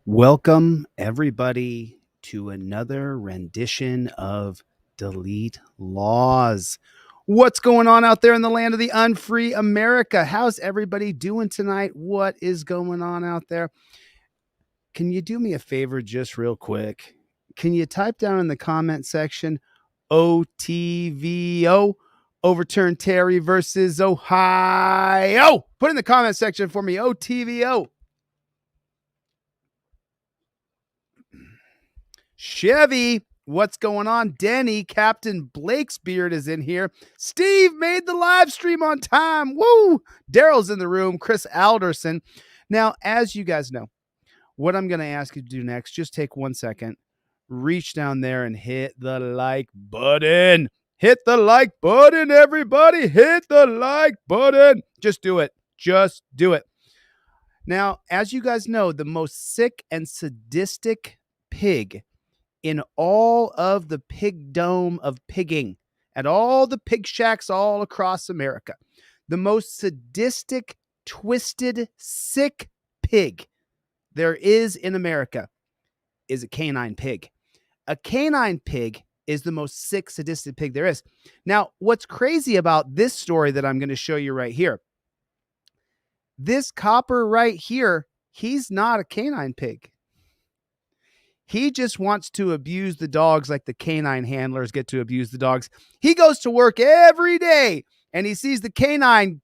Welcome, everybody, to another rendition of DeleteLawZ. What's going on out there in the land of the unfree America? How's everybody doing tonight? What is going on out there? Can you do me a favor just real quick? Can you type down in the comment section OTVO, overturn Terry versus Ohio? Put in the comment section for me, OTVO. Chevy, what's going on? Denny, Captain Blake's beard is in here. Steve made the live stream on time. Woo! Daryl's in the room. Chris Alderson. Now, as you guys know, what I'm going to ask you to do next, just take 1 second, reach down there and hit the like button. Hit the like button, everybody. Hit the like button. Just do it. Just do it. Now, as you guys know, the most sick and sadistic pig in all of the pigdom of pigging, at all the pig shacks all across America, the most sadistic, twisted, sick pig there is in America is a canine pig. A canine pig is the most sick, sadistic pig there is. Now, what's crazy about this story that I'm going to show you right here, this copper right here, he's not a canine pig. He just wants to abuse the dogs like the canine handlers get to abuse the dogs. He goes to work every day and he sees the canine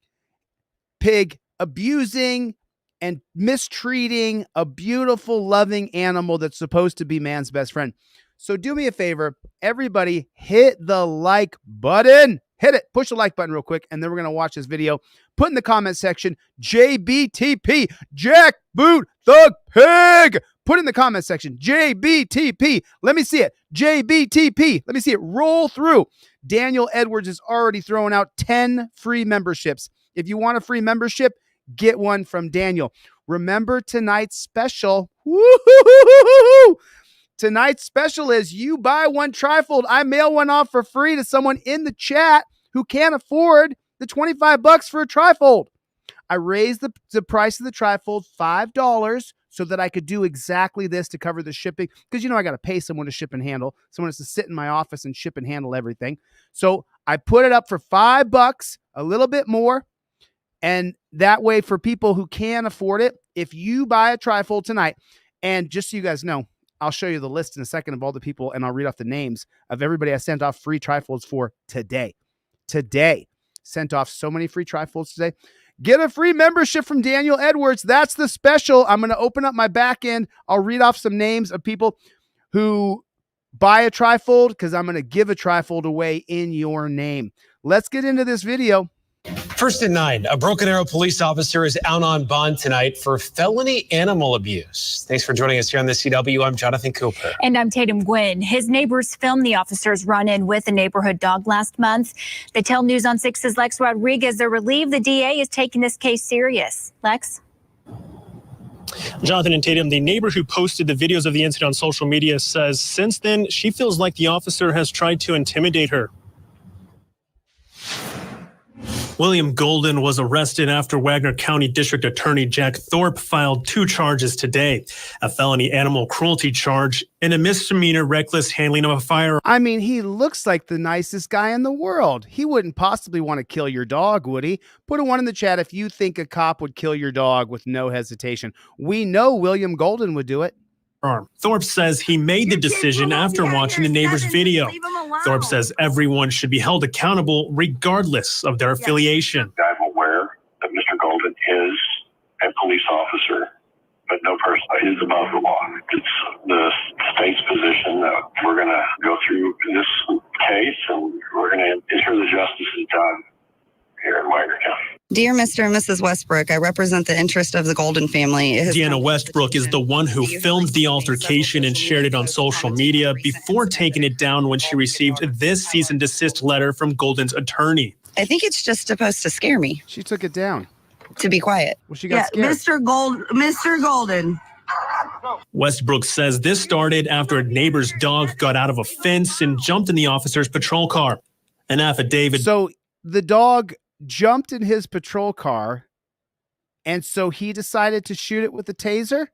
pig abusing and mistreating a beautiful, loving animal that's supposed to be man's best friend. So do me a favor, everybody, hit the like button. Hit it. Push the like button real quick, and then we're going to watch this video. Put in the comment section, JBTP, Jackboot Thug Pig. Put in the comment section, JBTP. Let me see it. JBTP. Let me see it. Roll through. Daniel Edwards is already throwing out 10 free memberships. If you want a free membership, get one from Daniel. Remember tonight's special. Woo-hoo-hoo-hoo-hoo. Tonight's special is you buy one TRIFOLD. I mail one off for free to someone in the chat who can't afford the $25 for a TRIFOLD. I raised the price of the TRIFOLD $5 so that I could do exactly this to cover the shipping. Because, I got to pay someone to ship and handle. Someone has to sit in my office and ship and handle everything. So I put it up for $5, a little bit more. And that way for people who can afford it, if you buy a TRIFOLD tonight, and just so you guys know, I'll show you the list in a second of all the people, and I'll read off the names of everybody I sent off free TRIFOLDs for today. Today. Sent off so many free TRIFOLDs today. Get a free membership from Daniel Edwards. That's the special. I'm going to open up my back end. I'll read off some names of people who buy a TRIFOLD because I'm going to give a TRIFOLD away in your name. Let's get into this video. First at 9, a Broken Arrow police officer is out on bond tonight for felony animal abuse. Thanks for joining us here on the CW. I'm Jonathan Cooper. And I'm Tatum Gwynn. His neighbors filmed the officer's run-in with a neighborhood dog last month. They tell News on 6's Lex Rodriguez they're relieved the DA is taking this case serious. Lex? Jonathan and Tatum, the neighbor who posted the videos of the incident on social media says since then she feels like the officer has tried to intimidate her. William Golden was arrested after Wagner County District Attorney Jack Thorpe filed 2 charges today, a felony animal cruelty charge and a misdemeanor reckless handling of a firearm. I mean, he looks like the nicest guy in the world. He wouldn't possibly want to kill your dog, would he? Put a 1 in the chat if you think a cop would kill your dog with no hesitation. We know William Golden would do it. Thorpe says he made the decision after watching the neighbor's video. Thorpe says everyone should be held accountable regardless of their affiliation. I'm aware that Mr. Golden is a police officer, but no person is above the law. It's the state's position that we're going to go through this case and we're going to ensure the justice is done here in Wagner County. Dear Mr. and Mrs. Westbrook, I represent the interest of the Golden family. Deanna Westbrook is the one who filmed the altercation and shared it on social media before taking it down when she received this cease and desist letter from Golden's attorney. I think it's just supposed to scare me. She took it down. To be quiet. Well, she got scared. Mr. Golden. Westbrook says this started after a neighbor's dog got out of a fence and jumped in the officer's patrol car. An affidavit. So the dog jumped in his patrol car, and so he decided to shoot it with a taser?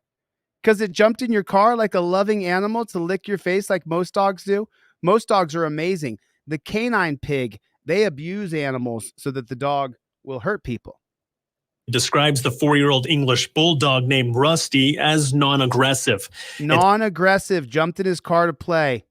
Because it jumped in your car like a loving animal to lick your face like most dogs do. Most dogs are amazing. The canine pig, they abuse animals so that the dog will hurt people. Describes the 4-year-old English bulldog named Rusty as non-aggressive. Non-aggressive, jumped in his car to play.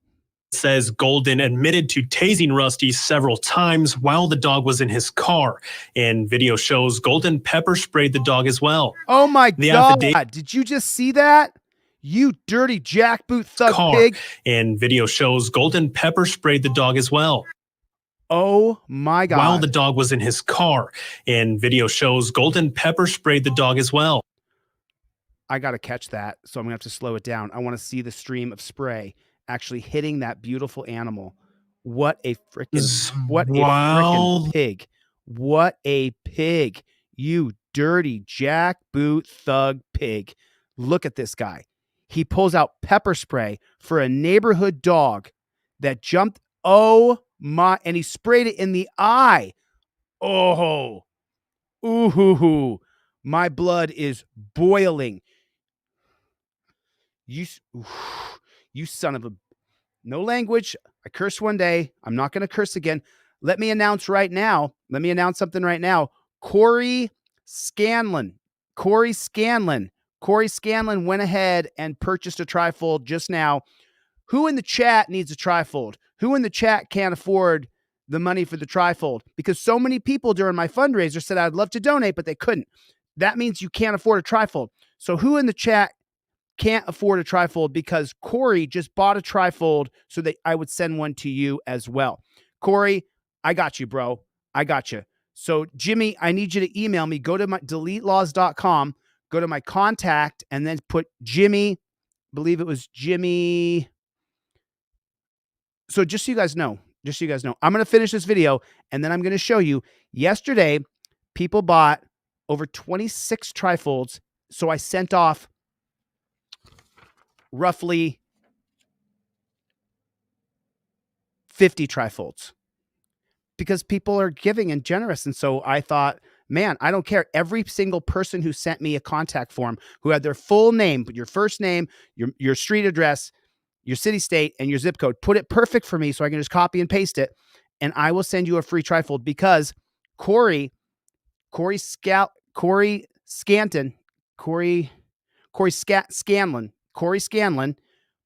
Says Golden admitted to tasing Rusty several times while the dog was in his car. And video shows Golden pepper sprayed the dog as well. Oh my God. Did you just see that? You dirty jackboot thug pig. And video shows Golden pepper sprayed the dog as well. Oh my God. While the dog was in his car. And video shows Golden pepper sprayed the dog as well. I got to catch that, so I'm going to have to slow it down. I want to see the stream of spray actually hitting that beautiful animal. What a freaking pig. What a pig. You dirty jackboot thug pig. Look at this guy. He pulls out pepper spray for a neighborhood dog that jumped. Oh my, and he sprayed it in the eye. Oh, ooh, my blood is boiling. You son of a, no language. I cursed one day. I'm not going to curse again. Let me announce something right now. Corey Scanlon went ahead and purchased a TRIFOLD just now. Who in the chat needs a TRIFOLD? Who in the chat can't afford the money for the TRIFOLD? Because so many people during my fundraiser said I'd love to donate, but they couldn't. That means you can't afford a TRIFOLD. So who in the chat can't afford a TRIFOLD? Because Corey just bought a TRIFOLD so that I would send one to you as well. Corey, I got you, bro. I got you. So Jimmy, I need you to email me. Go to my DeleteLawZ.com, go to my contact, and then put Jimmy. I believe it was Jimmy. So just so you guys know, I'm going to finish this video and then I'm going to show you. Yesterday, people bought over 26 TRIFOLDs. So I sent off roughly 50 TRIFOLDs because people are giving and generous. And so I thought, man, I don't care. Every single person who sent me a contact form, who had their full name, your first name, your street address, your city, state, and your zip code, put it perfect for me so I can just copy and paste it. And I will send you a free TRIFOLD because Corey Scanlon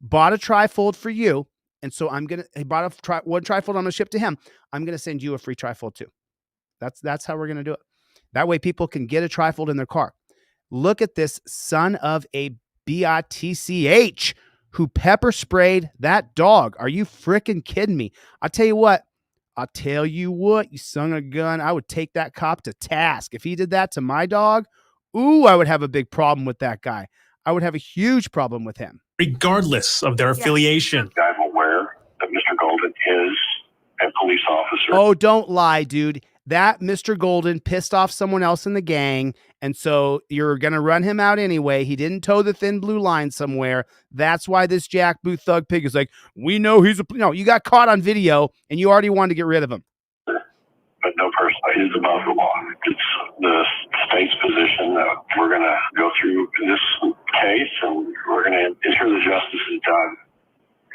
bought a TRIFOLD for you. And so he bought one TRIFOLD I'm going to ship to him. I'm going to send you a free TRIFOLD too. That's how we're going to do it. That way people can get a TRIFOLD in their car. Look at this son of a bitch who pepper sprayed that dog. Are you freaking kidding me? I'll tell you what, you son of a gun. I would take that cop to task. If he did that to my dog, I would have a big problem with that guy. I would have a huge problem with him. Regardless of their affiliation. I'm aware that Mr. Golden is a police officer. Oh, don't lie, dude. That Mr. Golden pissed off someone else in the gang, and so you're going to run him out anyway. He didn't toe the thin blue line somewhere. That's why this jackboot thug pig is like, we know he's no, you got caught on video, and you already wanted to get rid of him. But no person is above the law. It's the state's position that we're going to go through this case, and we're going to ensure the justice is done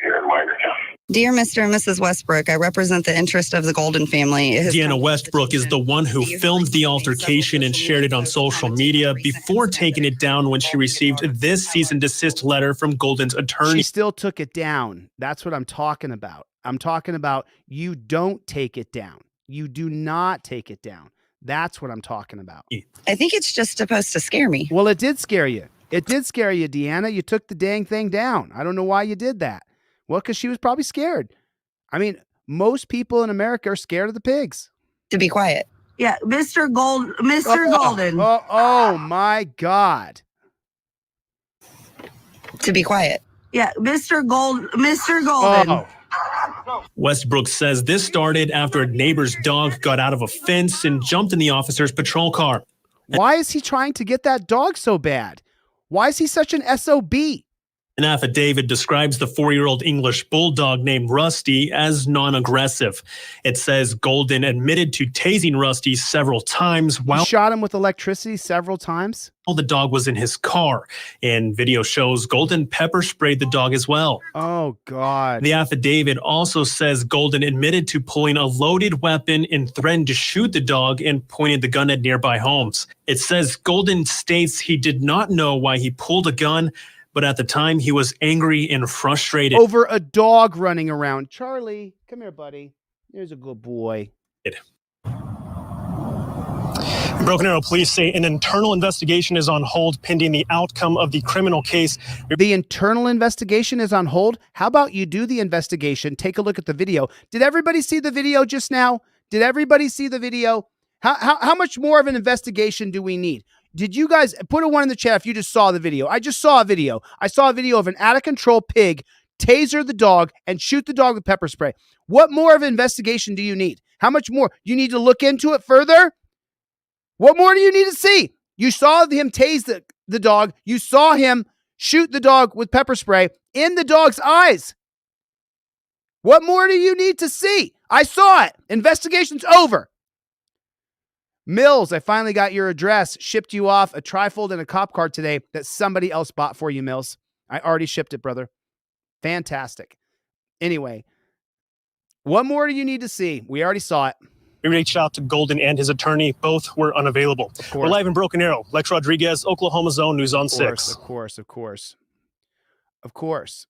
here in Wagner County. Dear Mr. and Mrs. Westbrook, I represent the interest of the Golden family. Deanna Westbrook is the one who filmed the altercation and shared it on social media before taking it down when she received this cease and desist letter from Golden's attorney. She still took it down. That's what I'm talking about. I'm talking about you don't take it down. You do not take it down. That's what I'm talking about. I think it's just supposed to scare me. Well, it did scare you. It did scare you, Deanna. You took the dang thing down. I don't know why you did that. Well, because she was probably scared. I mean, most people in America are scared of the pigs. To be quiet. Yeah, Mr. Golden. Oh my God. To be quiet. Yeah, Mr. Golden. Oh. Westbrook says this started after a neighbor's dog got out of a fence and jumped in the officer's patrol car. Why is he trying to get that dog so bad? Why is he such an SOB? An affidavit describes the 4-year-old English bulldog named Rusty as non-aggressive. It says Golden admitted to tasing Rusty several times He while shot him with electricity several times. the dog was in his car. And video shows Golden pepper sprayed the dog as well. Oh, God. The affidavit also says Golden admitted to pulling a loaded weapon and threatened to shoot the dog and pointed the gun at nearby homes. It says Golden states he did not know why he pulled a gun, but at the time he was angry and frustrated. Over a dog running around. Charlie, come here, buddy. There's a good boy. Broken Arrow police say an internal investigation is on hold pending the outcome of the criminal case. The internal investigation is on hold. How about you do the investigation? Take a look at the video. Did everybody see the video just now? Did everybody see the video? How much more of an investigation do we need? Did you guys put a 1 in the chat if you just saw the video? I just saw a video. I saw a video of an out-of-control pig taser the dog and shoot the dog with pepper spray. What more of an investigation do you need? How much more? You need to look into it further? What more do you need to see? You saw him tase the dog. You saw him shoot the dog with pepper spray in the dog's eyes. What more do you need to see? I saw it. Investigation's over. Mills, I finally got your address. Shipped you off a TRIFOLD and a cop car today that somebody else bought for you, Mills. I already shipped it, brother. Fantastic. Anyway, what more do you need to see? We already saw it. We reached out to Golden and his attorney. Both were unavailable. We're live in Broken Arrow. Lex Rodriguez, Oklahoma Zone, News on 6. Of course.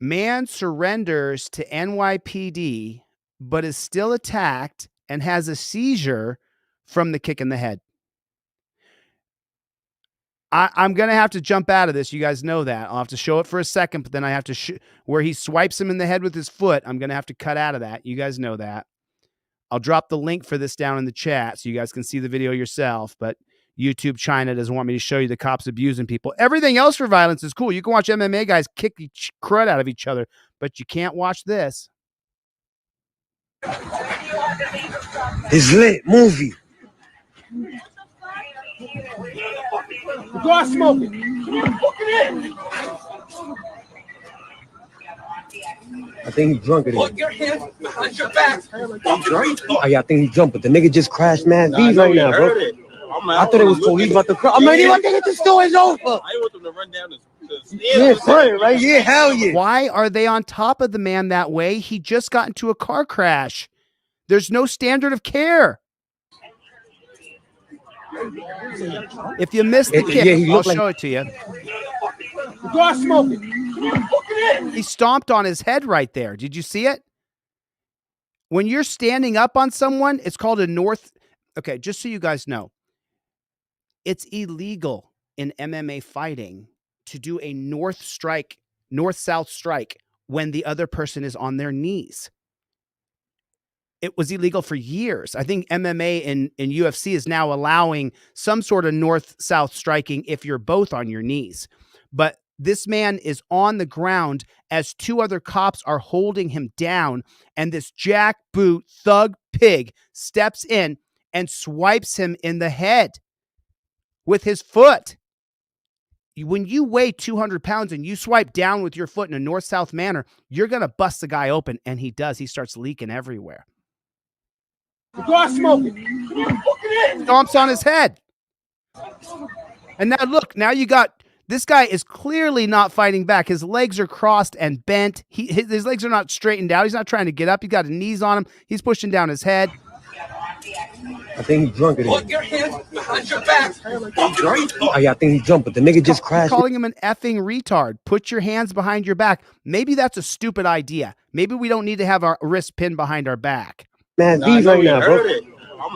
Man surrenders to NYPD, but is still attacked and has a seizure from the kick in the head. I'm going to have to jump out of this. You guys know that. I'll have to show it for a second, but then I have to where he swipes him in the head with his foot. I'm going to have to cut out of that. You guys know that. I'll drop the link for this down in the chat so you guys can see the video yourself, but YouTube China doesn't want me to show you the cops abusing people. Everything else for violence is cool. You can watch MMA guys kick the crud out of each other, but you can't watch this. It's lit movie. Go smoking. I think he's drunk. Put your hands behind your back. I'm drunk. Oh, yeah, I think he's drunk, but the nigga just crashed mad V right now, bro. I thought it was police about to crash. I mean, I think the store is over. I want them to run down the Yeah, son, right? Yeah, hell yeah. Why are they on top of the man that way? He just got into a car crash. There's no standard of care. If you missed the kick, I'll show it to you. Go smoking. He stomped on his head right there. Did you see it? When you're standing up on someone, it's called a north. Okay, just so you guys know, it's illegal in MMA fighting to do a north-south strike when the other person is on their knees. It was illegal for years. I think MMA and UFC is now allowing some sort of north-south striking if you're both on your knees. But this man is on the ground as 2 other cops are holding him down, and this jackboot thug pig steps in and swipes him in the head with his foot. When you weigh 200 pounds and you swipe down with your foot in a north-south manner, you're going to bust the guy open, and he does. He starts leaking everywhere. Go smoking. Stomps on his head. And now look, now you got, this guy is clearly not fighting back. His legs are crossed and bent. His legs are not straightened out. He's not trying to get up. He's got his knees on him. He's pushing down his head. I think he's drunk. Put your hands behind your back. I'm drunk. Oh, yeah, I think he's drunk, but the nigga just crashed. Calling him an effing retard. Put your hands behind your back. Maybe that's a stupid idea. Maybe we don't need to have our wrist pinned behind our back. Man, V right now, bro.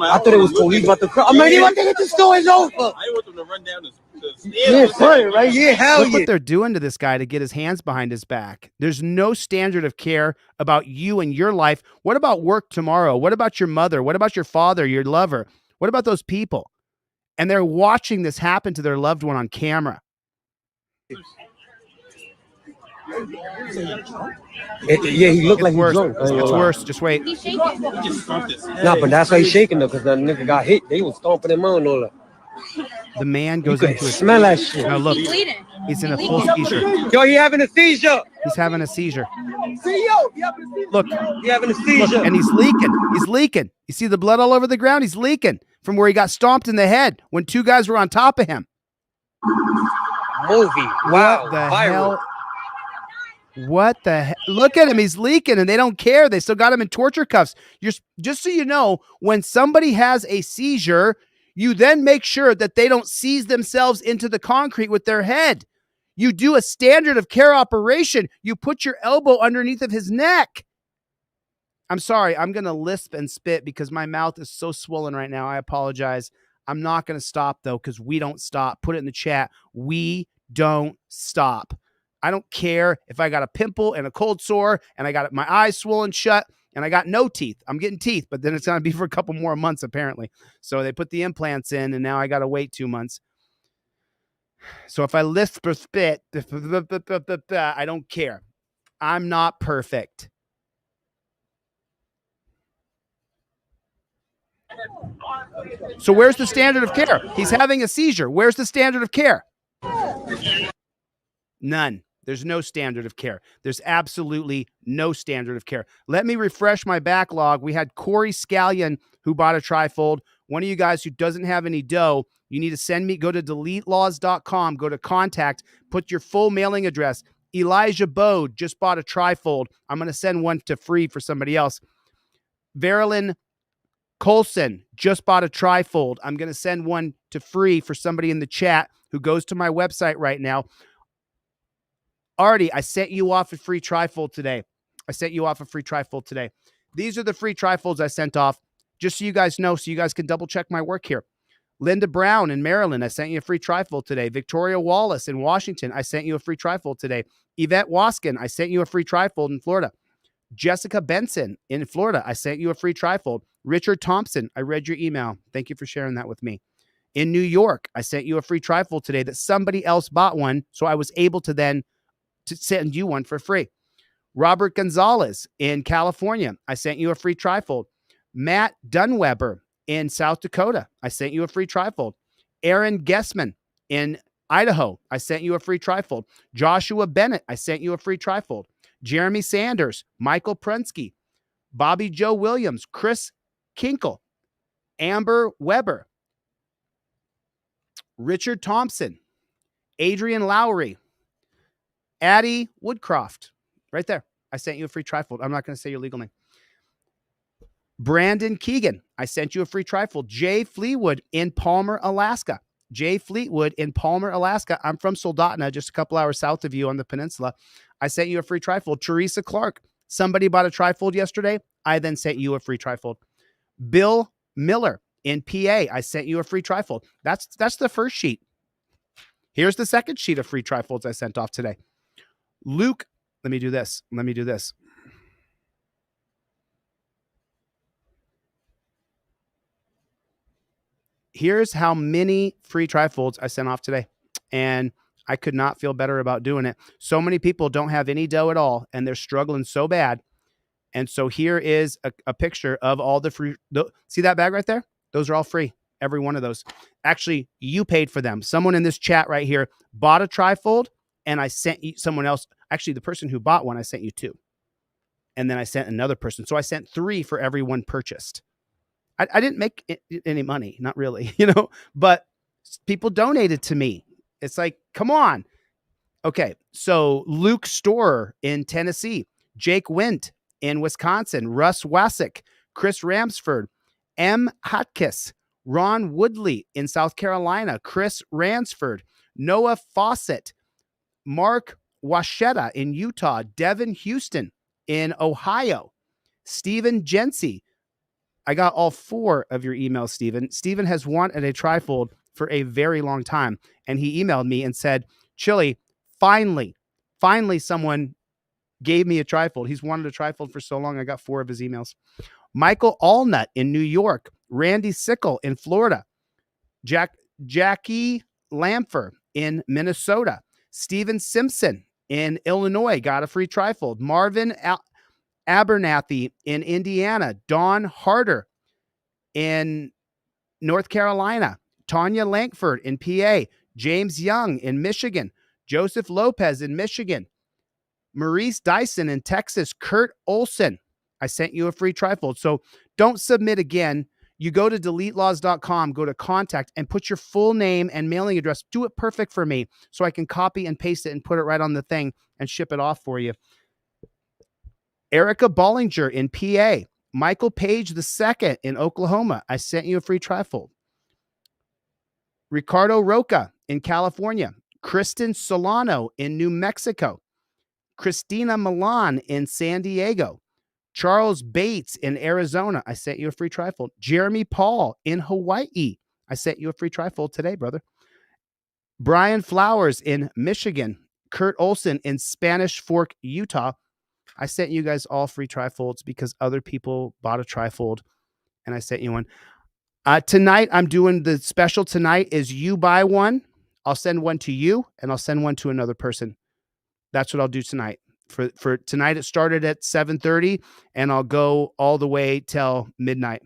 I thought it was police about to crash. I mean, I think the store is over. I want them to run down the yeah, son, right? Yeah, hell Look yeah. what they're doing to this guy to get his hands behind his back. There's no standard of care about you and your life. What about work tomorrow? What about your mother? What about your father, your lover? What about those people? And they're watching this happen to their loved one on camera. Yeah, he looked like he's drunk. It's worse. Just wait. Nah, but that's why he's shaking though, because that nigga got hit. They was stomping him on all that. The man You goes could into a smell that shit. Now look, he's in a full seizure. Yo, he having a seizure. He's having a seizure. Look, he having a seizure. Look, and he's leaking. He's leaking. You see the blood all over the ground? He's leaking from where he got stomped in the head when two guys were on top of him. Movie. Wow. What the Viral. hell? What the hell? Look at him. He's leaking and they don't care. They still got him in torture cuffs. Just so you know, when somebody has a seizure, you then make sure that they don't seize themselves into the concrete with their head. You do a standard of care operation. You put your elbow underneath of his neck. I'm sorry. I'm going to lisp and spit because my mouth is so swollen right now. I apologize. I'm not going to stop, though, because we don't stop. Put it in the chat. We don't stop. I don't care if I got a pimple and a cold sore and I got my eyes swollen shut and I got no teeth. I'm getting teeth, but then it's going to be for a couple more months, apparently. So they put the implants in and now I got to wait 2 months. So if I lisp or spit, I don't care. I'm not perfect. So where's the standard of care? He's having a seizure. Where's the standard of care? None. There's no standard of care. There's absolutely no standard of care. Let me refresh my backlog. We had Corey Scallion who bought a TRIFOLD. One of you guys who doesn't have any dough, you need to send me, go to DeleteLawZ.com, go to contact, put your full mailing address. Elijah Bode just bought a TRIFOLD. I'm going to send one to free for somebody else. Verilyn Colson just bought a TRIFOLD. I'm going to send one to free for somebody in the chat who goes to my website right now. Artie, I sent you off a free TRIFOLD today. These are the free TRIFOLDs I sent off, just so you guys know, so you guys can double check my work here. Linda Brown in Maryland, I sent you a free TRIFOLD today. Victoria Wallace in Washington, I sent you a free TRIFOLD today. Yvette Waskin, I sent you a free TRIFOLD in Florida. Jessica Benson in Florida, I sent you a free TRIFOLD. Richard Thompson, I read your email. Thank you for sharing that with me. In New York, I sent you a free TRIFOLD today that somebody else bought one, so I was able to then to send you one for free. Robert Gonzalez in California, I sent you a free TRIFOLD. Matt Dunweber in South Dakota, I sent you a free TRIFOLD. Aaron Gessman in Idaho, I sent you a free TRIFOLD. Joshua Bennett, I sent you a free TRIFOLD. Jeremy Sanders, Michael Prunski, Bobby Joe Williams, Chris Kinkle, Amber Weber, Richard Thompson, Adrian Lowry, Addie Woodcroft, right there. I sent you a free TRIFOLD. I'm not going to say your legal name. Brandon Keegan, I sent you a free TRIFOLD. Jay Fleetwood in Palmer, Alaska. I'm from Soldotna, just a couple hours south of you on the peninsula. I sent you a free TRIFOLD. Teresa Clark, somebody bought a TRIFOLD yesterday. I then sent you a free TRIFOLD. Bill Miller in PA, I sent you a free TRIFOLD. That's the first sheet. Here's the second sheet of free TRIFOLDs I sent off today. Luke, let me do this. Here's how many free TRIFOLDs I sent off today. And I could not feel better about doing it. So many people don't have any dough at all, and they're struggling so bad. And so here is a picture of all the free. See that bag right there? Those are all free. Every one of those. Actually, you paid for them. Someone in this chat right here bought a TRIFOLD, and I sent someone else. Actually, the person who bought one, I sent you 2. And then I sent another person. So I sent 3 for every one purchased. I didn't make any money, not really, but people donated to me. It's like, come on. Okay, so Luke Storer in Tennessee, Jake Wint in Wisconsin, Russ Wassick, Chris Ramsford, M. Hotkiss, Ron Woodley in South Carolina, Chris Ransford, Noah Fawcett, Mark Washeta in Utah, Devin Houston in Ohio, Stephen Jency. I got all 4 of your emails, Stephen. Stephen has wanted a TRIFOLD for a very long time. And he emailed me and said, Chille, finally someone gave me a TRIFOLD. He's wanted a TRIFOLD for so long. I got 4 of his emails. Michael Allnut in New York, Randy Sickle in Florida, Jackie Lampher in Minnesota, Stephen Simpson in Illinois got a free TRIFOLD. Marvin Abernathy in Indiana, Dawn Harder in North Carolina, Tanya Lankford in PA, James Young in Michigan, Joseph Lopez in Michigan, Maurice Dyson in Texas, Kurt Olson. I sent you a free trifold. So don't submit again. You go to DeleteLawZ.com, go to contact, and put your full name and mailing address. Do it perfect for me so I can copy and paste it and put it right on the thing and ship it off for you. Erica Bollinger in PA, Michael Page II in Oklahoma. I sent you a free trifold. Ricardo Roca in California, Kristen Solano in New Mexico, Christina Milan in San Diego, Charles Bates in Arizona. I sent you a free trifold. Jeremy Paul in Hawaii. I sent you a free trifold today, brother. Brian Flowers in Michigan. Kurt Olson in Spanish Fork, Utah. I sent you guys all free trifolds because other people bought a trifold and I sent you one. Tonight, I'm doing the special tonight is you buy one. I'll send one to you and I'll send one to another person. That's what I'll do tonight. For tonight, it started at 7:30 and I'll go all the way till midnight.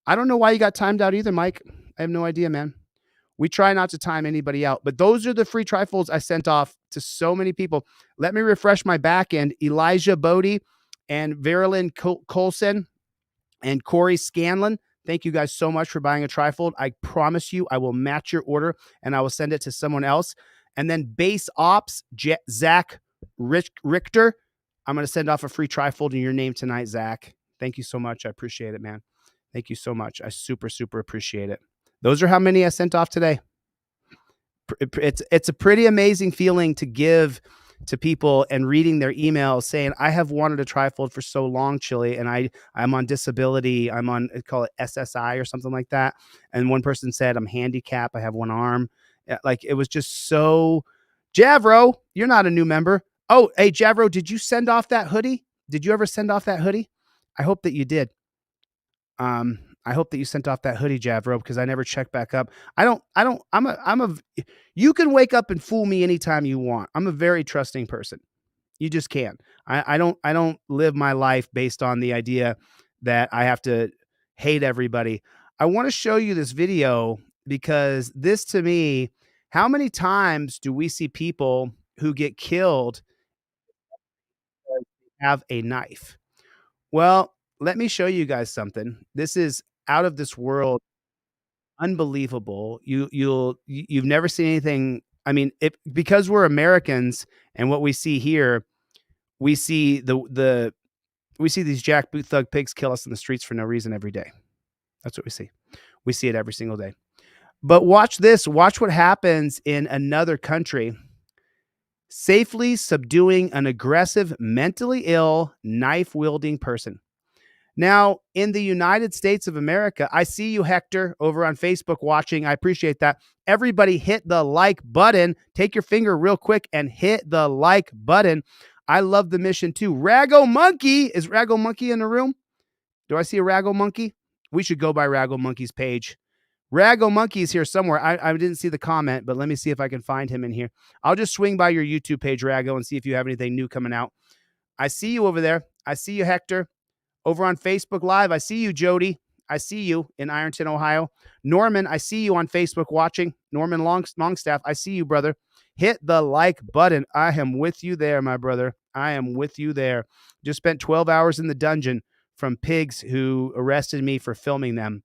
I don't know why you got timed out either, Mike. I have no idea, man. We try not to time anybody out, but those are the free trifolds I sent off to so many people. Let me refresh my back end. Elijah Bodie and Verilyn Colson and Corey Scanlon. Thank you guys so much for buying a trifold. I promise you I will match your order and I will send it to someone else. And then Base Ops, Zach Richter. I'm going to send off a free trifold in your name tonight, Zach. Thank you so much. I appreciate it, man. Thank you so much. I super, super appreciate it. Those are how many I sent off today. It's a pretty amazing feeling to give to people and reading their emails saying, I have wanted a trifold for so long, Chille, and I'm on disability. I'm on, call it SSI or something like that. And one person said, I'm handicapped. I have one arm. Like, it was just so... Javro, you're not a new member. Oh, hey, Javro, did you send off that hoodie? Did you ever send off that hoodie? I hope that you did. I hope that you sent off that hoodie, Javro, because I never checked back up. You can wake up and fool me anytime you want. I'm a very trusting person. You just can. I don't live my life based on the idea that I have to hate everybody. I want to show you this video because this, to me, how many times do we see people who get killed because they have a knife? Well, let me show you guys something. This is out of this world, unbelievable. You've never seen anything. I mean, because we're Americans and what we see here, we see we see these jackboot thug pigs kill us in the streets for no reason every day. That's what we see. We see it every single day. But watch this. Watch what happens in another country. Safely subduing an aggressive, mentally ill, knife-wielding person. Now, in the United States of America, I see you, Hector, over on Facebook watching. I appreciate that. Everybody hit the like button. Take your finger real quick and hit the like button. I love the mission too. Raggo Monkey. Is Raggo Monkey in the room? Do I see a Raggo Monkey? We should go by Raggo Monkey's page. Raggo Monkey is here somewhere. I didn't see the comment, but let me see if I can find him in here. I'll just swing by your YouTube page, Raggo, and see if you have anything new coming out. I see you over there. I see you, Hector. Over on Facebook Live, I see you, Jody. I see you in Ironton, Ohio. Norman, I see you on Facebook watching. Norman Longstaff, I see you, brother. Hit the like button. I am with you there, my brother. I am with you there. Just spent 12 hours in the dungeon from pigs who arrested me for filming them.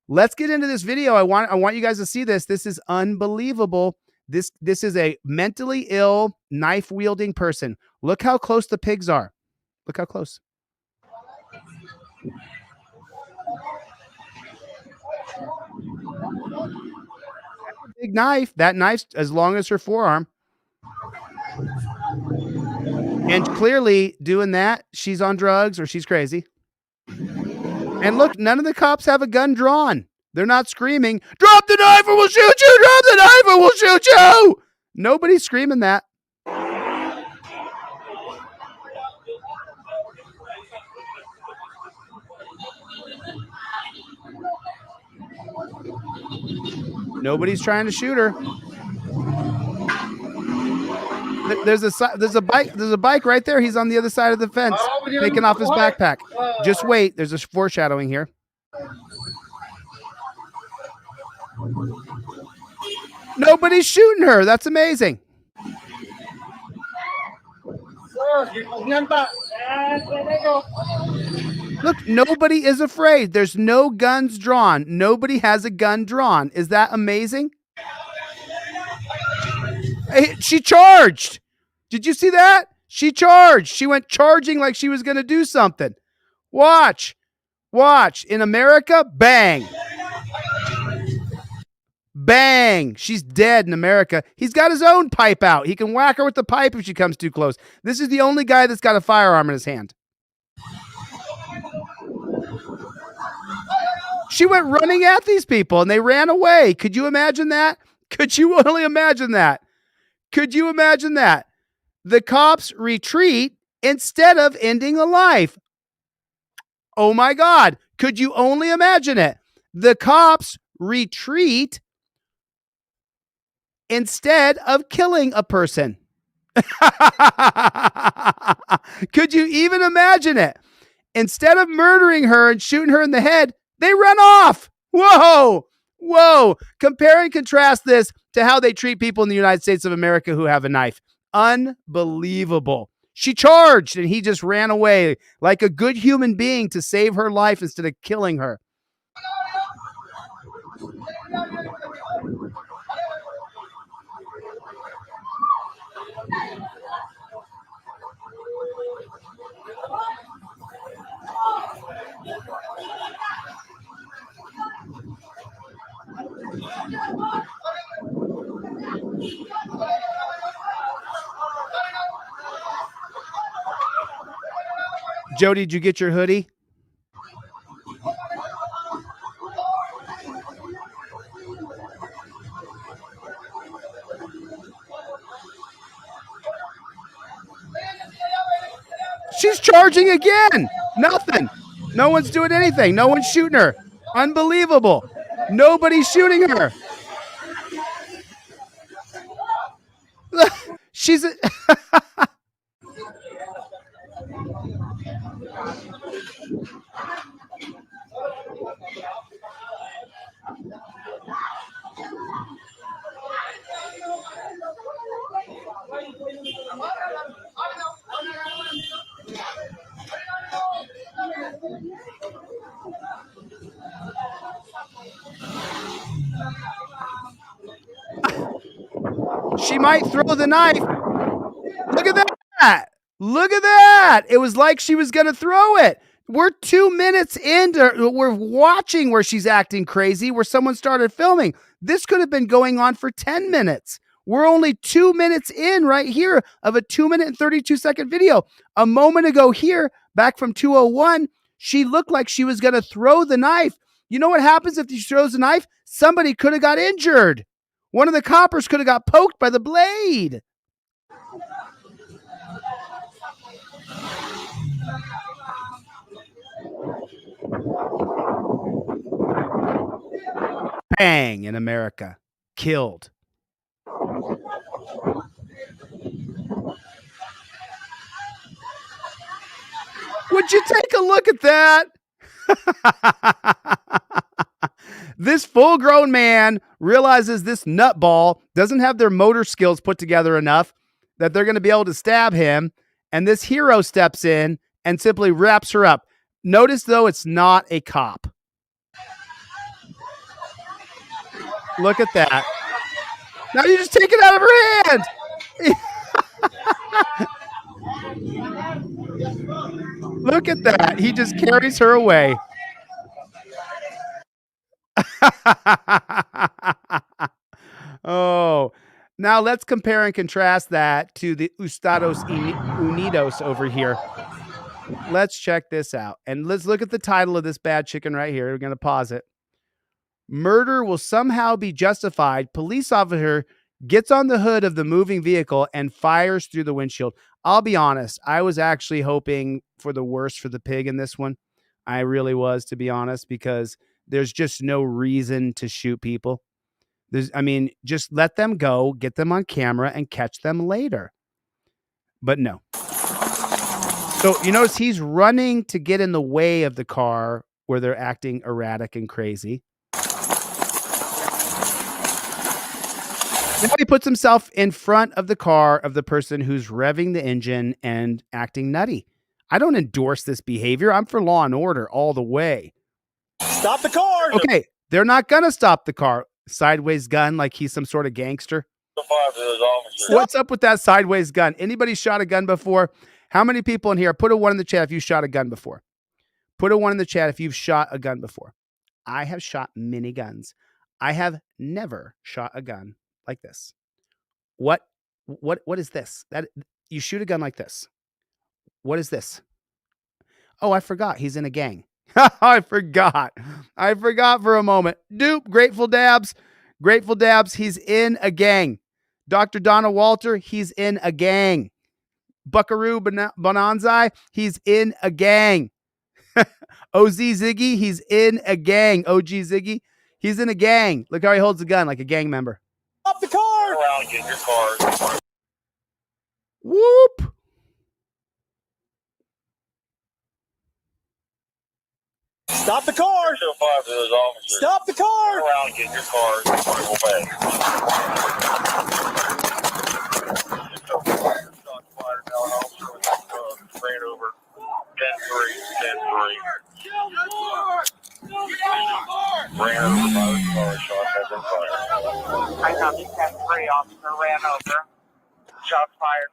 Let's get into this video. I want you guys to see this. This is unbelievable. This is a mentally ill, knife-wielding person. Look how close the pigs are. Look how close. Big knife. That knife's as long as her forearm. And clearly doing that, she's on drugs or she's crazy. And look, none of the cops have a gun drawn. They're not screaming, drop the knife or we'll shoot you! Drop the knife or we'll shoot you! Nobody's screaming that. Nobody's trying to shoot her. There's a bike right there. He's on the other side of the fence, taking off his backpack. Just wait. There's a foreshadowing here. Nobody's shooting her. That's amazing. Look, nobody is afraid. There's no guns drawn. Nobody has a gun drawn. Is that amazing? Hey, she charged. Did you see that? She charged. She went charging like she was going to do something. Watch. Watch. In America, bang. Bang. She's dead in America. He's got his own pipe out. He can whack her with the pipe if she comes too close. This is the only guy that's got a firearm in his hand. She went running at these people and they ran away. Could you imagine that? Could you only imagine that? Could you imagine that? The cops retreat instead of ending a life. Oh my God. Could you only imagine it? The cops retreat instead of killing a person. Could you even imagine it? Instead of murdering her and shooting her in the head, they run off. Whoa. Whoa. Compare and contrast this to how they treat people in the United States of America who have a knife. Unbelievable. She charged and he just ran away like a good human being to save her life instead of killing her. Jody, did you get your hoodie? She's charging again. Nothing. No one's doing anything. No one's shooting her. Unbelievable. Nobody's shooting her. She's a She might throw the knife. Look at that. Look at that. It was like she was going to throw it. We're 2 minutes into, we're watching where she's acting crazy, where someone started filming. This could have been going on for 10 minutes. We're only 2 minutes in right here of a 2 minute and 32-second video. A moment ago here, back from 2:01, she looked like she was going to throw the knife. You know what happens if she throws the knife? Somebody could have got injured. One of the coppers could have got poked by the blade. Bang in America. Killed. Would you take a look at that? This full-grown man realizes this nutball doesn't have their motor skills put together enough that they're going to be able to stab him, and this hero steps in and simply wraps her up. Notice, though, it's not a cop. Look at that. Now you just take it out of her hand. Look at that. He just carries her away. Oh, now let's compare and contrast that to the Estados Unidos over here. Let's check this out. And let's look at the title of this bad chicken right here. We're going to pause it. Murder will somehow be justified. Police officer gets on the hood of the moving vehicle and fires through the windshield. I'll be honest. I was actually hoping for the worst for the pig in this one. I really was, to be honest, because there's just no reason to shoot people. Just let them go, get them on camera, and catch them later. But no. So you notice he's running to get in the way of the car where they're acting erratic and crazy. Now he puts himself in front of the car of the person who's revving the engine and acting nutty. I don't endorse this behavior. I'm for law and order all the way. Stop the car. Okay, they're not going to stop the car. Sideways gun like he's some sort of gangster. What's up with that sideways gun? Anybody shot a gun before? How many people in here? Put a 1 in the chat if you shot a gun before. Put a 1 in the chat if you've shot a gun before. I have shot many guns. I have never shot a gun like this. What is this? That you shoot a gun like this. What is this? Oh, I forgot. He's in a gang. I forgot for a moment. Dupe, Grateful Dabs. He's in a gang. Dr. Donna Walter, he's in a gang. Buckaroo Bonanzai, he's in a gang. OZ Ziggy, he's in a gang. OG Ziggy, he's in a gang. Look how he holds the gun like a gang member. Stop the car. Around, get your car. Whoop. Stop the car. Show 5 to those officers. Stop the car. Around, get your cars. Obey. Shots fired. Now an officer ran over. 10-3, 10-3. Ran over by the car. Shots have been fired. I copy 10-3. Officer ran over. Shots fired.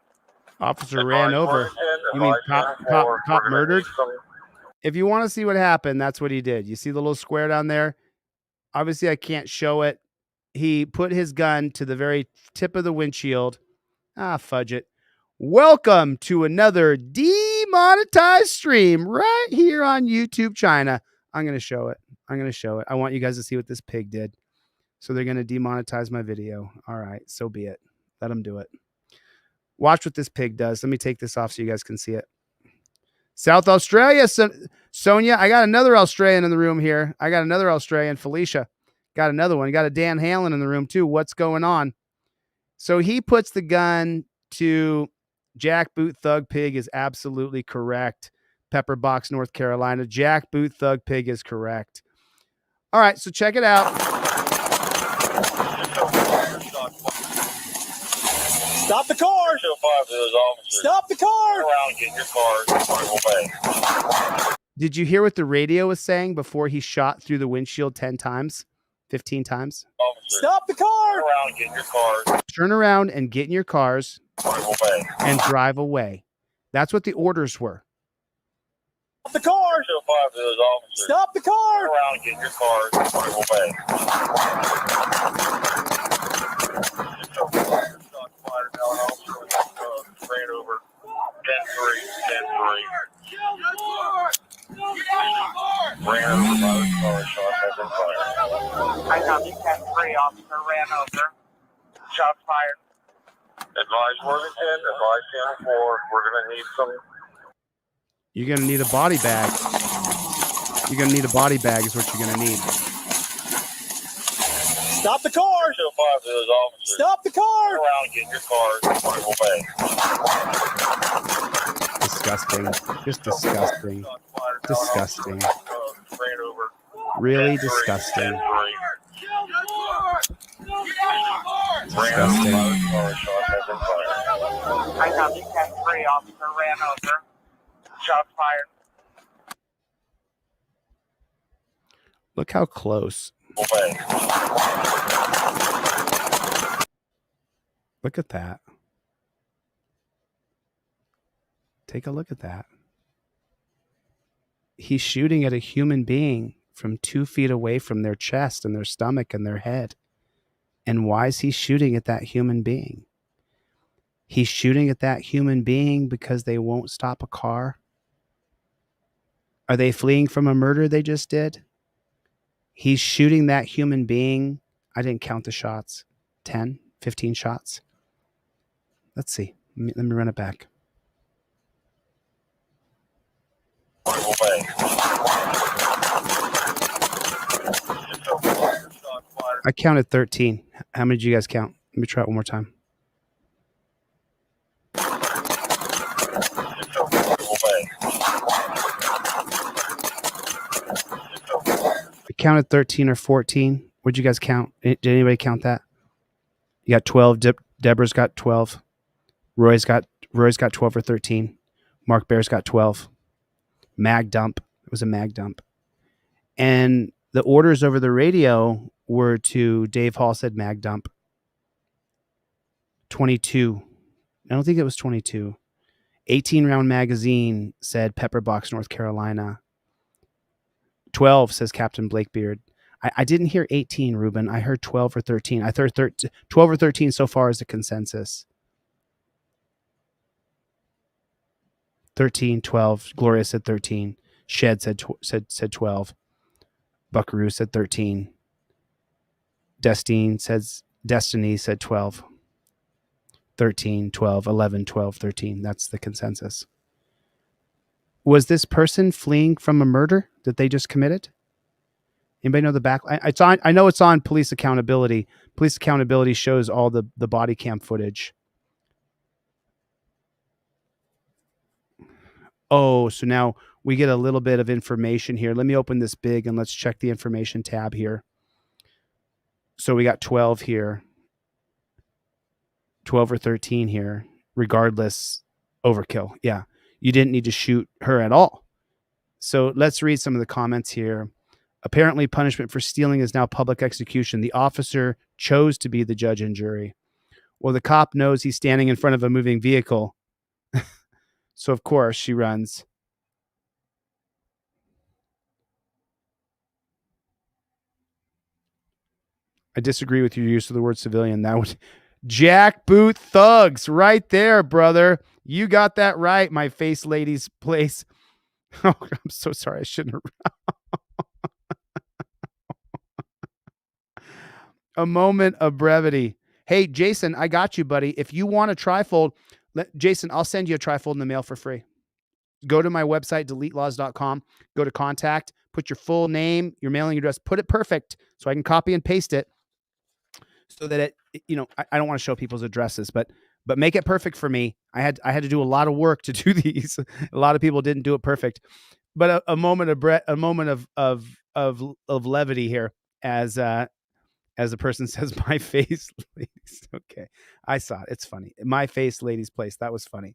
Officer ran over. You mean cop murdered? If you want to see what happened, that's what he did. You see the little square down there? Obviously, I can't show it. He put his gun to the very tip of the windshield. Fudge it. Welcome to another demonetized stream right here on YouTube China. I'm going to show it. I want you guys to see what this pig did. So they're going to demonetize my video. All right, so be it. Let them do it. Watch what this pig does. Let me take this off so you guys can see it. South Australia, Sonia. I got another Australian in the room here. I got another Australian, Felicia. Got another one. Got a Dan Hanlon in the room too. What's going on? So he puts the gun to Jackboot Thug Pig is absolutely correct. Pepperbox, North Carolina. Jackboot Thug Pig is correct. All right, so check it out. Stop the car. Show 5 to those officers. Stop the car. Around, get your cars. Obey. Did you hear what the radio was saying before he shot through the windshield 10 times, 15 times? Officers. Stop the car. Around, get your cars. Turn around and get in your cars Obey. and drive away. That's what the orders were. Stop the car. Show 5 to those officers. Stop the car. Around, get your cars. Obey. Shots fired. Now an officer ran over. 10-3, 10-3. Ran over by the car. Shots have been fired. I copy 10-3. Officer ran over. Shots fired. Advise Worthington. Advise 10-4. We're going to need some. You're going to need a body bag. You're going to need a body bag is what you're going to need. Stop the car. Show 5 to those officers. Stop the car. Around, get your cars. Obey. Disgusting. Just disgusting. Disgusting. Ran over. Really disgusting. 10-3. Disgusting. I copy 10-3. Officer ran over. Shots fired. Look how close. Obey. Look at that. Take a look at that. He's shooting at a human being from 2 feet away from their chest and their stomach and their head. And why is he shooting at that human being? He's shooting at that human being because they won't stop a car. Are they fleeing from a murder they just did? He's shooting that human being. I didn't count the shots. 10, 15 shots. Let's see. Let me run it back. Obey. I counted 13. How many did you guys count? Let me try it one more time. I counted 13 or 14. What'd you guys count? Did anybody count that? You got 12. Deborah's got 12. Roy's got 12 or 13. Mark Bear's got 12. Mag dump. It was a mag dump. And the orders over the radio were to Dave Hall said mag dump. 22. I don't think it was 22. 18-round magazine said Pepperbox, North Carolina. 12 says Captain Blakebeard. I didn't hear 18, Ruben. I heard 12 or 13. I heard 12 or 13 so far is the consensus. 13, 12. Gloria said 13. Shed said 12. Buckaroo said 13. Destiny said 12. 13, 12, 11, 12, 13. That's the consensus. Was this person fleeing from a murder that they just committed? Anybody know the back? I know it's on police accountability. Police accountability shows all the body cam footage. Oh, so now we get a little bit of information here. Let me open this big and let's check the information tab here. So we got 12 here. 12 or 13 here. Regardless, overkill. Yeah. You didn't need to shoot her at all. So let's read some of the comments here. Apparently, punishment for stealing is now public execution. The officer chose to be the judge and jury. Well, the cop knows he's standing in front of a moving vehicle. So, of course, she runs. I disagree with your use of the word civilian. That would jackboot thugs right there, brother. You got that right, my face lady's place. Oh, I'm so sorry. I shouldn't have. A moment of brevity. Hey, Jason, I got you, buddy. If you want a trifold, Jason, I'll send you a trifold in the mail for free. Go to my website, DeleteLawZ.com. Go to contact. Put your full name, your mailing address. Put it perfect so I can copy and paste it. So that it, I don't want to show people's addresses, but make it perfect for me. I had to do a lot of work to do these. A lot of people didn't do it perfect, but a moment of levity here as the person says, my face, ladies. Okay, I saw it. It's funny. My face, ladies' place. That was funny.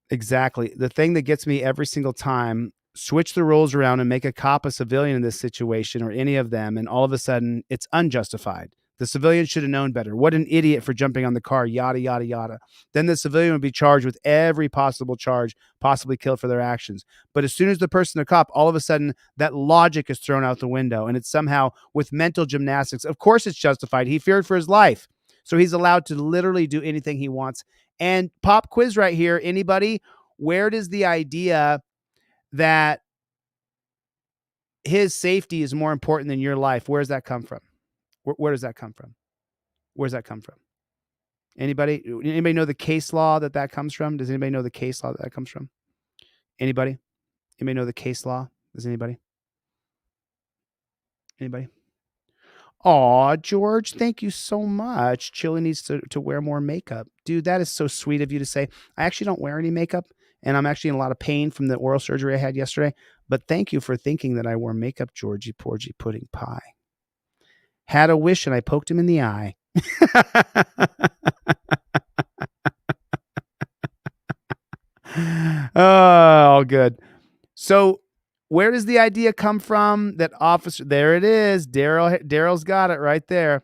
Exactly. The thing that gets me every single time. Switch the roles around and make a cop a civilian in this situation or any of them, and all of a sudden it's unjustified. The civilian should have known better. What an idiot for jumping on the car, yada, yada, yada. Then the civilian would be charged with every possible charge, possibly killed for their actions. But as soon as the person, a cop, all of a sudden that logic is thrown out the window, and it's somehow with mental gymnastics. Of course it's justified. He feared for his life. So he's allowed to literally do anything he wants. And pop quiz right here. Anybody, where does the idea that his safety is more important than your life, where does that come from? Where does that come from? Where's that come from? Anybody know the case law that comes from? Does anybody know the case law that comes from? Anybody know the case law? Does anybody? Aw, George, thank you so much. Chille needs to wear more makeup. Dude, that is so sweet of you to say. I actually don't wear any makeup. And I'm actually in a lot of pain from the oral surgery I had yesterday. But thank you for thinking that I wore makeup, Georgie Porgy Pudding Pie. Had a wish and I poked him in the eye. Oh, good. So where does the idea come from that officer? There it is. Daryl's got it right there.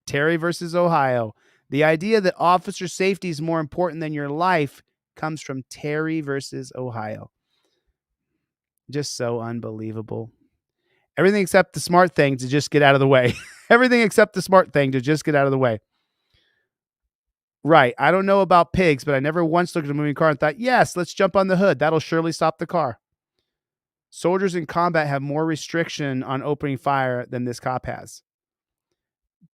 Terry versus Ohio. The idea that officer safety is more important than your life comes from Terry versus Ohio. Just so unbelievable. Everything except the smart thing to just get out of the way. Everything except the smart thing to just get out of the way. Right. I don't know about pigs, but I never once looked at a moving car and thought, yes, let's jump on the hood. That'll surely stop the car. Soldiers in combat have more restriction on opening fire than this cop has.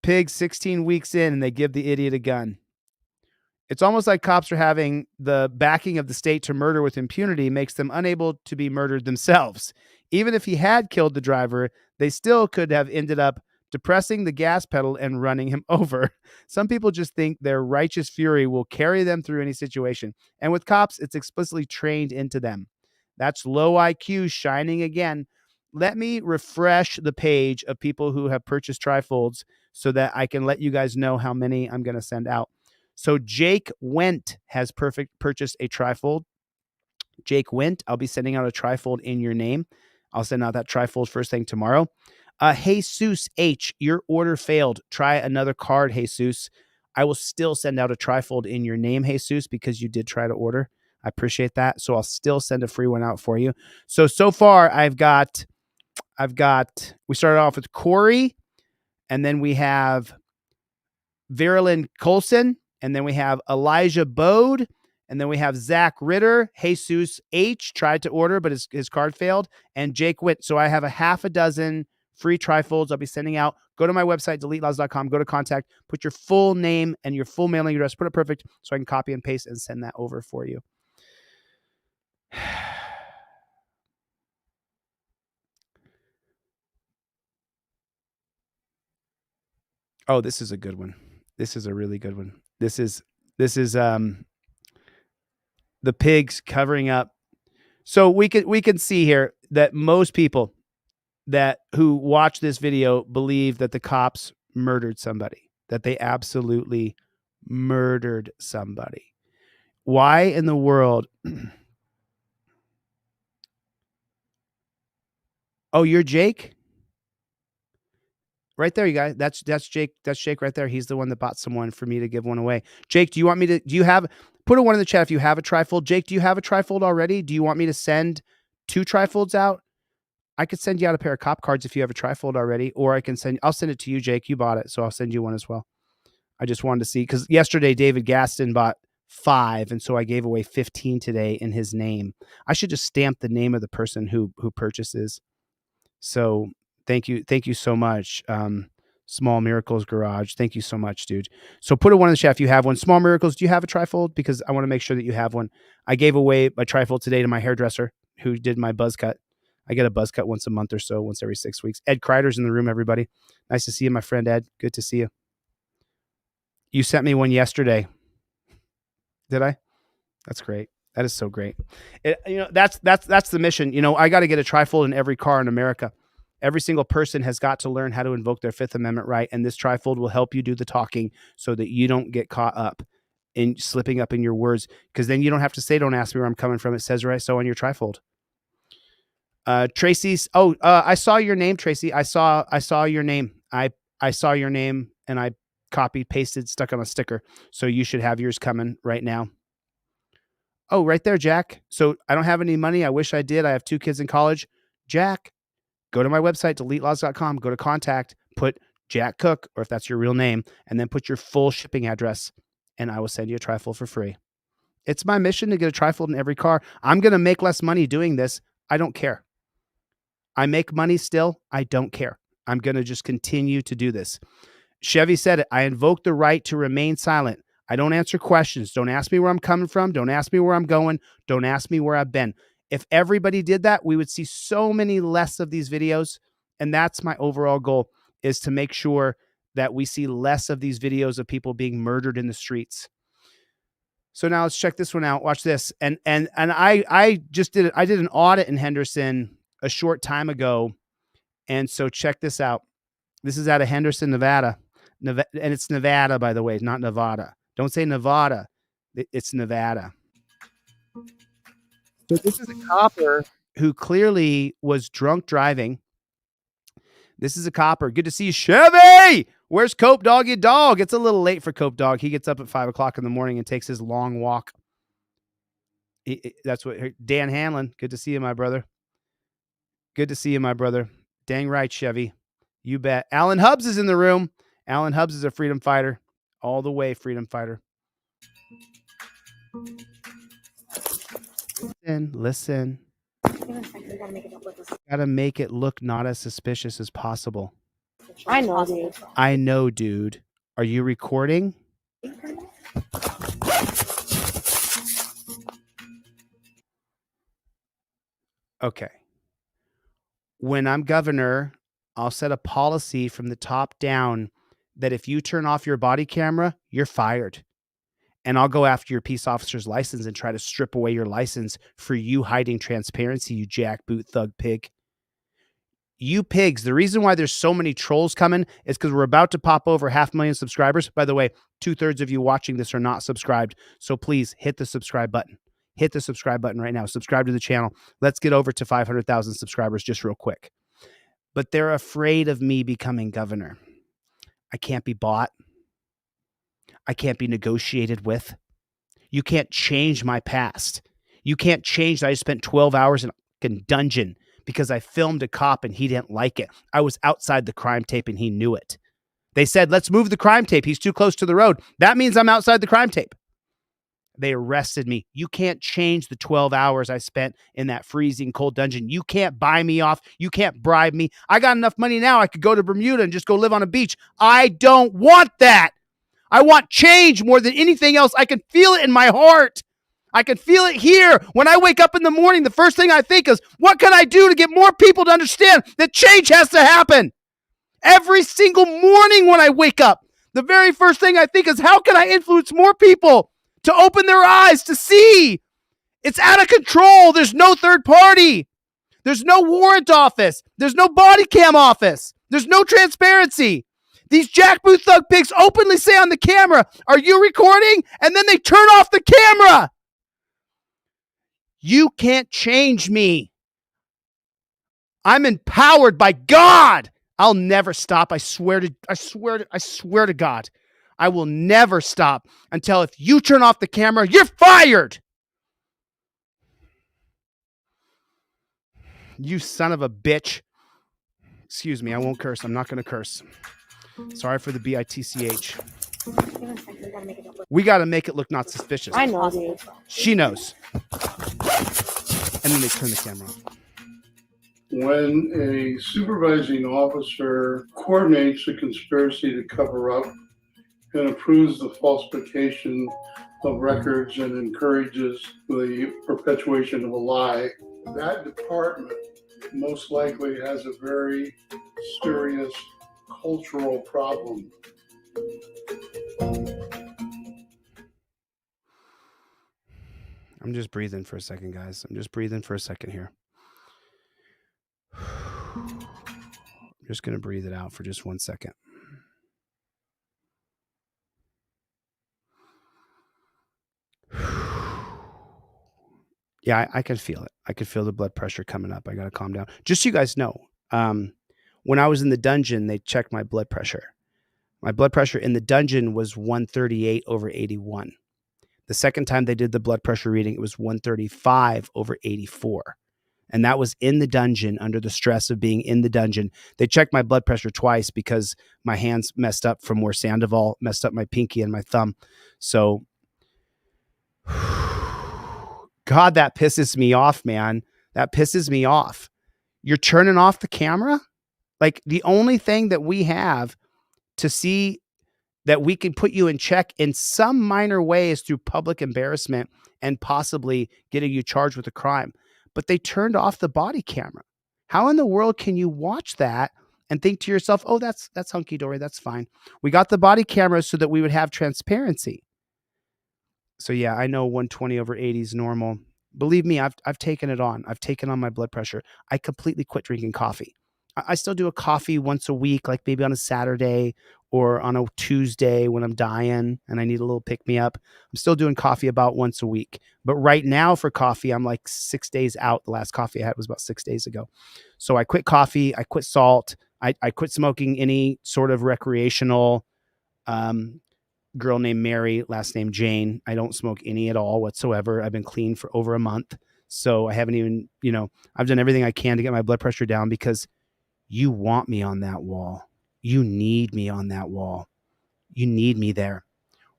Pig 16 weeks in and they give the idiot a gun. It's almost like cops are having the backing of the state to murder with impunity makes them unable to be murdered themselves. Even if he had killed the driver, they still could have ended up depressing the gas pedal and running him over. Some people just think their righteous fury will carry them through any situation. And with cops, it's explicitly trained into them. That's low IQ shining again. let me refresh the page of people who have purchased trifolds so that I can let you guys know how many I'm going to send out. So Jake Went has purchased a trifold. Jake Went, I'll be sending out a trifold in your name. I'll send out that trifold first thing tomorrow. Jesus H, your order failed. Try another card, Jesus. I will still send out a trifold in your name, Jesus, because you did try to order. I appreciate that. So I'll still send a free one out for you. So far we started off with Corey, and then we have Verilyn Colson, and then we have Elijah Bode, and then we have Zach Ritter. Jesus H tried to order, but his card failed, and Jake Witt. So I have a half a dozen free trifolds I'll be sending out. Go to my website, DeleteLawZ.com, go to contact, put your full name and your full mailing address, put it perfect so I can copy and paste and send that over for you. Oh, this is a good one. This is a really good one. This is the pigs covering up. So we can see here that most people who watch this video believe that the cops murdered somebody, that they absolutely murdered somebody. Why in the world? Oh, you're Jake? Right there, you guys. That's Jake. That's Jake right there. He's the one that bought someone for me to give one away. Jake, do you have, put a one in the chat if you have a trifold. Jake, do you have a trifold already? Do you want me to send 2 trifolds out? I could send you out a pair of cop cards if you have a trifold already, or I'll send it to you, Jake. You bought it, so I'll send you one as well. I just wanted to see, because yesterday David Gaston bought 5, and so I gave away 15 today in his name. I should just stamp the name of the person who purchases. So thank you so much. Small Miracles Garage. Thank you so much, dude. So put a one in the chat if you have one. Small Miracles, do you have a trifold? Because I want to make sure that you have one. I gave away my trifold today to my hairdresser who did my buzz cut. I get a buzz cut once a month or so, once every 6 weeks. Ed Kreider's in the room, everybody. Nice to see you, my friend Ed. Good to see you. You sent me one yesterday. Did I? That's great. That is so great. That's the mission. I got to get a trifold in every car in America. Every single person has got to learn how to invoke their Fifth Amendment right, and this trifold will help you do the talking so that you don't get caught up in slipping up in your words, because then you don't have to say, "Don't ask me where I'm coming from." It says right so on your trifold. Tracy's. I saw your name, Tracy. I saw your name. I saw your name, and I copied, pasted, stuck on a sticker. So you should have yours coming right now. Oh, right there, Jack. So I don't have any money. I wish I did. I have 2 kids in college. Jack, go to my website, DeleteLawZ.com. Go to contact, put Jack Cook, or if that's your real name, and then put your full shipping address, and I will send you a trifold for free. It's my mission to get a trifold in every car. I'm going to make less money doing this. I don't care. I make money still. I don't care. I'm going to just continue to do this. Chevy said it. I invoke the right to remain silent. I don't answer questions. Don't ask me where I'm coming from. Don't ask me where I'm going. Don't ask me where I've been. If everybody did that, we would see so many less of these videos. And that's my overall goal, is to make sure that we see less of these videos of people being murdered in the streets. So now let's check this one out. Watch this. And I did an audit in Henderson a short time ago. And so check this out. This is out of Henderson, Nevada. And it's Nevada, by the way, not Nevada. Don't say Nevada. It's Nevada. So this is a copper who clearly was drunk driving. This is a copper. Good to see you, Chevy. Where's Cope Doggy Dog? It's a little late for Cope Dog. He gets up at 5 o'clock in the morning and takes his long walk. That's what Dan Hanlon. Good to see you, my brother. Good to see you, my brother. Dang right, Chevy. You bet. Alan Hubbs is in the room. Alan Hubbs is a freedom fighter. All the way, freedom fighter. Listen. Gotta make it look not as suspicious as possible. I know, dude. I know, dude. Are you recording? Okay. When I'm governor, I'll set a policy from the top down that if you turn off your body camera, you're fired. And I'll go after your peace officer's license and try to strip away your license for you hiding transparency, you jackboot thug pig. You pigs, the reason why there's so many trolls coming is because we're about to pop over 500,000 subscribers. By the way, 2/3 of you watching this are not subscribed. So please hit the subscribe button. Hit the subscribe button right now. Subscribe to the channel. Let's get over to 500,000 subscribers just real quick. But they're afraid of me becoming governor. I can't be bought. I can't be negotiated with. You can't change my past. You can't change that I spent 12 hours in a fucking dungeon because I filmed a cop and he didn't like it. I was outside the crime tape and he knew it. They said, let's move the crime tape. He's too close to the road. That means I'm outside the crime tape. They arrested me. You can't change the 12 hours I spent in that freezing cold dungeon. You can't buy me off. You can't bribe me. I got enough money now. I could go to Bermuda and just go live on a beach. I don't want that. I want change more than anything else. I can feel it in my heart. I can feel it here. When I wake up in the morning, the first thing I think is, what can I do to get more people to understand that change has to happen? Every single morning when I wake up, the very first thing I think is, how can I influence more people to open their eyes to see? It's out of control. There's no third party. There's no warrant office. There's no body cam office. There's no transparency. These jackboot thug pigs openly say on the camera, are you recording? And then they turn off the camera. You can't change me. I'm empowered by God. I'll never stop. I swear to God. I will never stop until if you turn off the camera, you're fired. You son of a bitch. Excuse me, I won't curse. I'm not going to curse. Sorry for the BITCH. We got to make it look not suspicious. I know, dude. She knows. And then they turn the camera off. When a supervising officer coordinates a conspiracy to cover up and approves the falsification of records and encourages the perpetuation of a lie, that department most likely has a very serious cultural problem. I'm just breathing for a second, guys. I'm just breathing for a second here. I'm just going to breathe it out for just 1 second. Yeah, I can feel it. I can feel the blood pressure coming up. I got to calm down. Just so you guys know, when I was in the dungeon, they checked my blood pressure. My blood pressure in the dungeon was 138/81. The second time they did the blood pressure reading, it was 135/84. And that was in the dungeon under the stress of being in the dungeon. They checked my blood pressure twice because my hands messed up from where Sandoval messed up my pinky and my thumb. So, God, that pisses me off, man. That pisses me off. You're turning off the camera? Like, the only thing that we have to see that we can put you in check in some minor way is through public embarrassment and possibly getting you charged with a crime. But they turned off the body camera. How in the world can you watch that and think to yourself, oh, that's hunky-dory, that's fine. We got the body camera so that we would have transparency. So yeah, I know 120/80 is normal. Believe me, I've taken it on. I've taken on my blood pressure. I completely quit drinking coffee. I still do a coffee once a week, like maybe on a Saturday or on a Tuesday when I'm dying and I need a little pick-me-up. I'm still doing coffee about once a week. But right now for coffee, I'm like 6 days out. The last coffee I had was about 6 days ago. So I quit coffee. I quit salt. I quit smoking any sort of recreational girl named Mary, last name Jane. I don't smoke any at all whatsoever. I've been clean for over a month. So I haven't even, I've done everything I can to get my blood pressure down because you want me on that wall. You need me on that wall. You need me there.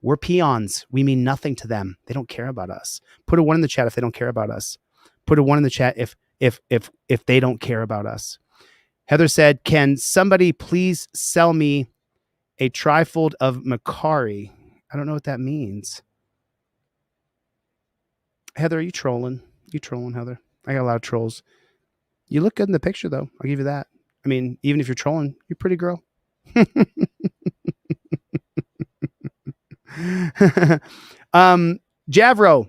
We're peons. We mean nothing to them. They don't care about us. Put a 1 in the chat if they don't care about us. Put a 1 in the chat if they don't care about us. Heather said, can somebody please sell me a trifold of Macari? I don't know what that means. Heather, are you trolling? You trolling, Heather? I got a lot of trolls. You look good in the picture, though. I'll give you that. I mean, even if you're trolling, you're a pretty girl. Javro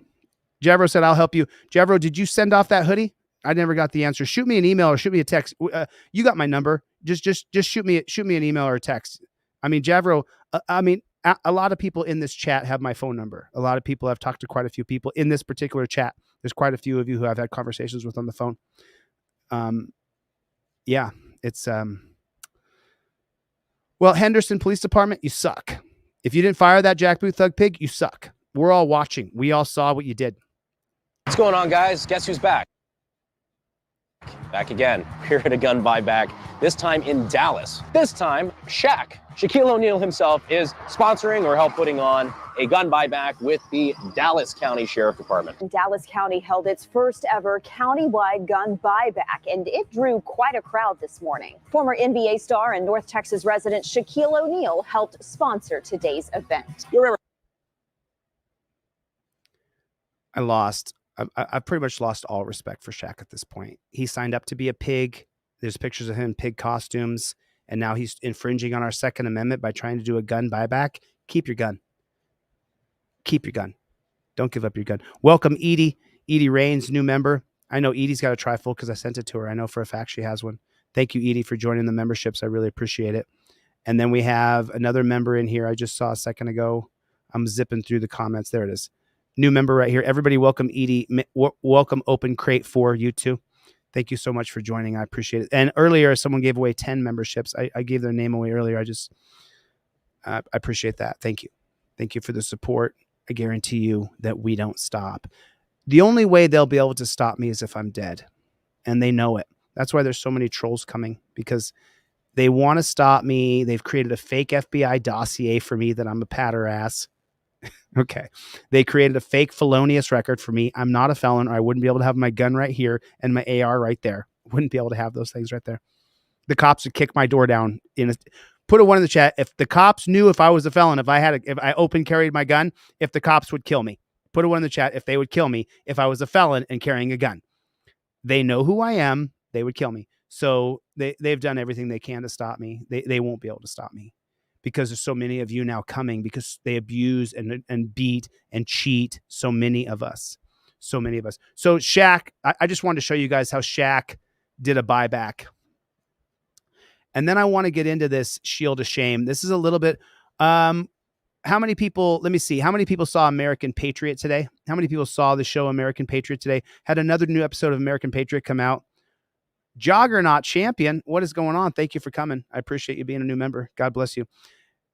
said, I'll help you. Javro, did you send off that hoodie? I never got the answer. Shoot me an email or shoot me a text. You got my number. Just shoot me an email or a text. I mean, Javro, a lot of people in this chat have my phone number. A lot of people, I've talked to quite a few people in this particular chat. There's quite a few of you who I've had conversations with on the phone. Yeah, it's, well, Henderson Police Department, you suck. If you didn't fire that jackboot thug pig, you suck. We're all watching. We all saw what you did. What's going on, guys? Guess who's back? Back again. Here at a gun buyback, this time in Dallas. This time, Shaquille O'Neal himself is sponsoring or help putting on a gun buyback with the Dallas County Sheriff Department. Dallas County held its first ever countywide gun buyback, and it drew quite a crowd this morning. Former NBA star and North Texas resident Shaquille O'Neal helped sponsor today's event. I lost. I've pretty much lost all respect for Shaq at this point. He signed up to be a pig. There's pictures of him in pig costumes, and now he's infringing on our Second Amendment by trying to do a gun buyback. Keep your gun. Keep your gun. Don't give up your gun. Welcome, Edie. Edie Rains, new member. I know Edie's got a TRIFOLD because I sent it to her. I know for a fact she has one. Thank you, Edie, for joining the memberships. I really appreciate it. And then we have another member in here I just saw a second ago. I'm zipping through the comments. There it is. New member right here. Everybody welcome Edie. Welcome Open Crate for you too. Thank you so much for joining. I appreciate it. And earlier, someone gave away 10 memberships. I gave their name away earlier. I appreciate that. Thank you. Thank you for the support. I guarantee you that we don't stop. The only way they'll be able to stop me is if I'm dead. And they know it. That's why there's so many trolls coming, because they want to stop me. They've created a fake FBI dossier for me that I'm a patter ass. Okay. They created a fake felonious record for me. I'm not a felon, or I wouldn't be able to have my gun right here and my AR right there. Wouldn't be able to have those things right there. The cops would kick my door down. Put a one in the chat. If the cops knew if I was a felon, if I open carried my gun, if the cops would kill me. Put a one in the chat if they would kill me if I was a felon and carrying a gun. They know who I am. They would kill me. So they've done everything they can to stop me. They won't be able to stop me, because there's so many of you now coming, because they abuse and beat and cheat so many of us. So many of us. So Shaq, I just wanted to show you guys how Shaq did a buyback. And then I want to get into this shield of shame. This is a little bit, how many people, let me see, how many people saw American Patriot today? How many people saw the show American Patriot today? Had another new episode of American Patriot come out. Joggernaut Champion, what is going on? Thank you for coming. I appreciate you being a new member. God bless you.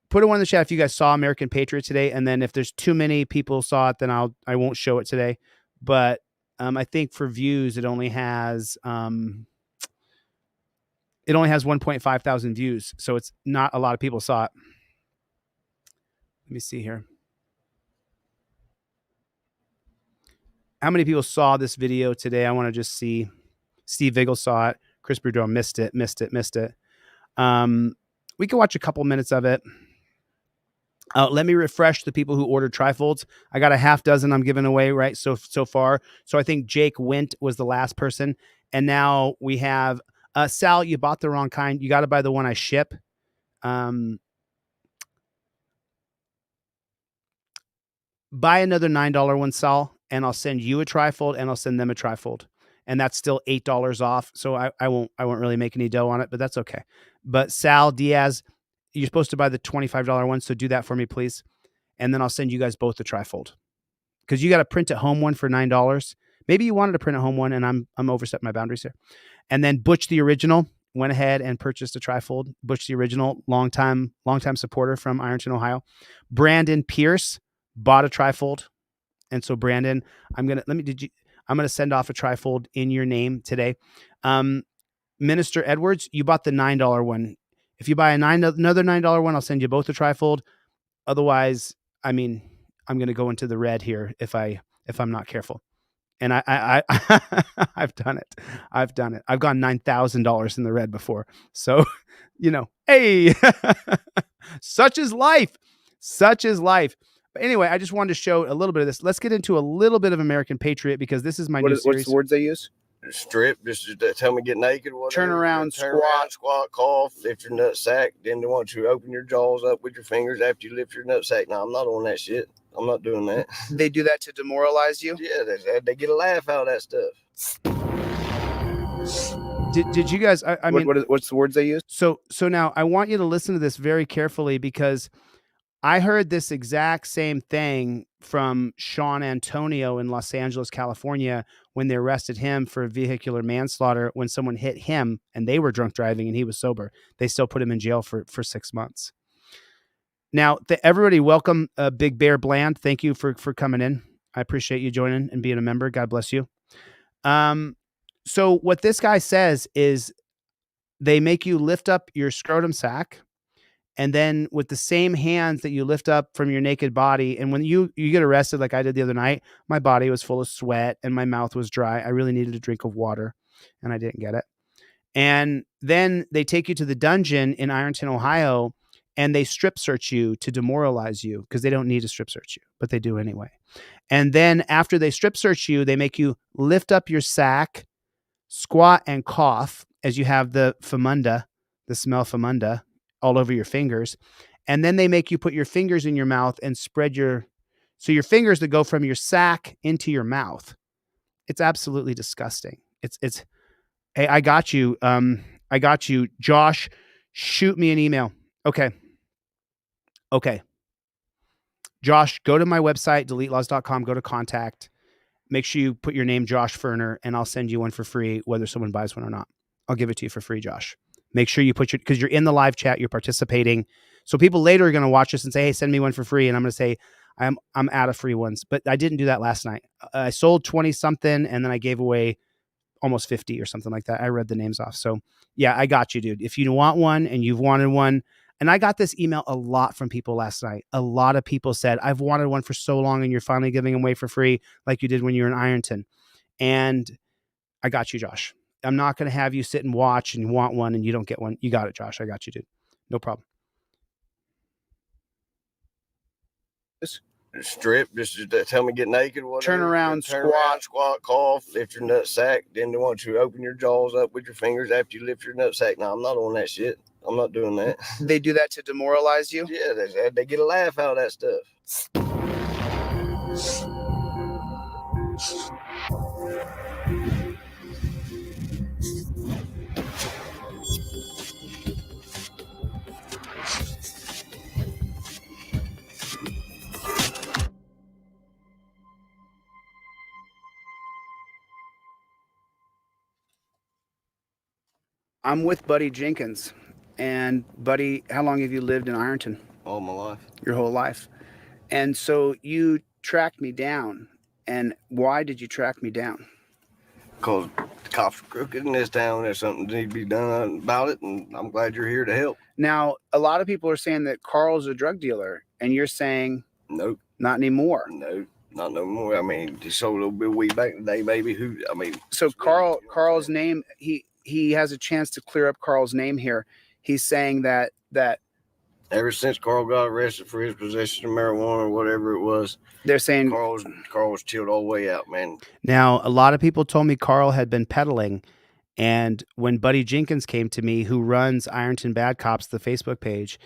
Put a one in the chat if you guys saw American Patriot today. And then if there's too many people saw it, then I won't show it today. But I think for views, it only has 1.5 thousand views. So it's not a lot of people saw it. Let me see here. How many people saw this video today? I want to just see. Steve Vigil saw it. Chris Boudreau missed it. We can watch a couple minutes of it. Let me refresh the people who ordered TRIFOLDs. I got a half dozen I'm giving away right so far. So I think Jake Wint was the last person. And now we have Sal, you bought the wrong kind. You got to buy the one I ship. Buy another $9 one, Sal, and I'll send you a TRIFOLD and I'll send them a TRIFOLD. And that's still $8 off. So I won't really make any dough on it, but that's okay. But Sal Diaz, you're supposed to buy the $25 one. So do that for me, please. And then I'll send you guys both the TRIFOLD, because you got a print at home one for $9. Maybe you wanted to print at home one, and I'm overstepping my boundaries here. And then Butch the Original went ahead and purchased a TRIFOLD. Butch the Original, longtime supporter from Ironton, Ohio. Brandon Pierce bought a TRIFOLD. And so Brandon, I'm going to send off a TRIFOLD in your name today. Minister Edwards, you bought the $9 one. If you buy another $9 one, I'll send you both a TRIFOLD. Otherwise, I mean, I'm going to go into the red here if I'm not careful. And I've done it. I've gone $9,000 in the red before. So, hey, such is life. But anyway, I just wanted to show a little bit of this. Let's get into a little bit of American Patriot, because this is my new series. What's the words they use? Strip, just tell me get naked, whatever. Turn around, squat, cough, lift your nut sack. Then they want you to open your jaws up with your fingers after you lift your nut sack. No, I'm not on that shit. I'm not doing that. They do that to demoralize you? Yeah, they get a laugh out of that stuff. Did you guys? I mean, what's the words they use? So now I want you to listen to this very carefully because I heard this exact same thing from Sean Antonio in Los Angeles, California, when they arrested him for vehicular manslaughter when someone hit him and they were drunk driving and he was sober. They still put him in jail for 6 months. Now, everybody, welcome Big Bear Bland. Thank you for coming in. I appreciate you joining and being a member. God bless you. So what this guy says is they make you lift up your scrotum sac, and then with the same hands that you lift up from your naked body. And when you get arrested, like I did the other night, my body was full of sweat and my mouth was dry. I really needed a drink of water and I didn't get it. And then they take you to the dungeon in Ironton, Ohio, and they strip search you to demoralize you because they don't need to strip search you, but they do anyway. And then after they strip search you, they make you lift up your sack, squat and cough as you have the famunda, the smell famunda, all over your fingers. And then they make you put your fingers in your mouth and spread your fingers that go from your sack into your mouth. It's absolutely disgusting. It's hey, I got you. Josh, shoot me an email. Okay. Josh, go to my website, DeleteLawZ.com, go to contact. Make sure you put your name, Josh Ferner, and I'll send you one for free, whether someone buys one or not. I'll give it to you for free, Josh. Make sure you because you're in the live chat, you're participating. So people later are going to watch this and say, hey, send me one for free. And I'm going to say, I'm out of free ones, but I didn't do that last night. I sold 20 something and then I gave away almost 50 or something like that. I read the names off. So yeah, I got you, dude. If you want one and you've wanted one, and I got this email a lot from people last night. A lot of people said, I've wanted one for so long and you're finally giving them away for free like you did when you were in Ironton. And I got you, Josh. I'm not going to have you sit and watch and want one and you don't get one. You got it, Josh. I got you, dude. No problem. Strip, just tell me get naked, whatever. Turn around, squat, cough, lift your nut sack. Then they want you to open your jaws up with your fingers after you lift your nut sack. No, I'm not on that shit. I'm not doing that. They do that to demoralize you? Yeah, they get a laugh out of that stuff. I'm with Buddy Jenkins. And Buddy, how long have you lived in Ironton? All my life. Your whole life. And so you tracked me down. And why did you track me down? Because the cops are crooked in this town. There's something that needs to be done about it. And I'm glad you're here to help. Now, a lot of people are saying that Carl's a drug dealer. And you're saying, nope. Not anymore. No, not no more. I mean, he sold a little bit of weed back in the day, maybe. So Carl's name, he has a chance to clear up Carl's name here. He's saying that ever since Carl got arrested for his possession of marijuana or whatever it was, they're saying Carl's chilled all the way out, man. Now, a lot of people told me Carl had been peddling, and when Buddy Jenkins came to me, who runs Ironton Bad Cops, the Facebook page,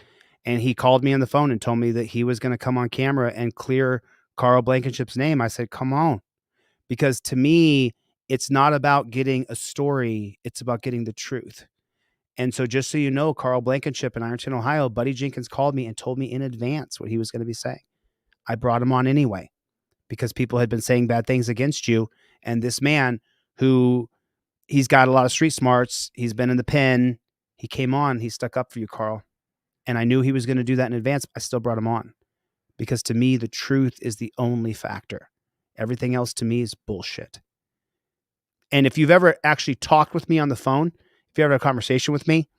and he called me on the phone and told me that he was going to come on camera and clear Carl Blankenship's name. I said, come on, because to me, it's not about getting a story. It's about getting the truth. And so just so you know, Carl Blankenship in Ironton, Ohio, Buddy Jenkins called me and told me in advance what he was going to be saying. I brought him on anyway because people had been saying bad things against you. And this man who he's got a lot of street smarts, he's been in the pen, he came on, he stuck up for you, Carl. And I knew he was going to do that in advance. I still brought him on because to me, the truth is the only factor. Everything else to me is bullshit. And if you've ever actually talked with me on the phone, if you ever have a conversation with me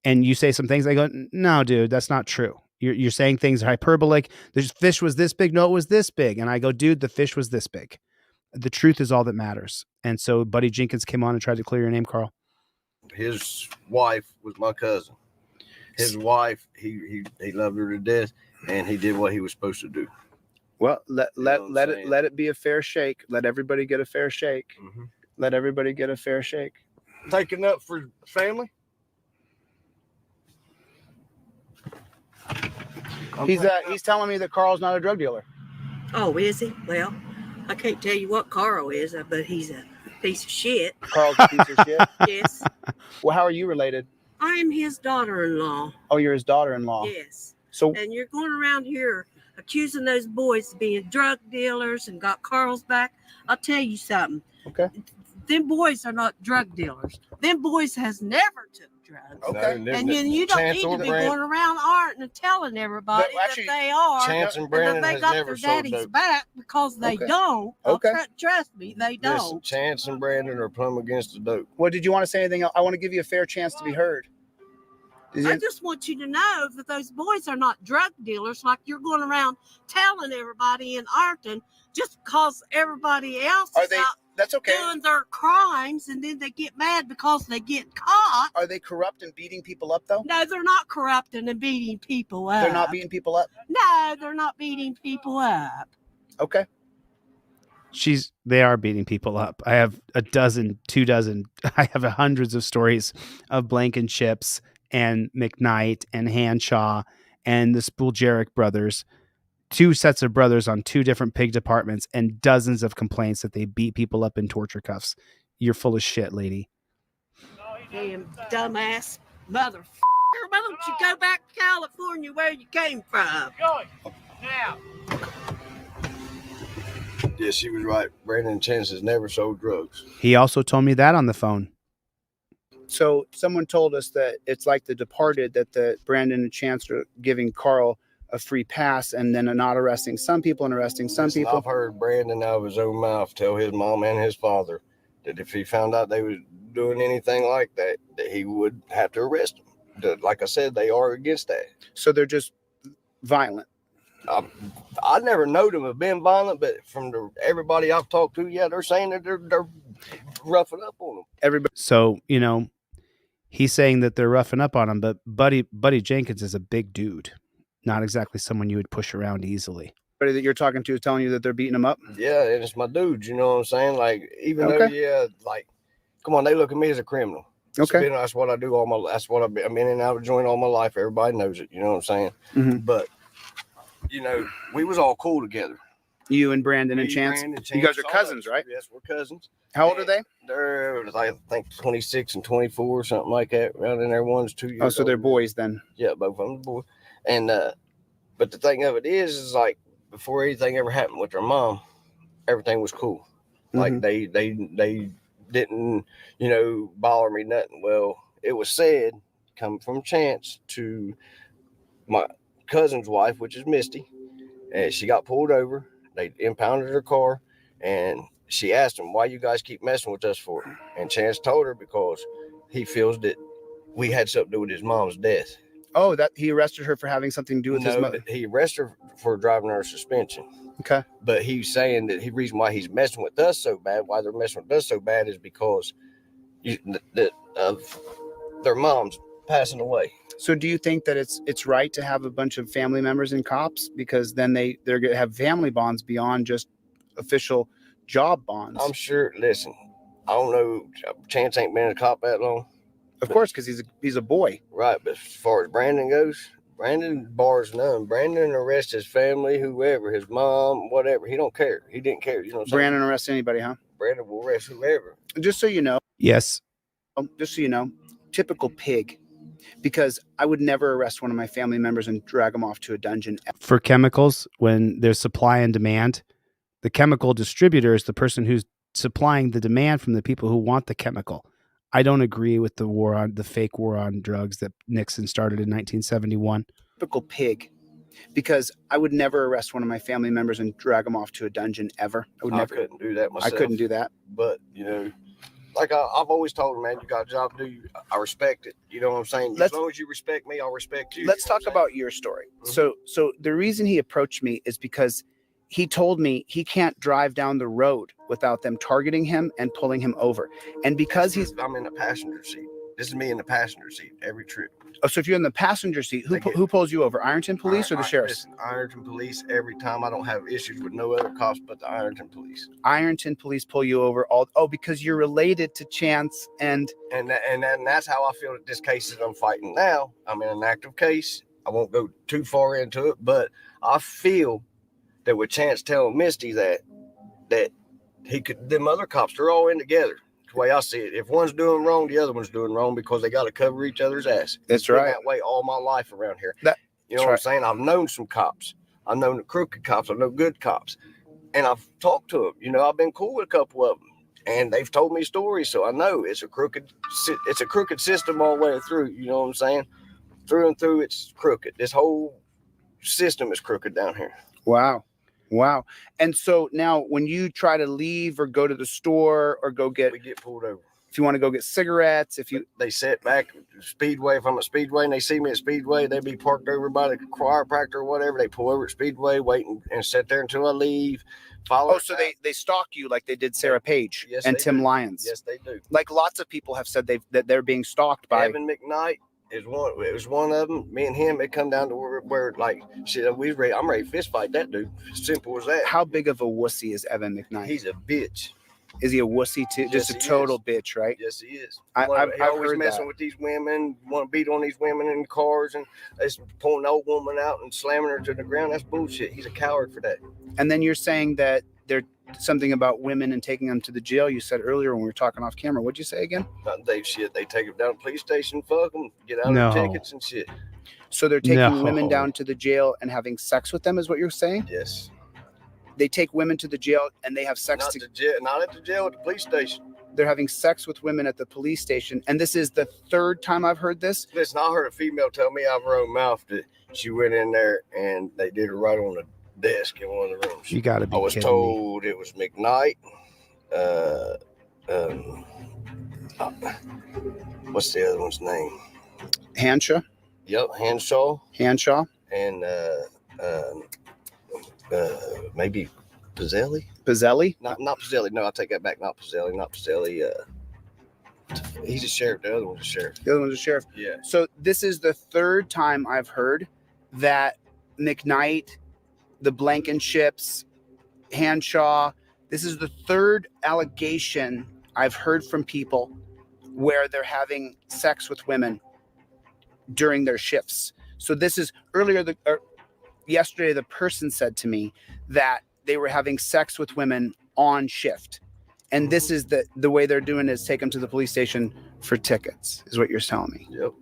and you say some things, I go, no, dude, that's not true. You're saying things are hyperbolic. The fish was this big. No, it was this big. And I go, dude, the fish was this big. The truth is all that matters. And so Buddy Jenkins came on and tried to clear your name, Carl. His wife was my cousin. His wife, he loved her to death, and he did what he was supposed to do. Well, let it be a fair shake. Let everybody get a fair shake. Mm-hmm. Let everybody get a fair shake. Taking up for family. He's telling me that Carl's not a drug dealer. Oh, is he? Well, I can't tell you what Carl is, but he's a piece of shit. Carl's a piece of shit? Yes. Well, how are you related? I am his daughter-in-law. Oh, you're his daughter-in-law. Yes. So, and you're going around here accusing those boys of being drug dealers and got Carl's back. I'll tell you something. Okay. Them boys are not drug dealers. Them boys has never took drugs. Okay. And then you don't need to be going around and telling everybody that they are. Chance and and Brandon that they has got never their sold daddy's dope. back because they don't. Okay. Trust me, they don't. Listen, Chance and Brandon are plumb against the dope. well, did you want to say anything else? I want to give you a fair chance to be heard. I just want you to know that those boys are not drug dealers like you're going around telling everybody in Arlington just because everybody else is out That's okay. doing their crimes and then they get mad because they get caught. Are they corrupt and beating people up, though? No, they're not corrupting and beating people up. They're not beating people up? No, they're not beating people up. Okay. They are beating people up. I have a dozen, 2 dozen. I have hundreds of stories of Blankenchips and McKnight and Hanshaw and the Spooljeric brothers, 2 sets of brothers on 2 different pig departments, and dozens of complaints that they beat people up in torture cuffs. You're full of shit, lady. Damn dumbass motherfucker. Why don't you go back to California where you came from? Now. Yeah, she was right. Brandon and Chance has never sold drugs. He also told me that on the phone. So someone told us that it's like The Departed, that the Brandon and Chance are giving Carl a free pass and then not arresting some people and arresting some Listen, people. I've heard Brandon out of his own mouth tell his mom and his father that if he found out they was doing anything like that, that he would have to arrest them. Like I said, they are against that. So they're just violent. I never know them have been violent, but from everybody I've talked to, yeah, they're saying that they're roughing up on them. Everybody. So, he's saying that they're roughing up on him, but Buddy Jenkins is a big dude. Not exactly someone you would push around easily. Everybody that you're talking to is telling you that they're beating him up? Yeah, and it's my dude, you know what I'm saying? Like, even though, come on, they look at me as a criminal. Okay. That's what I do that's what I've been in and out of joint all my life. Everybody knows it, you know what I'm saying? Mm-hmm. But, we was all cool together. You and Brandon and Chance? You guys are cousins, right? Yes, we're cousins. How old are they? They're, I think, 26 and 24, something like that. Around in there, one's 2 years Oh, so older. they're boys then? Yeah, both of them boys. And, but the thing of it is like, before anything ever happened with their mom, everything was cool. Like, they didn't, bother me nothing. Well, it was said, coming from Chance to my cousin's wife, which is Misty, and she got pulled over. They impounded her car, and she asked him, why you guys keep messing with us for? And Chance told her because he feels that we had something to do with his mom's death. Oh, that he arrested her for having something to do with his mother? He arrested her for driving under suspension. Okay. But he's saying that the reason why he's messing with us so bad, why they're messing with us so bad, is because of their moms passing away. So do you think that it's right to have a bunch of family members in cops, because then they're going to have family bonds beyond just official job bonds? I'm sure. Listen, I don't know. Chance ain't been a cop that long. Of course, because he's a boy. Right, but as far as Brandon goes, Brandon bars none. Brandon arrests his family, whoever, his mom, whatever. He don't care. He didn't care. You know what I'm saying? Brandon arrests anybody, huh? Brandon will arrest whoever. Just so you know. Yes. Just so you know, typical pig. Because I would never arrest one of my family members and drag them off to a dungeon. For chemicals, when there's supply and demand, the chemical distributor is the person who's supplying the demand from the people who want the chemical. I don't agree with the fake war on drugs that Nixon started in 1971. Typical pig. Because I would never arrest one of my family members and drag them off to a dungeon ever. I couldn't do that myself. I couldn't do that. But, like I've always told him, man, you got a job to do. I respect it. You know what I'm saying? As long as you respect me, I'll respect you. Let's talk about your story. So the reason he approached me is because he told me he can't drive down the road without them targeting him and pulling him over. And because I'm in the passenger seat. This is me in the passenger seat every trip. Oh, so if you're in the passenger seat, who pulls you over? Ironton Police or the sheriff's? Ironton Police every time. I don't have issues with no other cops but the Ironton Police. Ironton Police pull you over because you're related to Chance and that's how I feel that this case that I'm fighting now. I'm in an active case. I won't go too far into it, but I feel that with Chance telling Misty that them other cops, they're all in together. The way I see it, if one's doing wrong, the other one's doing wrong because they got to cover each other's ass. That's right. That way all my life around here. You know That's what I'm saying? I've known some cops. I've known the crooked cops. I've known good cops. And I've talked to them. You know, I've been cool with a couple of them. And they've told me stories, so I know it's a crooked system all the way through. You know what I'm saying? Through and through, it's crooked. This whole system is crooked down here. Wow. And so now when you try to leave or go to the store or we get pulled over. If you want to go get cigarettes, they sit back at Speedway. If I'm at Speedway and they see me at Speedway, they be parked over by the chiropractor or whatever. They pull over at Speedway, wait and sit there until I leave. So they stalk you like they did Sarah Page and Tim Lyons. Yes, they do. Like lots of people have said that they're being stalked by Evan McKnight. It was one of them. Me and him, it come down to where like shit. I'm ready to fist fight that dude. Simple as that. How big of a wussy is Evan McKnight? He's a bitch. Is he a wussy too? Yes, Just a total bitch, right? Yes, he is. I've always heard messing that. with these women, want to beat on these women in cars, and just pulling the old woman out and slamming her to the ground. That's bullshit. He's a coward for that. And then you're saying that there's something about women and taking them to the jail. You said earlier when we were talking off camera. What'd you say again? They take them down to the police station, fuck them, get out of the tickets and shit. So they're taking women down to the jail and having sex with them, is what you're saying? Yes. They take women to the jail and they have sex not at the jail, at the police station. They're having sex with women at the police station. And this is the third time I've heard this. Listen, I heard a female tell me out of her own mouth that she went in there and they did her right on the desk in one of the rooms. You gotta be I was kidding told me. It was McKnight. What's the other one's name? Hanshaw? Yep, Hanshaw. And maybe Pizzelli. Not Pizzelli. No, I take that back. Not Pizzelli. He's a sheriff. The other one's a sheriff. Yeah. So this is the third time I've heard that McKnight, the Blankenships, Hanshaw. This is the third allegation I've heard from people where they're having sex with women during their shifts. So this is yesterday, the person said to me that they were having sex with women on shift. And this is the way they're doing is take them to the police station for tickets, is what you're telling me. Yep.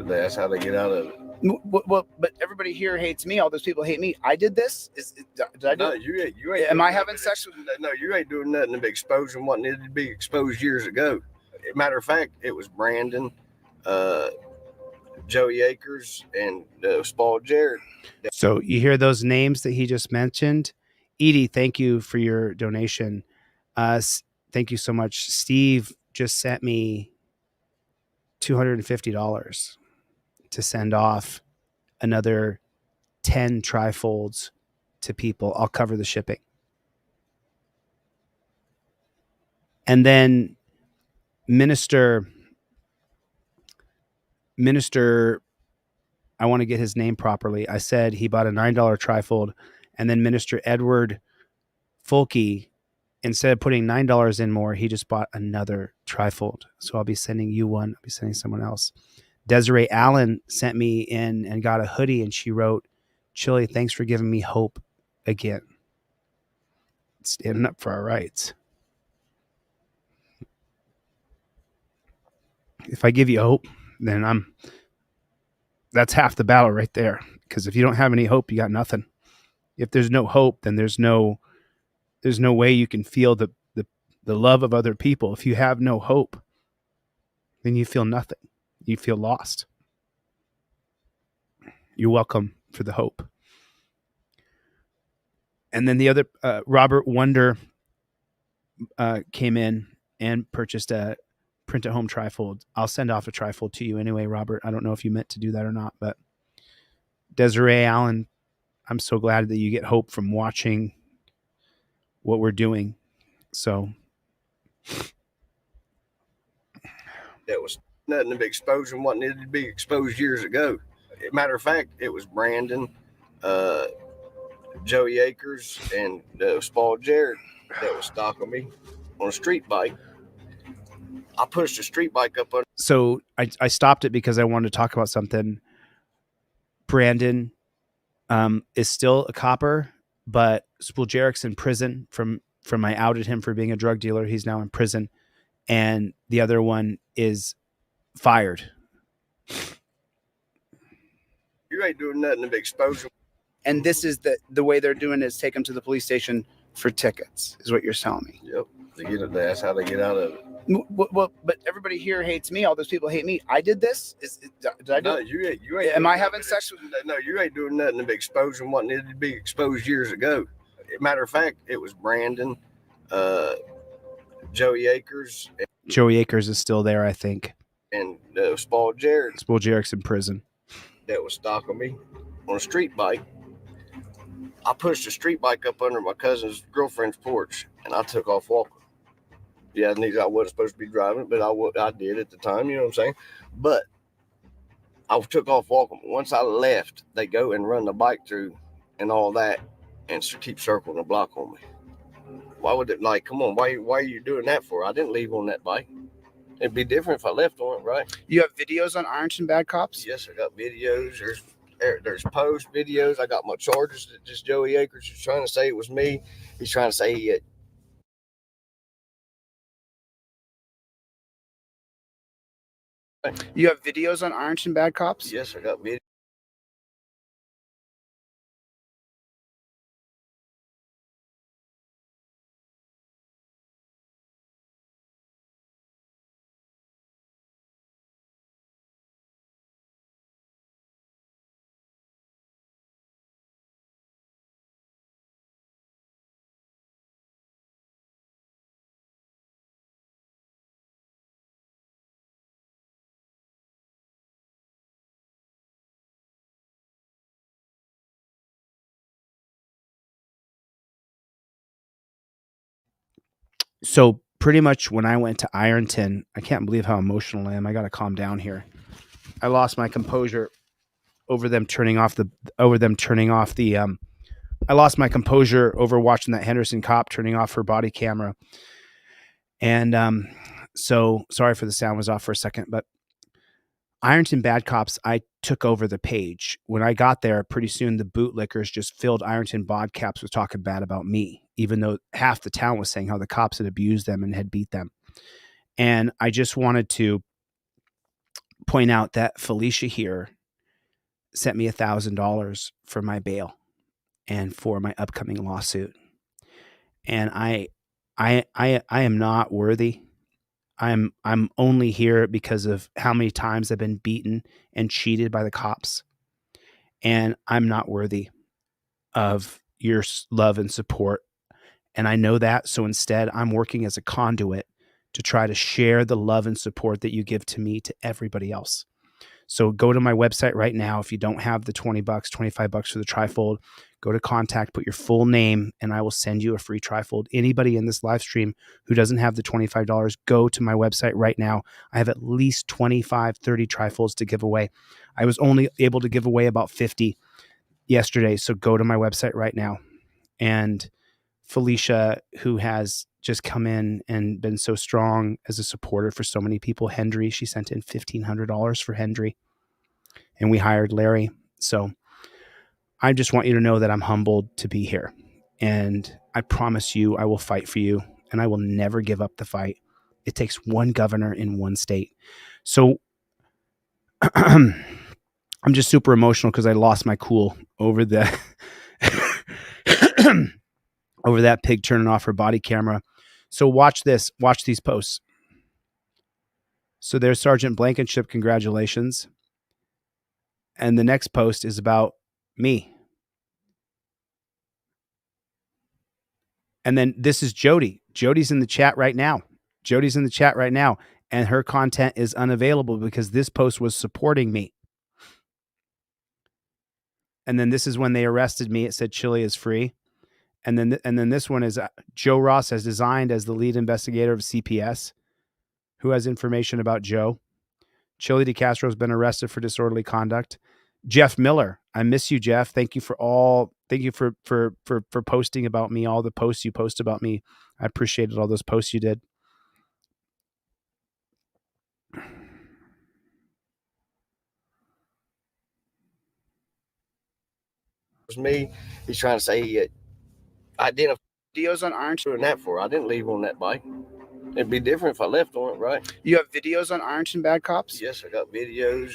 That's how they get out of it. Well, but everybody here hates me. All those people hate me. I did this. Did I do No, it? you ain't. Am I having sex with? No, you ain't doing nothing to be exposing what needed to be exposed years ago. Matter of fact, it was Brandon, Joey Akers, and Spall Jared. So you hear those names that he just mentioned. Edie, thank you for your donation. Thank you so much. Steve just sent me $250 to send off another 10 trifolds to people. I'll cover the shipping. And then Minister, I want to get his name properly. I said he bought a $9 trifold, and then Minister Edward Fulke, instead of putting $9 in more, he just bought another trifold. So I'll be sending you one. I'll be sending someone else. Desiree Allen sent me in and got a hoodie, and she wrote, "Chille, thanks for giving me hope again." Standing up for our rights. If I give you hope, then that's half the battle right there. Because if you don't have any hope, you got nothing. If there's no hope, then there's no way you can feel the love of other people. If you have no hope, then you feel nothing. You feel lost. You're welcome for the hope. And then the other, Robert Wonder came in and purchased a print-at-home trifold. I'll send off a trifold to you anyway, Robert. I don't know if you meant to do that or not, but Desiree Allen, I'm so glad that you get hope from watching what we're doing. So that was nothing to be exposed and what needed to be exposed years ago. Matter of fact, it was Brandon, Joey Akers, and Spall Jared that was stalking me on a street bike. I pushed a street bike up on. So I stopped it because I wanted to talk about something. Brandon is still a copper, but Spuljarek's in prison from from I outed him for being a drug dealer. He's now in prison. And the other one is fired. You ain't doing nothing to expose them. And this is the way they're doing it is take them to the police station for tickets, is what you're telling me. Yep. That's how they get out of it. Well, but everybody here hates me. All those people hate me. I did this. Did I do No, it? you ain't. Am I having sex with? No, you ain't doing nothing to expose them what needed to be exposed years ago. Matter of fact, it was Brandon, Joey Akers. Joey Akers is still there, I think. And Spall Jared. Spall Jared's in prison. That was stalking me on a street bike. I pushed a street bike up under my cousin's girlfriend's porch, and I took off walking. Yeah, I wasn't supposed to be driving, but I did at the time, you know what I'm saying? But I took off walking. Once I left, they go and run the bike through and all that and keep circling the block on me. Why would it, come on, why are you doing that for? I didn't leave on that bike. It'd be different if I left on it, right? You have videos on Ironton Bad Cops? Yes, I got videos. There's post videos. I got my charges that just Joey Akers is trying to say it was me. He's trying to say he had. You have videos on Ironton Bad Cops? Yes, I got videos. So pretty much when I went to Ironton, I can't believe how emotional I am. I got to calm down here. I lost my composure over them turning off the I lost my composure over watching that Henderson cop turning off her body camera. And so sorry for the sound was off for a second, but Ironton Bad Cops, I took over the page. When I got there, pretty soon the bootlickers just filled Ironton Bad Cops with talking bad about me, even though half the town was saying how the cops had abused them and had beat them. And I just wanted to point out that Felicia here sent me $1,000 for my bail and for my upcoming lawsuit. And I am not worthy. I'm only here because of how many times I've been beaten and cheated by the cops. And I'm not worthy of your love and support. And I know that. So instead, I'm working as a conduit to try to share the love and support that you give to me to everybody else. So go to my website right now. If you don't have the $20, $25 for the TRIFOLD, go to contact, put your full name, and I will send you a free TRIFOLD. Anybody in this live stream who doesn't have the $25, go to my website right now. I have at least 25, 30 TRIFOLDs to give away. I was only able to give away about 50 yesterday. So go to my website right now. And Felicia, who has just come in and been so strong as a supporter for so many people. Hendry, she sent in $1,500 for Hendry. And we hired Larry. So I just want you to know that I'm humbled to be here. And I promise you, I will fight for you. And I will never give up the fight. It takes one governor in one state. So I'm just super emotional because I lost my cool over the over that pig turning off her body camera. So watch this. Watch these posts. So there's Sergeant Blankenship. Congratulations. And the next post is about me. And then this is Jody. Jody's in the chat right now. Jody's in the chat right now. And her content is unavailable because this post was supporting me. And then this is when they arrested me. It said Chille is free. And then this one is Joe Ross has designed as the lead investigator of CPS. Who has information about Joe? ChilleDeCastro has been arrested for disorderly conduct. Jeff Miller, I miss you, Jeff. Thank you for posting about me, all the posts you post about me. I appreciated all those posts you did. It was me. He's trying to say he identified. videos on Ironton? Doing that for? I didn't leave on that bike. It'd be different if I left on it, right? You have videos on Ironton Bad Cops? Yes, I got videos.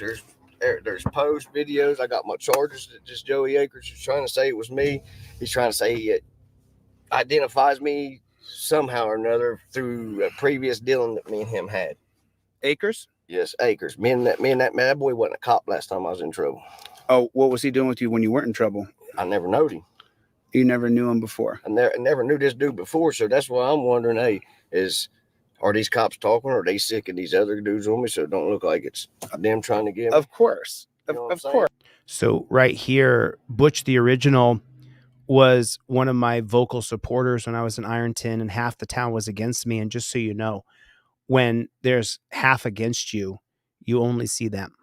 There's post videos. I got my charges that just Joey Akers is trying to say it was me. He's trying to say he identifies me somehow or another through a previous dealing that me and him had. Akers? Yes, Akers. Me and that boy wasn't a cop last time I was in trouble. Oh, what was he doing with you when you weren't in trouble? I never knowed him. You never knew him before? I never knew this dude before, so that's why I'm wondering, hey, are these cops talking, or are they sick of these other dudes on me so it don't look like it's them trying to get me? Of course. Of course. So right here, Butch the Original was one of my vocal supporters when I was in Ironton, and half the town was against me. And just so you know, when there's half against you, you only see them.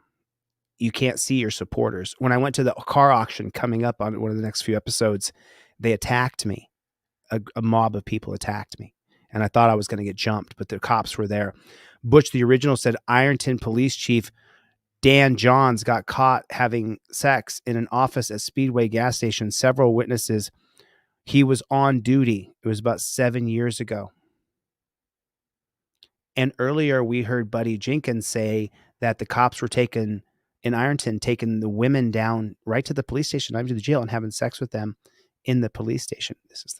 You can't see your supporters. When I went to the car auction coming up on one of the next few episodes, they attacked me. A mob of people attacked me. And I thought I was going to get jumped, but the cops were there. Butch the Original said Ironton Police Chief Dan Johns got caught having sex in an office at Speedway gas station. Several witnesses. He was on duty. It was about 7 years ago. And earlier we heard Buddy Jenkins say that the cops were taking the women down right to the police station, not to the jail, and having sex with them in the police station. This is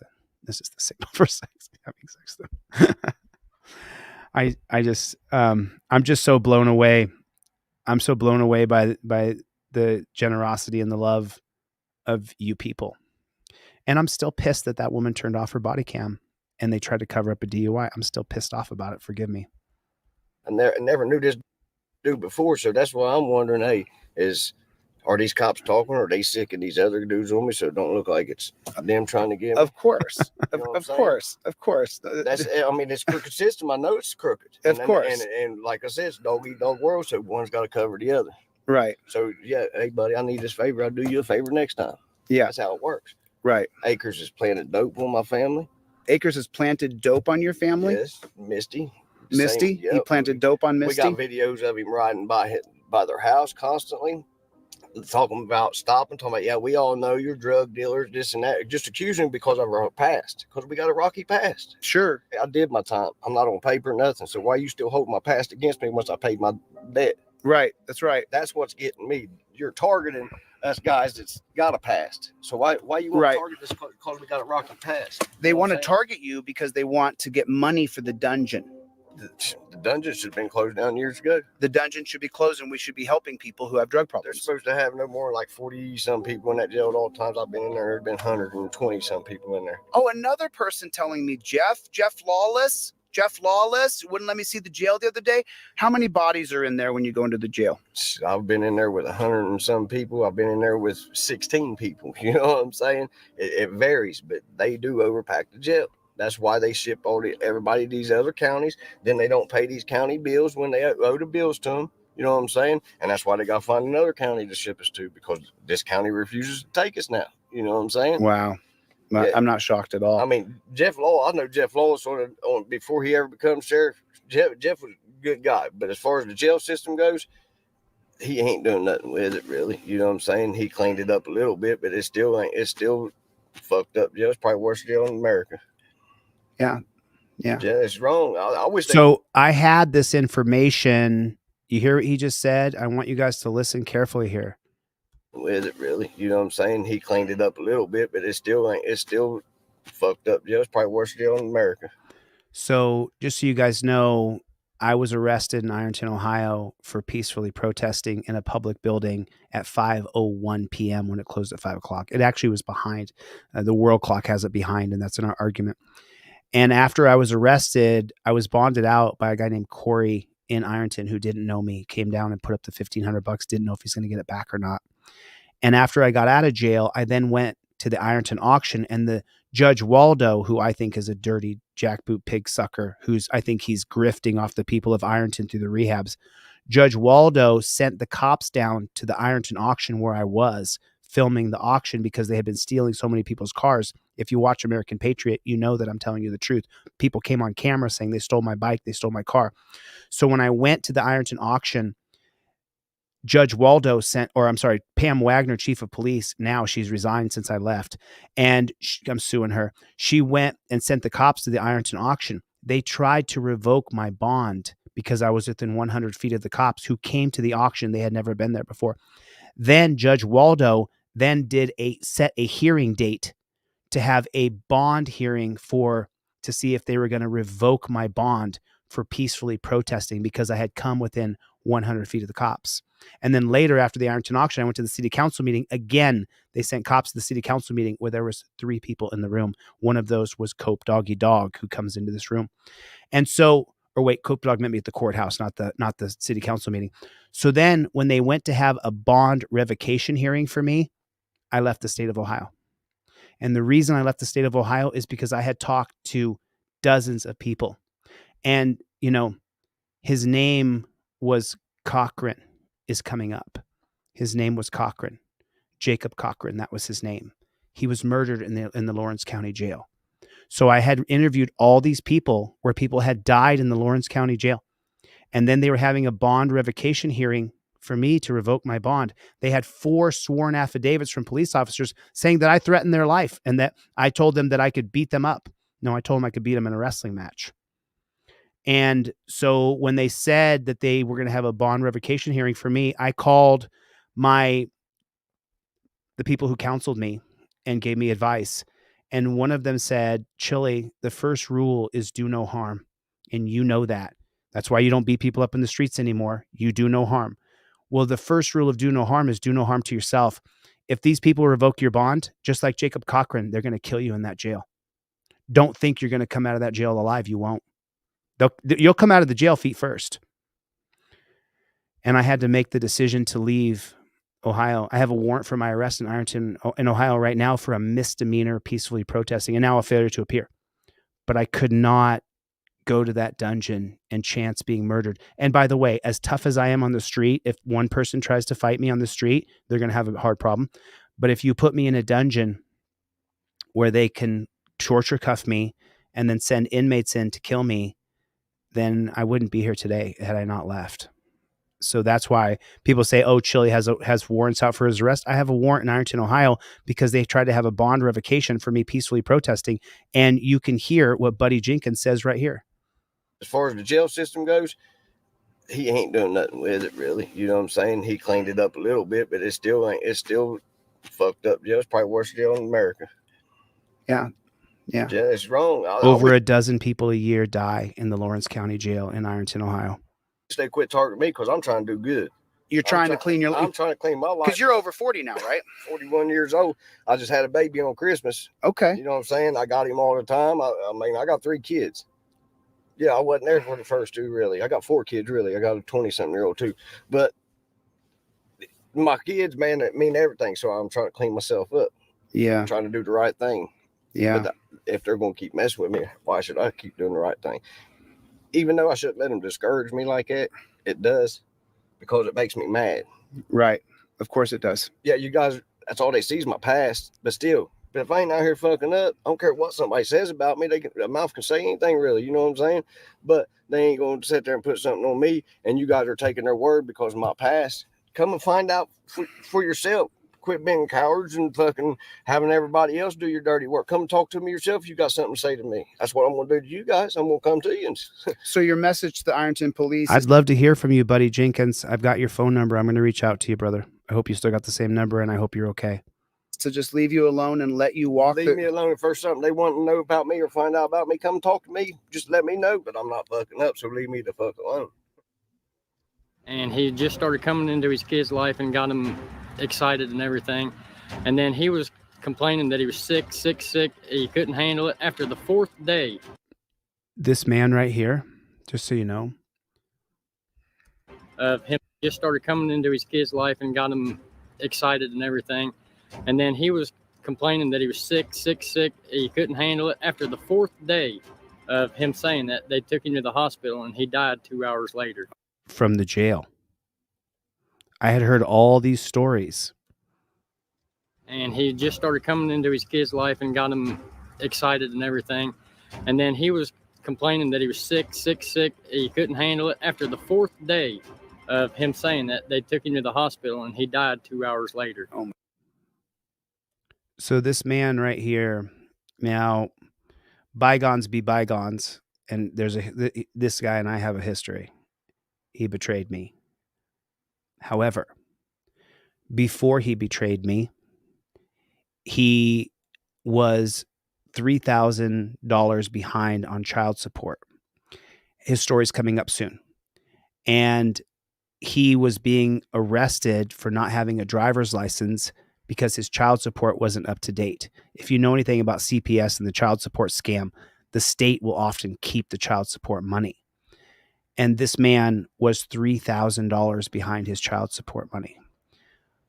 the signal for sex. Having sex with them. I'm just so blown away. I'm so blown away by the generosity and the love of you people. And I'm still pissed that woman turned off her body cam and they tried to cover up a DUI. I'm still pissed off about it. Forgive me. I never knew this dude before, so that's why I'm wondering, hey, are these cops talking, or are they sick of these other dudes on me so it don't look like it's them trying to get me? Of course. Of course. It's crooked system. I know it's crooked. Of course. And like I said, it's dog eat dog world, so one's got to cover the other. Right. So, yeah, hey, buddy, I need this favor. I'll do you a favor next time. Yeah. That's how it works. Right. Akers has planted dope on my family. Akers has planted dope on your family? Yes. Misty? Yep. He planted dope on Misty? We got videos of him riding by their house constantly, talking about stopping, talking about, yeah, we all know you're drug dealers, this and that, just accusing because of our past, because we got a rocky past. Sure. I did my time. I'm not on paper or nothing. So why you still hold my past against me once I paid my debt? Right. That's right. That's what's getting me. You're targeting us guys that's got a past. So why you want to target us because we got a rocky past? They want to target you because they want to get money for the dungeon. The dungeon should have been closed down years ago. The dungeon should be closed, and we should be helping people who have drug problems. They're supposed to have no more like 40-some people in that jail at all times I've been in there. There's been 120-some people in there. Oh, another person telling me, Jeff Lawless wouldn't let me see the jail the other day. How many bodies are in there when you go into the jail? I've been in there with 100 and some people. I've been in there with 16 people. You know what I'm saying? It varies, but they do overpack the jail. That's why they ship everybody to these other counties. Then they don't pay these county bills when they owe the bills to them. You know what I'm saying? And that's why they got to find another county to ship us to, because this county refuses to take us now. You know what I'm saying? Wow. Yeah. I'm not shocked at all. I mean, I know Jeff Law sort of before he ever becomes sheriff. Jeff was a good guy, but as far as the jail system goes, he ain't doing nothing with it really. You know what I'm saying? He cleaned it up a little bit, but it's still fucked up jail. It's probably worst jail in America. Yeah. It's wrong. I wish. I had this information. You hear what he just said? I want you guys to listen carefully here. With it really, you know what I'm saying? He cleaned it up a little bit, but it's still fucked up jail. It's probably worst jail in America. So just so you guys know, I was arrested in Ironton, Ohio for peacefully protesting in a public building at 5:01 p.m. when it closed at 5 o'clock. It actually was behind. The world clock has it behind, and that's in our argument. And after I was arrested, I was bonded out by a guy named Corey in Ironton who didn't know me, came down and put up the $1,500, didn't know if he's going to get it back or not. And after I got out of jail, I then went to the Ironton auction, and the Judge Waldo, who I think is a dirty jackboot pig sucker, I think he's grifting off the people of Ironton through the rehabs. Judge Waldo sent the cops down to the Ironton auction where I was filming the auction because they had been stealing so many people's cars. If you watch American Patriot, you know that I'm telling you the truth. People came on camera saying they stole my bike, they stole my car. So when I went to the Ironton auction, Judge Waldo Pam Wagner, chief of police. Now she's resigned since I left, and I'm suing her. She went and sent the cops to the Ironton auction. They tried to revoke my bond because I was within 100 feet of the cops who came to the auction. They had never been there before. Then Judge Waldo then set a hearing date to have a bond hearing to see if they were going to revoke my bond for peacefully protesting because I had come within 100 feet of the cops. And then later, after the Ironton auction, I went to the city council meeting. Again, they sent cops to the city council meeting where there was 3 people in the room. One of those was Cope Doggy Dog, who comes into this room. And so, Cope Dog met me at the courthouse, not the city council meeting. So then when they went to have a bond revocation hearing for me, I left the state of Ohio. And the reason I left the state of Ohio is because I had talked to dozens of people. And, his name was Cochran is coming up. His name was Cochran. Jacob Cochran, that was his name. He was murdered in the Lawrence County jail. So I had interviewed all these people where people had died in the Lawrence County jail. And then they were having a bond revocation hearing for me to revoke my bond. They had 4 sworn affidavits from police officers saying that I threatened their life and that I told them that I could beat them up. No, I told them I could beat them in a wrestling match. And so when they said that they were going to have a bond revocation hearing for me, I called the people who counseled me and gave me advice. And one of them said, Chille, the first rule is do no harm. And you know that. That's why you don't beat people up in the streets anymore. You do no harm. Well, the first rule of do no harm is do no harm to yourself. If these people revoke your bond, just like Jacob Cochran, they're going to kill you in that jail. Don't think you're going to come out of that jail alive. You won't. You'll come out of the jail feet first. And I had to make the decision to leave Ohio. I have a warrant for my arrest in Ironton, in Ohio right now for a misdemeanor peacefully protesting and now a failure to appear. But I could not go to that dungeon and chance being murdered. And by the way, as tough as I am on the street, if one person tries to fight me on the street, they're going to have a hard problem. But if you put me in a dungeon where they can torture cuff me and then send inmates in to kill me, then I wouldn't be here today had I not left. So that's why people say, oh, Chille has warrants out for his arrest. I have a warrant in Ironton, Ohio, because they tried to have a bond revocation for me peacefully protesting. And you can hear what Buddy Jenkins says right here. As far as the jail system goes, he ain't doing nothing with it, really. You know what I'm saying? He cleaned it up a little bit, but it's still fucked up jail. It's probably worse jail in America. Yeah. Yeah. Yeah, it's wrong. Over a dozen people a year die in the Lawrence County Jail in Ironton, Ohio. They quit targeting me because I'm trying to do good. I'm trying to clean my life. Because you're over 40 now, right? 41 years old. I just had a baby on Christmas. Okay. You know what I'm saying? I got him all the time. I got 3 kids. Yeah, I wasn't there for the first 2, really. I got 4 kids, really. I got a 20-something-year-old, too. But my kids, man, that mean everything. So I'm trying to clean myself up. Yeah. I'm trying to do the right thing. Yeah. But if they're going to keep messing with me, why should I keep doing the right thing? Even though I shouldn't let them discourage me like that, it does, because it makes me mad. Right. Of course it does. Yeah, you guys, that's all they see is my past, but still. But if I ain't out here fucking up, I don't care what somebody says about me. A mouth can say anything, really. You know what I'm saying? But they ain't going to sit there and put something on me, and you guys are taking their word because of my past. Come and find out for yourself. Quit being cowards and fucking having everybody else do your dirty work. Come talk to me yourself if you got something to say to me. That's what I'm going to do to you guys. I'm going to come to you. So your message to the Ironton police. I'd love to hear from you, Buddy Jenkins. I've got your phone number. I'm going to reach out to you, brother. I hope you still got the same number, and I hope you're okay. To just leave you alone and let you walk. Leave me alone. If there's something they want to know about me or find out about me, come talk to me. Just let me know, but I'm not fucking up, so leave me the fuck alone. And he just started coming into his kid's life and got him excited and everything. And then he was complaining that he was sick. He couldn't handle it. After the 4th day. This man right here, just so you know. Him just started coming into his kid's life and got him excited and everything. And then he was complaining that he was sick. He couldn't handle it. After the 4th day of him saying that, they took him to the hospital and he died 2 hours later. From the jail. I had heard all these stories. And he just started coming into his kid's life and got him excited and everything. And then he was complaining that he was sick. He couldn't handle it. After the 4th day of him saying that they took him to the hospital and he died 2 hours later. Oh my. So this man right here, now, bygones be bygones, and this guy and I have a history. He betrayed me. However, before he betrayed me, he was $3,000 behind on child support. His story's coming up soon. And he was being arrested for not having a driver's license because his child support wasn't up to date. If you know anything about CPS and the child support scam, the state will often keep the child support money. And this man was $3,000 behind his child support money.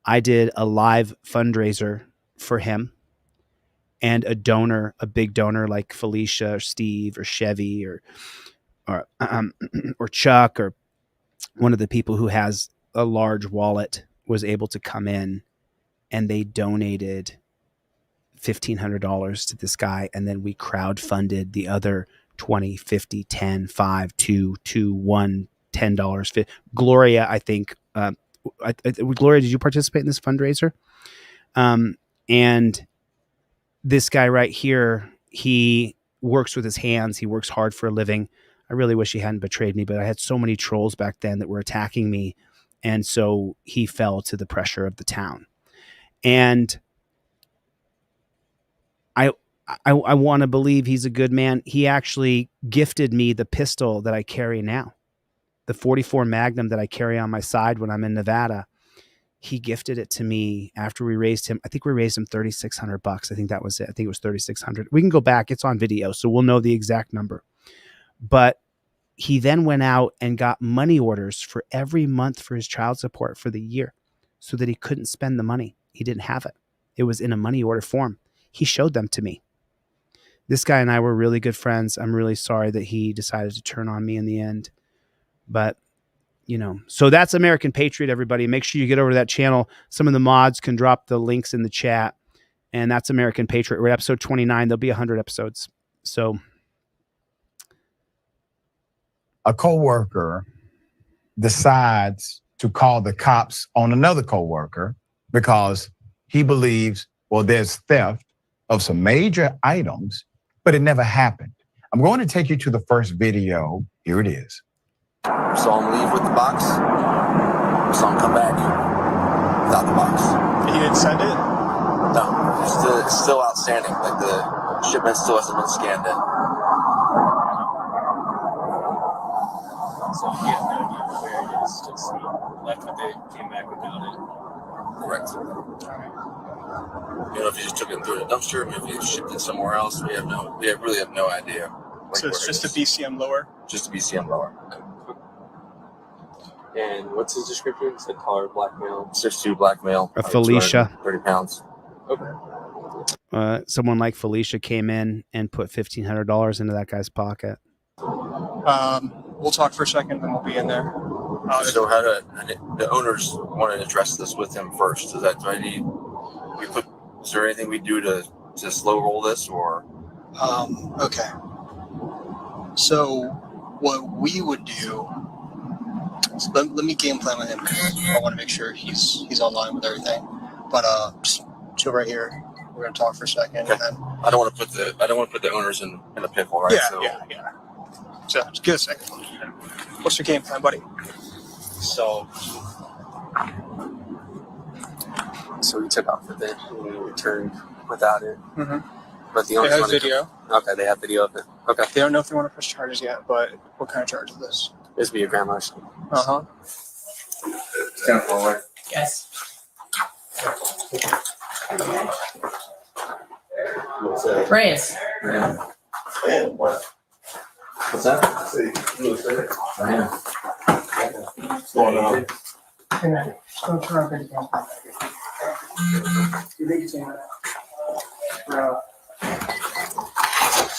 I did a live fundraiser for him, and a donor, a big donor like Felicia or Steve or Chevy or Chuck or one of the people who has a large wallet was able to come in, and they donated $1,500 to this guy. And then we crowdfunded the other 20, 50, 10, 5, 2, 2, 1, $10. Gloria, I think, Gloria, did you participate in this fundraiser? And this guy right here, he works with his hands. He works hard for a living. I really wish he hadn't betrayed me, but I had so many trolls back then that were attacking me. And so he fell to the pressure of the town. And I want to believe he's a good man. He actually gifted me the pistol that I carry now, the 44 Magnum that I carry on my side when I'm in Nevada. He gifted it to me after we raised him. I think we raised him $3,600. I think that was it. I think it was $3,600. We can go back. It's on video, so we'll know the exact number. But he then went out and got money orders for every month for his child support for the year so that he couldn't spend the money. He didn't have it. It was in a money order form. He showed them to me. This guy and I were really good friends. I'm really sorry that he decided to turn on me in the end. But, you know, so that's American Patriot, everybody. Make sure you get over to that channel. Some of the mods can drop the links in the chat. And that's American Patriot. We're at episode 29. There'll be 100 episodes. So a coworker decides to call the cops on another coworker because he believes, well, there's theft of some major items, but it never happened. I'm going to take you to the first video. Here it is. Saw him leave with the box. Saw him come back without the box. He didn't send it? No, it's still outstanding. Like the shipment still hasn't been scanned in. So he had no idea where it is, just left the day, came back without it. Correct. You know, if he just took it through the dumpster, maybe he shipped it somewhere else. We really have no idea. So it's just a BCM lower? Just a BCM lower. And what's his description? It said collar, black male. 6'2", black male. A Felicia. 30 pounds. Okay. Someone like Felicia came in and put $1,500 into that guy's pocket. We'll talk for a second, then we'll be in there. So the owners want to address this with him first. Is that right? Is there anything we do to slow roll this, or? Okay. So what we would do, so let me game plan with him. I want to make sure he's online with everything. But just chill right here. We're gonna talk for a second. Okay. And then, I don't want to put the owners in a pickle, right? Yeah. So just give us a second. What's your game plan, buddy? So we took off with it and we returned without it. Mm-hmm. But the They owners have want to video. Okay, they have video of it. Okay. They don't know if they want to press charges yet, but what kind of charge is this? This be a grand larceny. Uh-huh. Stand forward. Yes. Reyes. What's that? What's going on?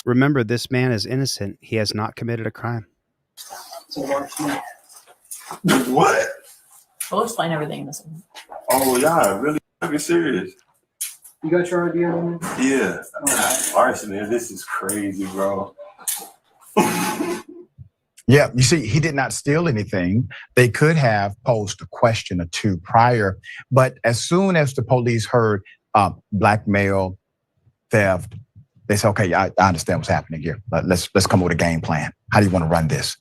Remember, this man is innocent. He has not committed a crime. What? We'll explain everything in this one. Oh, yeah, really fucking serious. You got your idea on there? Yeah. Larceny, this is crazy, bro. Yeah, you see, he did not steal anything. They could have posed a question or two prior, but as soon as the police heard blackmail, theft, they said, okay, I understand what's happening here. Let's come up with a game plan. How do you want to run this?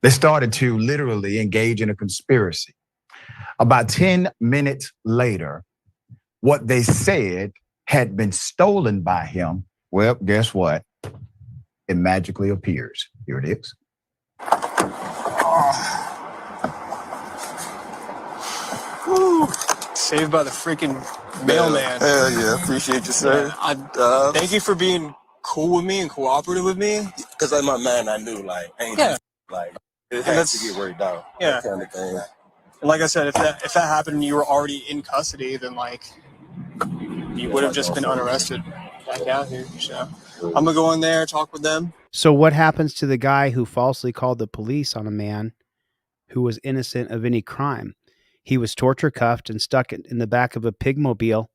They started to literally engage in a conspiracy. About 10 minutes later, what they said had been stolen by him. Well, guess what? It magically appears. Here it is. Saved by the freaking mailman. Hell yeah, appreciate you, sir. Thank you for being cool with me and cooperative with me. Because like my man, I knew, like, ain't like, it has to get worked out. Yeah. That kind of thing. And like I said, if that happened and you were already in custody, then like you would have just been unarrested back out here. So I'm gonna go in there, talk with them. So what happens to the guy who falsely called the police on a man who was innocent of any crime? He was torture cuffed and stuck in the back of a pigmobile.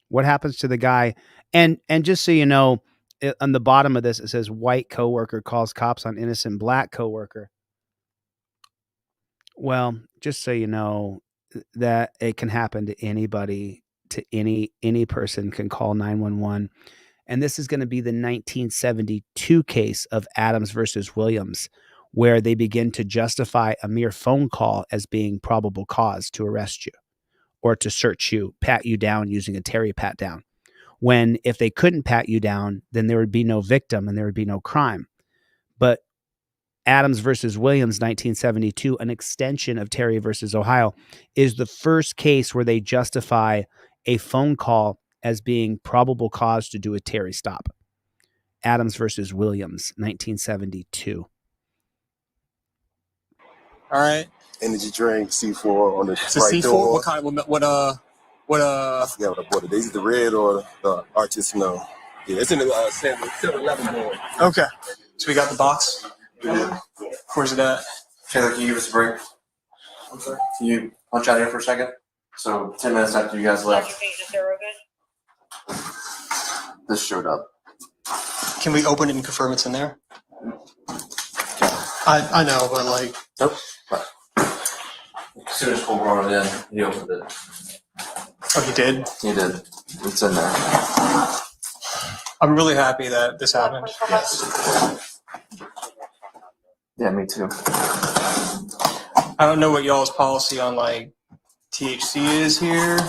What happens to the guy? And just so you know, on the bottom of this, it says white coworker calls cops on innocent black coworker. Well, just so you know, that it can happen to anybody, to any person can call 911. And this is going to be the 1972 case of Adams versus Williams, where they begin to justify a mere phone call as being probable cause to arrest you or to search you, pat you down using a Terry pat down. When if they couldn't pat you down, then there would be no victim and there would be no crime. But Adams versus Williams, 1972, an extension of Terry versus Ohio, is the first case where they justify a phone call as being probable cause to do a Terry stop. Adams versus Williams, 1972. All right. Energy drink, C4 on the It's a right C4. door. What kind? What? I forgot what I bought it. Is it the red or the artisanal? Yeah, it's in the 7-Eleven board. Okay. So we got the box. Where's it at? Taylor, can you give us a break? I'm sorry? Can you punch out here for a second? So 10 minutes after you guys left, this showed up. Can we open it and confirm it's in there? I know, but like. Nope. As soon as Cole brought it in, he opened it. Oh, he did? He did. It's in there. I'm really happy that this happened. Yes. Yeah, me too. I don't know what y'all's policy on like THC is here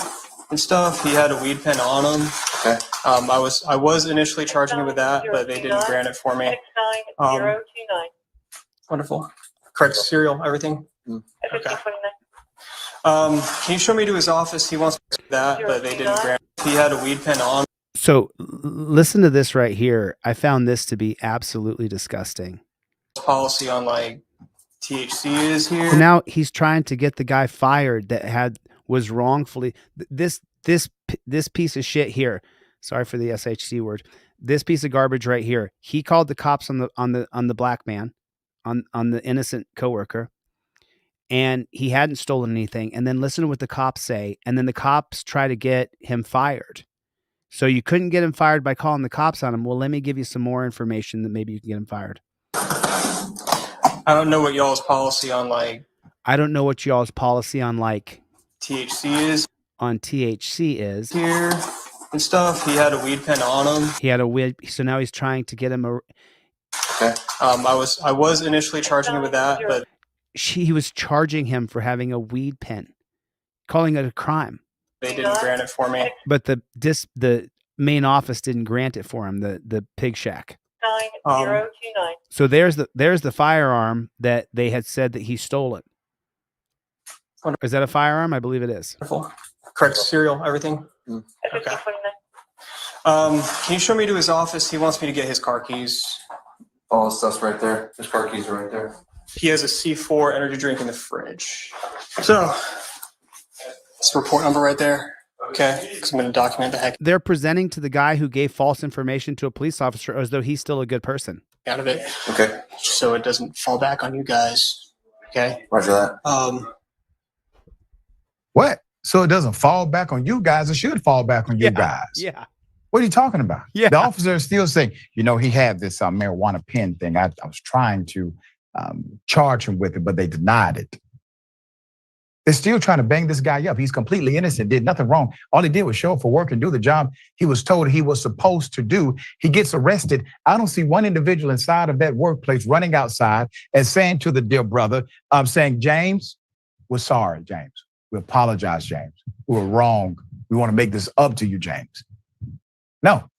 and stuff. He had a weed pen on him. Okay. I was initially charging him with that, but they didn't grant it for me. Wonderful. Correct serial, everything. Okay. Can you show me to his office? He wants that, but they didn't grant it. He had a weed pen on. So listen to this right here. I found this to be absolutely disgusting. Policy on like THC is here. So now he's trying to get the guy fired that was wrongfully this piece of shit here. Sorry for the SHC word. This piece of garbage right here. He called the cops on the black man, on the innocent coworker, and he hadn't stolen anything. And then listen to what the cops say, and then the cops try to get him fired. So you couldn't get him fired by calling the cops on him. Well, let me give you some more information that maybe you can get him fired. I don't know what y'all's policy on like. I don't know what y'all's policy on like THC is. On THC is here and stuff. He had a weed pen on him. He had a weed. So now he's trying to get him a. Okay. I was initially charging him with that, but he was charging him for having a weed pen, calling it a crime. They didn't grant it for me. But the main office didn't grant it for him. The pig shack. 9029. So there's the firearm that they had said that he stole it. Is that a firearm? I believe it is. Correct serial, everything. Okay. Can you show me to his office? He wants me to get his car keys. All the stuff's right there. His car keys are right there. He has a C4 energy drink in the fridge. So, it's the report number right there. Okay, because I'm going to document the heck They're presenting to the guy who gave false information to a police officer as though he's still a good person. out of it. Okay. So it doesn't fall back on you guys. Okay. Roger that. What? So it doesn't fall back on you guys. It should fall back on you guys. Yeah. What are you talking about? Yeah. The officer is still saying, he had this marijuana pen thing. I was trying to charge him with it, but they denied it. They're still trying to bang this guy up. He's completely innocent, did nothing wrong. All he did was show up for work and do the job he was told he was supposed to do. He gets arrested. I don't see one individual inside of that workplace running outside and saying to the dear brother, saying, James, we're sorry, James. We apologize, James. We were wrong. We want to make this up to you, James. No.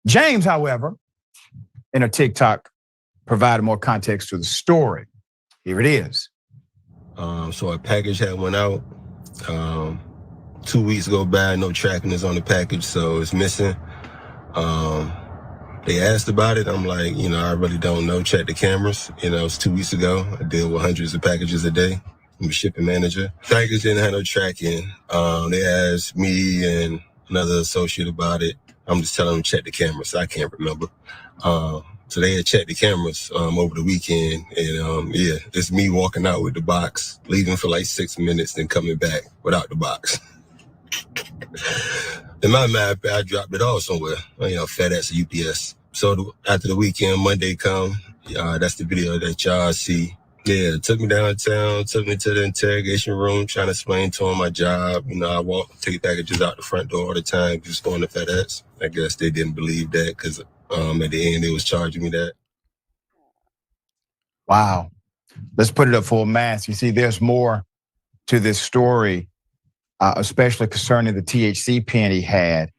James, however, in a TikTok, provided more context to the story. Here it is. So a package had went out. 2 weeks go by, no tracking is on the package, so it's missing. They asked about it. I'm like, I really don't know. Check the cameras. It's 2 weeks ago. I deal with hundreds of packages a day. I'm a shipping manager. Package didn't have no tracking. They asked me and another associate about it. I'm just telling them check the cameras. I can't remember. So they had checked the cameras over the weekend, and it's me walking out with the box, leaving for like 6 minutes, then coming back without the box. In my mind, I dropped it off somewhere, FedEx or UPS. So after the weekend, Monday come, that's the video that y'all see. Yeah, took me downtown, took me to the interrogation room, trying to explain to him my job. I take packages out the front door all the time, just going to FedEx. I guess they didn't believe that because at the end they was charging me that. Wow. Let's put it up for a mass. You see, there's more to this story, especially concerning the THC pen he had.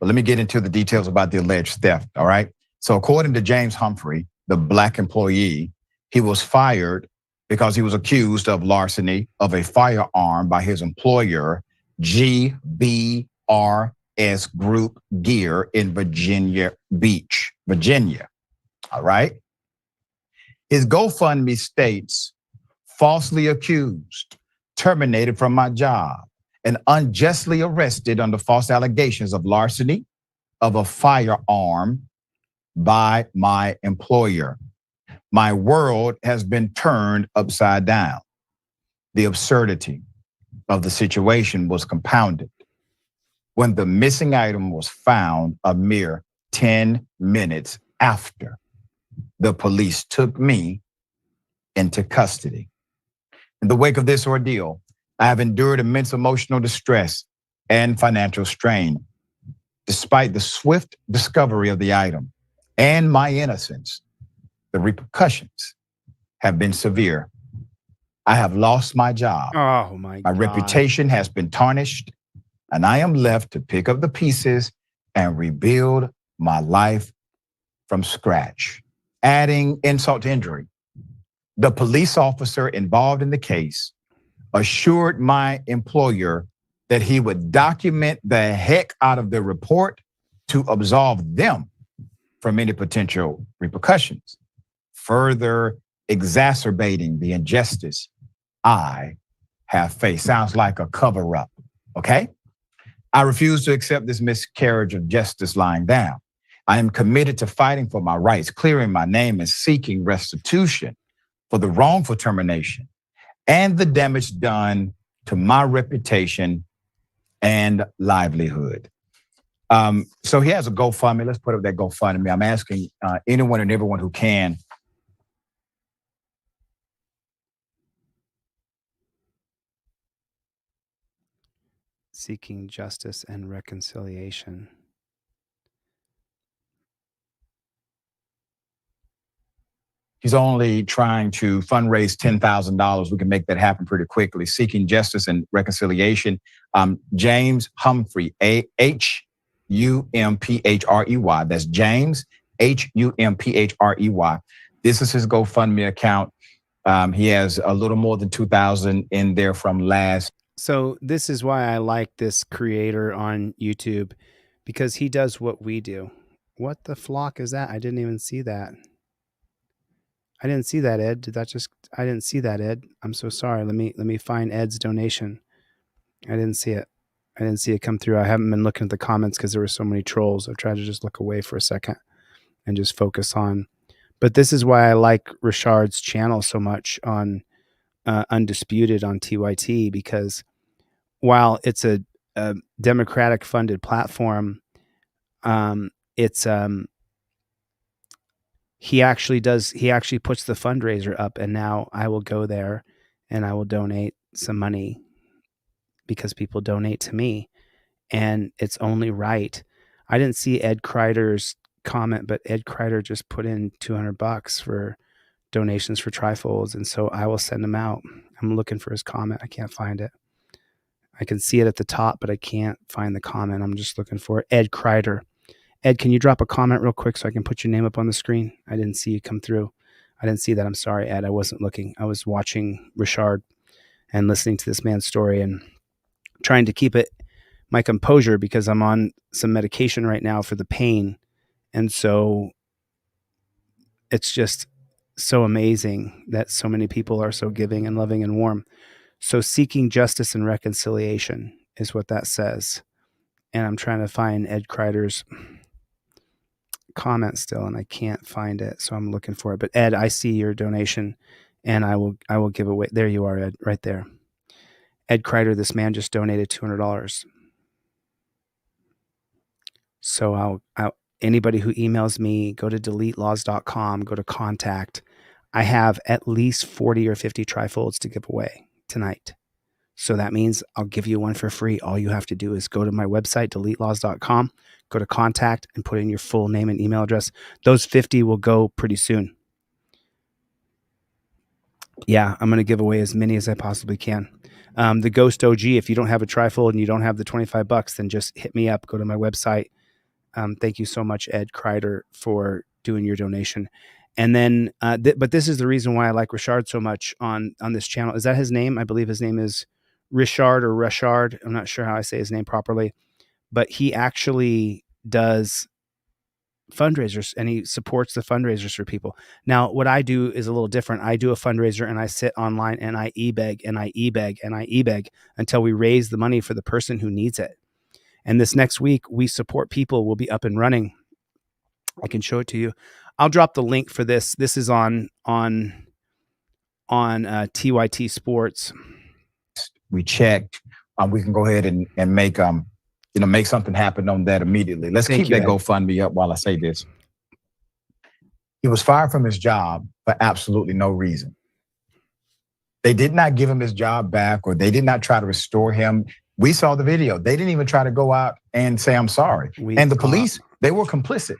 But let me get into the details about the alleged theft, all right? So according to James Humphrey, the Black employee, he was fired because he was accused of larceny of a firearm by his employer, GBRS Group Gear in Virginia Beach, Virginia. All right. His GoFundMe states, falsely accused, terminated from my job, and unjustly arrested under false allegations of larceny of a firearm by my employer. My world has been turned upside down. The absurdity of the situation was compounded when the missing item was found a mere 10 minutes after the police took me into custody. In the wake of this ordeal, I have endured immense emotional distress and financial strain. Despite the swift discovery of the item and my innocence, the repercussions have been severe. I have lost my job. Oh my God. My reputation has been tarnished, and I am left to pick up the pieces and rebuild my life from scratch. Adding insult to injury, the police officer involved in the case assured my employer that he would document the heck out of the report to absolve them from any potential repercussions, further exacerbating the injustice I have faced. Sounds like a cover-up, okay? I refuse to accept this miscarriage of justice lying down. I am committed to fighting for my rights, clearing my name, and seeking restitution for the wrongful termination and the damage done to my reputation and livelihood. So he has a GoFundMe. Let's put up that GoFundMe. I'm asking anyone and everyone who can. Seeking justice and reconciliation. He's only trying to fundraise $10,000. We can make that happen pretty quickly. Seeking justice and reconciliation. James Humphrey, HumphreY. That's James, HumphreY. This is his GoFundMe account. He has a little more than 2,000 in there from last. So this is why I like this creator on YouTube, because he does what we do. What the flock is that? I didn't even see that. I didn't see that, Ed. I didn't see that, Ed. I'm so sorry. Let me find Ed's donation. I didn't see it. I didn't see it come through. I haven't been looking at the comments because there were so many trolls. I've tried to just look away for a second and just focus on. But this is why I like Richard's channel so much on Undisputed on TYT, because while it's a Democratic funded platform, he actually puts the fundraiser up, and now I will go there and I will donate some money because people donate to me, and it's only right. I didn't see Ed Kreider's comment, but Ed Kreider just put in $200 for donations for TRIFOLDs, and so I will send him out. I'm looking for his comment. I can't find it. I can see it at the top, but I can't find the comment. I'm just looking for it. Ed Kreider. Ed, can you drop a comment real quick so I can put your name up on the screen? I didn't see you come through. I didn't see that. I'm sorry, Ed. I wasn't looking. I was watching Richard and listening to this man's story and trying to keep my composure because I'm on some medication right now for the pain. And so it's just so amazing that so many people are so giving and loving and warm. So seeking justice and reconciliation is what that says. And I'm trying to find Ed Kreider's comment still, and I can't find it. So I'm looking for it. But Ed, I see your donation, and I will give away. There you are, Ed, right there. Ed Kreider, this man just donated $200. So anybody who emails me, go to DeleteLawZ.com, go to contact. I have at least 40 or 50 TRIFOLDs to give away tonight. So that means I'll give you one for free. All you have to do is go to my website, DeleteLawZ.com, go to contact and put in your full name and email address. Those 50 will go pretty soon. Yeah, I'm going to give away as many as I possibly can. The Ghost OG, if you don't have a TRIFOLD and you don't have the $25, then just hit me up. Go to my website. Thank you so much, Ed Kreider, for doing your donation. And then, but this is the reason why I like Richard so much on this channel. Is that his name? I believe his name is Richard or Richard. I'm not sure how I say his name properly, but he actually does fundraisers and he supports the fundraisers for people. Now, what I do is a little different. I do a fundraiser and I sit online and I e-beg and I e-beg and I e-beg until we raise the money for the person who needs it. And this next week, We Support People will be up and running. I can show it to you. I'll drop the link for this. This is on TYT Sports. We checked. We can go ahead and make make something happen on that immediately. Let's keep that GoFundMe up while I say this. He was fired from his job for absolutely no reason. They did not give him his job back, or they did not try to restore him. We saw the video. They didn't even try to go out and say, I'm sorry. And the police, they were complicit.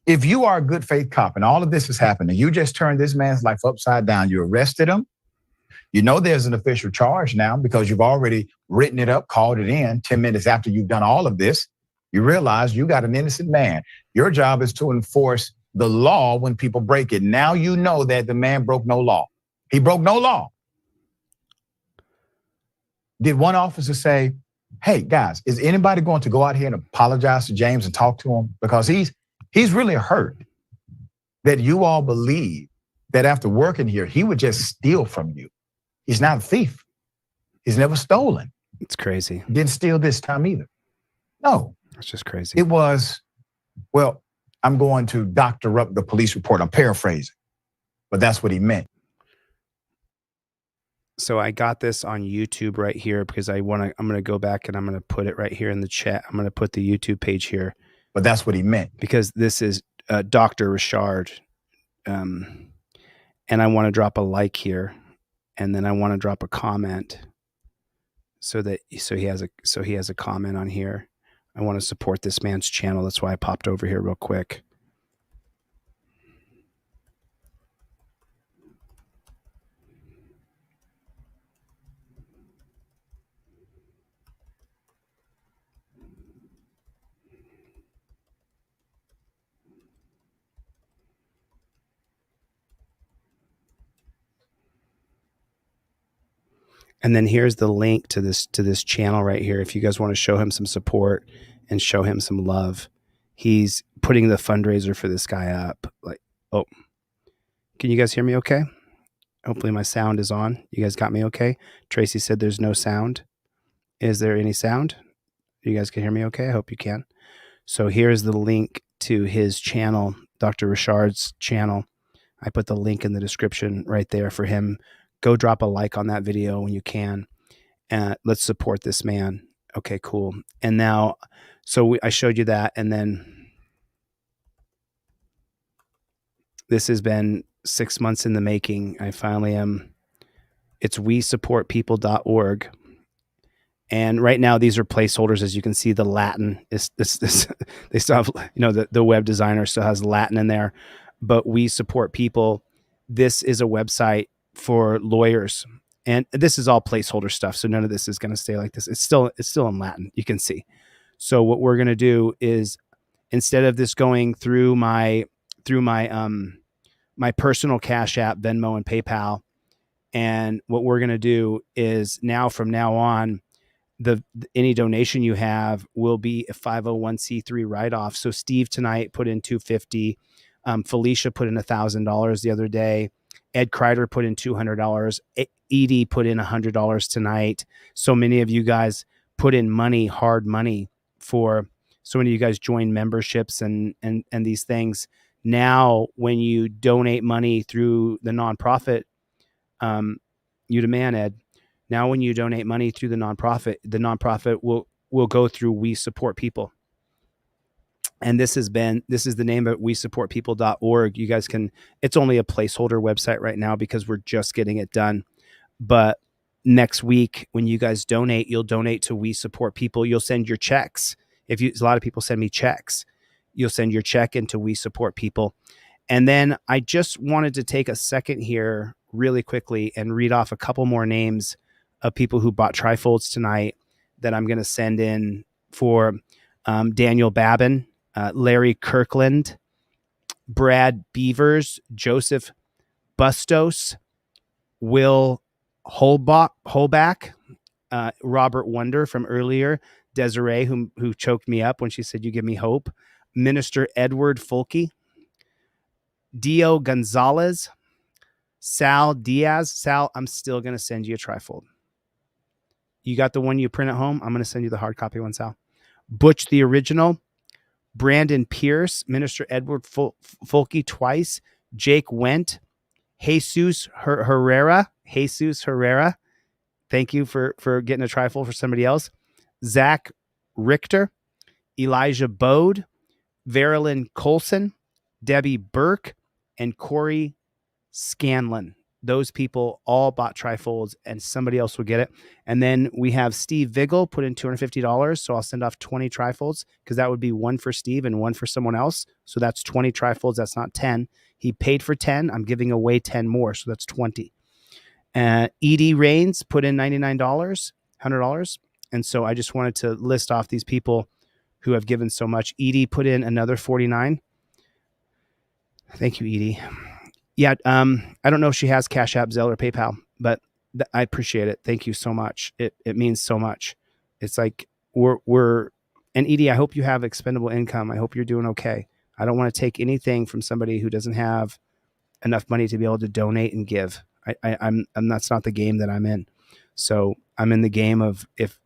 If you are a good faith cop and all of this is happening, you just turned this man's life upside down. You arrested him. You know there's an official charge now because you've already written it up, called it in 10 minutes after you've done all of this. You realize you got an innocent man. Your job is to enforce the law when people break it. Now you know that the man broke no law. He broke no law. Did one officer say, hey, guys, is anybody going to go out here and apologize to James and talk to him? Because he's really hurt that you all believe that after working here, he would just steal from you. He's not a thief. He's never stolen. It's crazy. Didn't steal this time either. No. It's just crazy. It was, well, I'm going to doctor up the police report. I'm paraphrasing, but that's what he meant. So I got this on YouTube right here because I'm going to go back and I'm going to put it right here in the chat. I'm going to put the YouTube page here. But that's what he meant. Because this is Dr. Richard. And I want to drop a like here. And then I want to drop a comment so he has a comment on here. I want to support this man's channel. That's why I popped over here real quick. And then here's the link to this channel right here. If you guys want to show him some support and show him some love, he's putting the fundraiser for this guy up. Like, oh, can you guys hear me okay? Hopefully my sound is on. You guys got me okay? Tracy said there's no sound. Is there any sound? You guys can hear me okay? I hope you can. So here's the link to his channel, Dr. Richard's channel. I put the link in the description right there for him. Go drop a like on that video when you can. Let's support this man. Okay, cool. And now, I showed you that, and then This has been 6 months in the making. I finally am. It's WeSupportPeople.org. And right now, these are placeholders. As you can see, the Latin is this. They still have, the web designer still has Latin in there, but We Support People. This is a website for lawyers, and this is all placeholder stuff. So none of this is going to stay like this. It's still in Latin. You can see. So what we're going to do is, instead of this going through my personal Cash App, Venmo, and PayPal, and what we're going to do is from now on, any donation you have will be a 501c3 write-off. So Steve tonight put in $250. Felicia put in $1,000 the other day. Ed Kreider put in $200. Edie put in $100 tonight. So many of you guys put in money, hard money, for so many of you guys join memberships and these things. Now, when you donate money through the nonprofit, you demand, Ed. Now, when you donate money through the nonprofit will go through We Support People. And this is the name of WeSupportPeople.org. You guys can, it's only a placeholder website right now because we're just getting it done. But next week, when you guys donate, you'll donate to We Support People. You'll send your checks. A lot of people send me checks. You'll send your check into We Support People. And then I just wanted to take a second here really quickly and read off a couple more names of people who bought trifolds tonight that I'm going to send in for Daniel Babin, Larry Kirkland, Brad Beavers, Joseph Bustos, Will Holback, Robert Wonder from earlier, Desiree, who choked me up when she said, "You give me hope," Minister Edward Fulke, Dio Gonzalez, Sal Diaz. Sal, I'm still going to send you a trifold. You got the one you print at home? I'm going to send you the hard copy one, Sal. Butch the Original, Brandon Pierce, Minister Edward Fulke twice, Jake Wendt, Jesus Herrera. Thank you for getting a trifold for somebody else. Zach Richter, Elijah Bode, Verilyn Colson, Debbie Burke, and Corey Scanlon. Those people all bought trifolds, and somebody else will get it. And then we have Steve Vigil put in $250. So I'll send off 20 trifolds, because that would be one for Steve and one for someone else. So that's 20 trifolds. That's not 10. He paid for 10. I'm giving away 10 more. So that's 20. Edie Rains put in $99, $100. And so I just wanted to list off these people who have given so much. Edie put in another $49. Thank you, Edie. Yeah, I don't know if she has Cash App, Zelle, or PayPal, but I appreciate it. Thank you so much. It means so much. It's like we're and Edie, I hope you have expendable income. I hope you're doing okay. I don't want to take anything from somebody who doesn't have enough money to be able to donate and give. I'm that's not the game that I'm in. So I'm in the game of if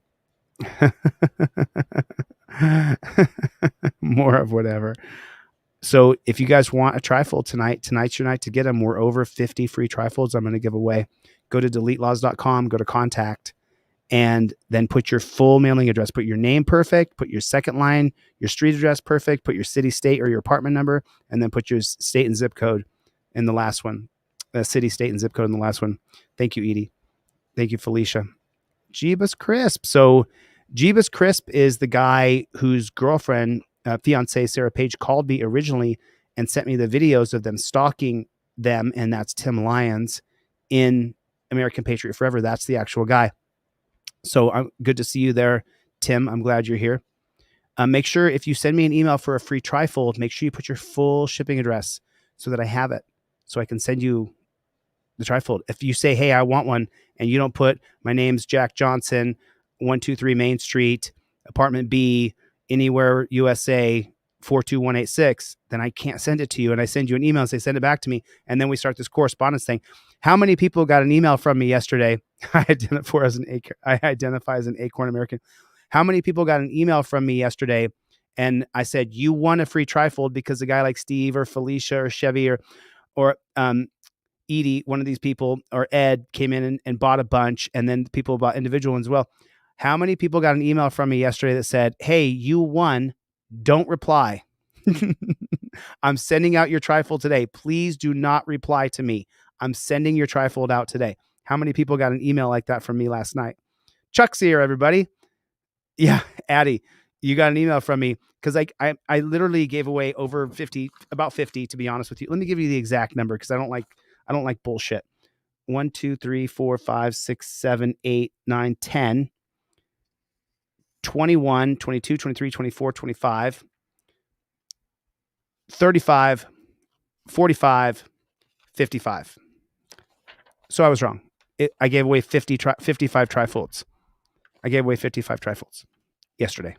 more of whatever. So if you guys want a trifold tonight's your night to get them. We're over 50 free trifolds I'm going to give away. Go to DeleteLawZ.com, go to contact, and then put your full mailing address. Put your name perfect, put your second line, your street address perfect, put your city, state, or your apartment number, and then put your state and zip code in the last one. City, state, and zip code in the last one. Thank you, Edie. Thank you, Felicia. Jeebus Crisp. So Jeebus Crisp is the guy whose girlfriend, fiance Sarah Page, called me originally and sent me the videos of them stalking them, and that's Tim Lyons in American Patriot Forever. That's the actual guy. So I'm good to see you there, Tim. I'm glad you're here. Make sure if you send me an email for a free trifold, make sure you put your full shipping address so that I have it, so I can send you the trifold. If you say, "Hey, I want one," and you don't put, "My name's Jack Johnson, 123 Main Street, apartment B, anywhere USA 42186, then I can't send it to you. And I send you an email and say, "Send it back to me." And then we start this correspondence thing. How many people got an email from me yesterday? I identify as an Acorn American. How many people got an email from me yesterday? And I said, "You won a free trifold," because a guy like Steve or Felicia or Chevy or Edie, one of these people, or Ed came in and bought a bunch, and then people bought individual ones as well. How many people got an email from me yesterday that said, "Hey, you won, don't reply"? I'm sending out your trifold today. Please do not reply to me. I'm sending your trifold out today. How many people got an email like that from me last night? Chuck's here, everybody. Yeah, Addie, you got an email from me because I literally gave away over 50, about 50, to be honest with you. Let me give you the exact number because I don't like bullshit. 1, 2, 3, 4, 5, 6, 7, 8, 9, 10, 21, 22, 23, 24, 25, 35, 45, 55. So I was wrong. I gave away 55 trifolds. I gave away 55 trifolds yesterday.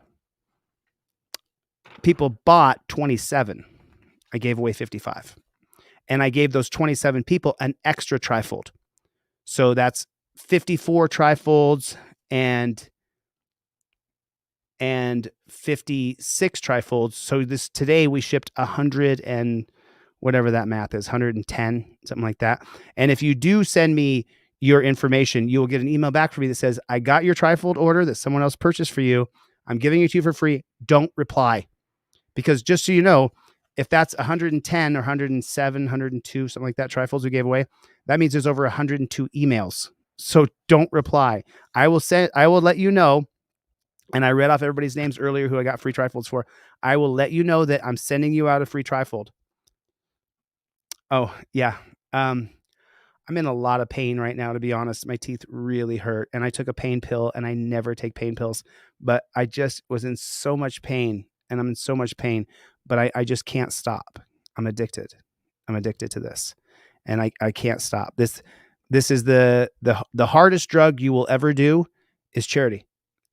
People bought 27. I gave away 55. And I gave those 27 people an extra trifold. So that's 54 trifolds and 56 trifolds. So today we shipped 100 and whatever that math is, 110, something like that. And if you do send me your information, you will get an email back from me that says, I got your trifold order that someone else purchased for you. I'm giving it to you for free. Don't reply. Because just so you know, if that's 110 or 107, 102, something like that, trifolds we gave away, that means there's over 102 emails. So don't reply. I will let you know. And I read off everybody's names earlier who I got free trifolds for. I will let you know that I'm sending you out a free trifold. Oh, yeah. I'm in a lot of pain right now, to be honest. My teeth really hurt. And I took a pain pill, and I never take pain pills. But I just was in so much pain, and I'm in so much pain. But I just can't stop. I'm addicted. I'm addicted to this. And I can't stop. This is the hardest drug you will ever do is charity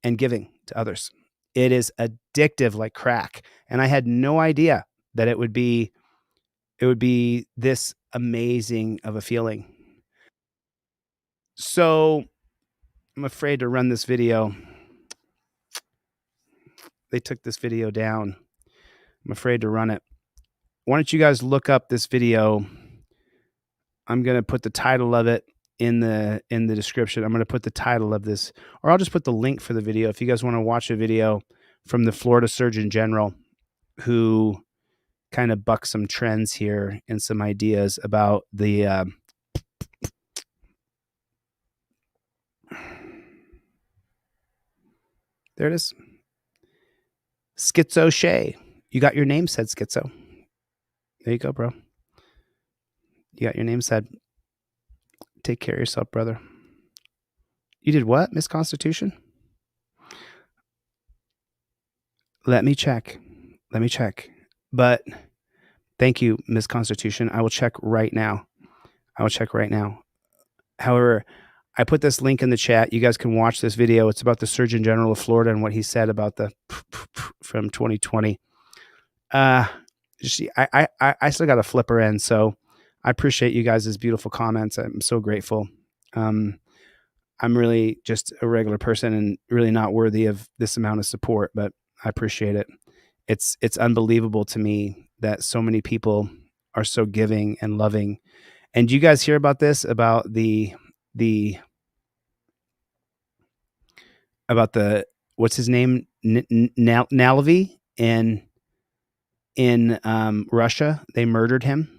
and giving to others. It is addictive like crack. And I had no idea that it would be this amazing of a feeling. So I'm afraid to run this video. They took this video down. I'm afraid to run it. Why don't you guys look up this video? I'm going to put the title of it in the description. I'm going to put the title of this, or I'll just put the link for the video. If you guys want to watch a video from the Florida Surgeon General who kind of bucks some trends here and some ideas about the there it is. Schizo Shay. You got your name said, Schizo. There you go, bro. You got your name said. Take care of yourself, brother. You did what, Miss Constitution? Let me check. But thank you, Miss Constitution. I will check right now. However, I put this link in the chat. You guys can watch this video. It's about the Surgeon General of Florida and what he said about the from 2020. I still got a flipper in, so I appreciate you guys' beautiful comments. I'm so grateful. I'm really just a regular person and really not worthy of this amount of support, but I appreciate it. It's unbelievable to me that so many people are so giving and loving. And you guys hear about this, about the what's his name? Nalavy in Russia. They murdered him.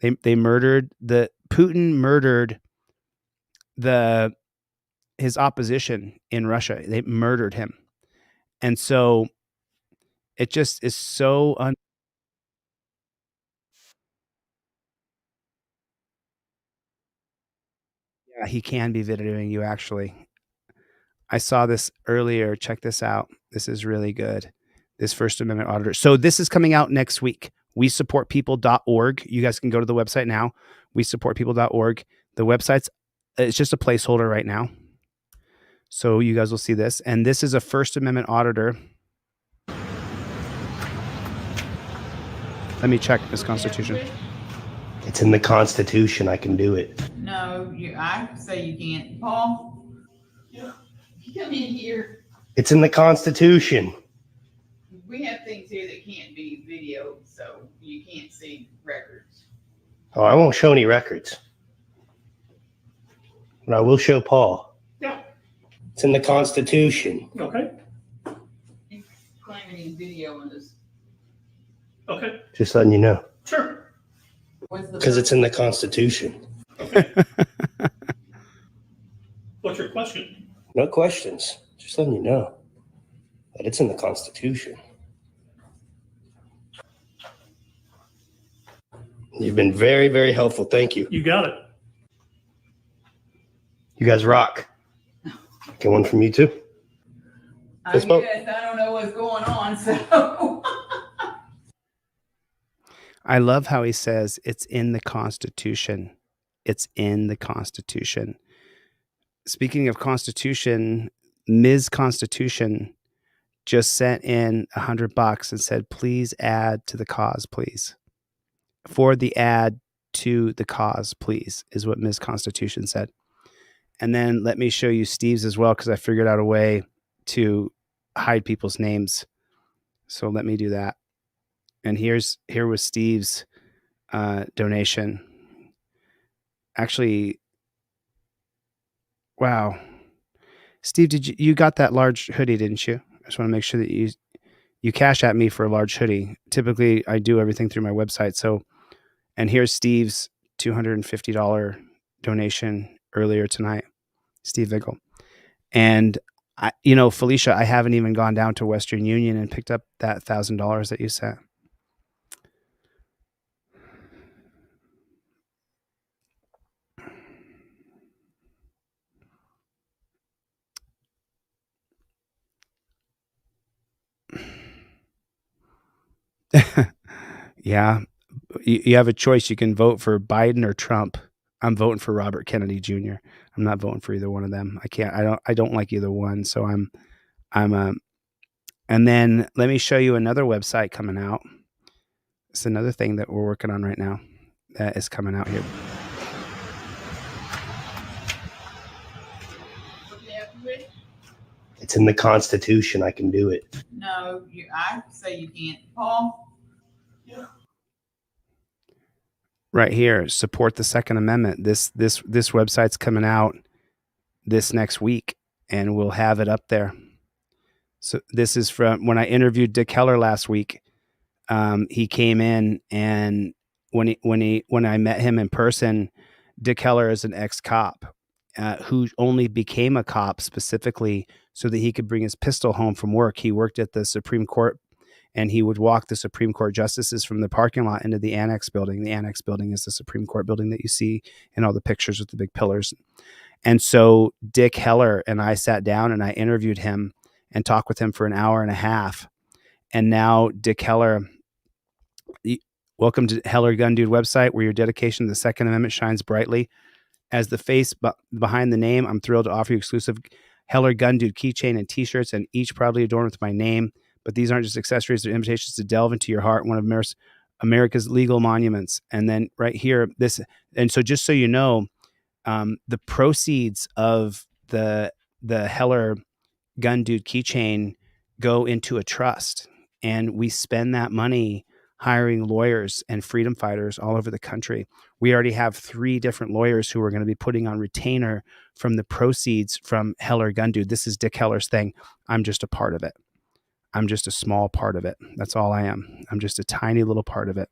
Putin murdered his opposition in Russia. They murdered him. And so it just is so yeah, he can be videoing you actually. I saw this earlier. Check this out. This is really good. This First Amendment auditor. So this is coming out next week. WeSupportPeople.org. You guys can go to the website now. WeSupportPeople.org. The website's it's just a placeholder right now. So you guys will see this. And this is a First Amendment auditor. Let me check this Constitution. It's in the Constitution. I can do it. No, I say you can't. Paul? Yeah. Come in here. It's in the Constitution. We have things here that can't be videoed, so you can't see records. Oh, I won't show any records. But I will show Paul. Yeah. It's in the Constitution. Okay. He's claiming he's videoing us. Okay. Just letting you know. Sure. Because it's in the Constitution. What's your question? No questions. Just letting you know that it's in the Constitution. You've been very, very helpful. Thank you. You got it. You guys rock. Get one from you too. I Fist bump. guess I don't know what's going on, so. I love how he says it's in the Constitution. It's in the Constitution. Speaking of Constitution, Ms. Constitution just sent in $100 and said, please add to the cause, please. For the add to the cause, please, is what Ms. Constitution said. And then let me show you Steve's as well, because I figured out a way to hide people's names. So let me do that. And here was Steve's donation. Actually, wow. Steve, you got that large hoodie, didn't you? I just want to make sure that you cash at me for a large hoodie. Typically, I do everything through my website. So, and here's Steve's $250 donation earlier tonight, Steve Vigel. And Felicia, I haven't even gone down to Western Union and picked up that $1,000 that you sent. Yeah, you have a choice. You can vote for Biden or Trump. I'm voting for Robert Kennedy Jr. I'm not voting for either one of them. I don't like either one. So and then let me show you another website coming out. It's another thing that we're working on right now that is coming out here. It's in the Constitution. I can do it. No, I say you can't. Paul? Right here, support the Second Amendment. This website's coming out this next week, and we'll have it up there. So this is from when I interviewed Dick Heller last week. He came in, and when I met him in person, Dick Heller is an ex-cop who only became a cop specifically so that he could bring his pistol home from work. He worked at the Supreme Court, and he would walk the Supreme Court justices from the parking lot into the Annex building. The Annex building is the Supreme Court building that you see in all the pictures with the big pillars. And so Dick Heller and I sat down and I interviewed him and talked with him for an hour and a half. And now Dick Heller, welcome to Heller Gun Dude website, where your dedication to the Second Amendment shines brightly. As the face behind the name, I'm thrilled to offer you exclusive Heller Gun Dude keychain and t-shirts, and each proudly adorned with my name. But these aren't just accessories, they're invitations to delve into your heart, one of America's legal monuments. And then right here, and so just so you know, the proceeds of the Heller Gun Dude keychain go into a trust. And we spend that money hiring lawyers and freedom fighters all over the country. We already have 3 different lawyers who are going to be putting on retainer from the proceeds from Heller Gun Dude. This is Dick Heller's thing. I'm just a part of it. I'm just a small part of it. That's all I am. I'm just a tiny little part of it.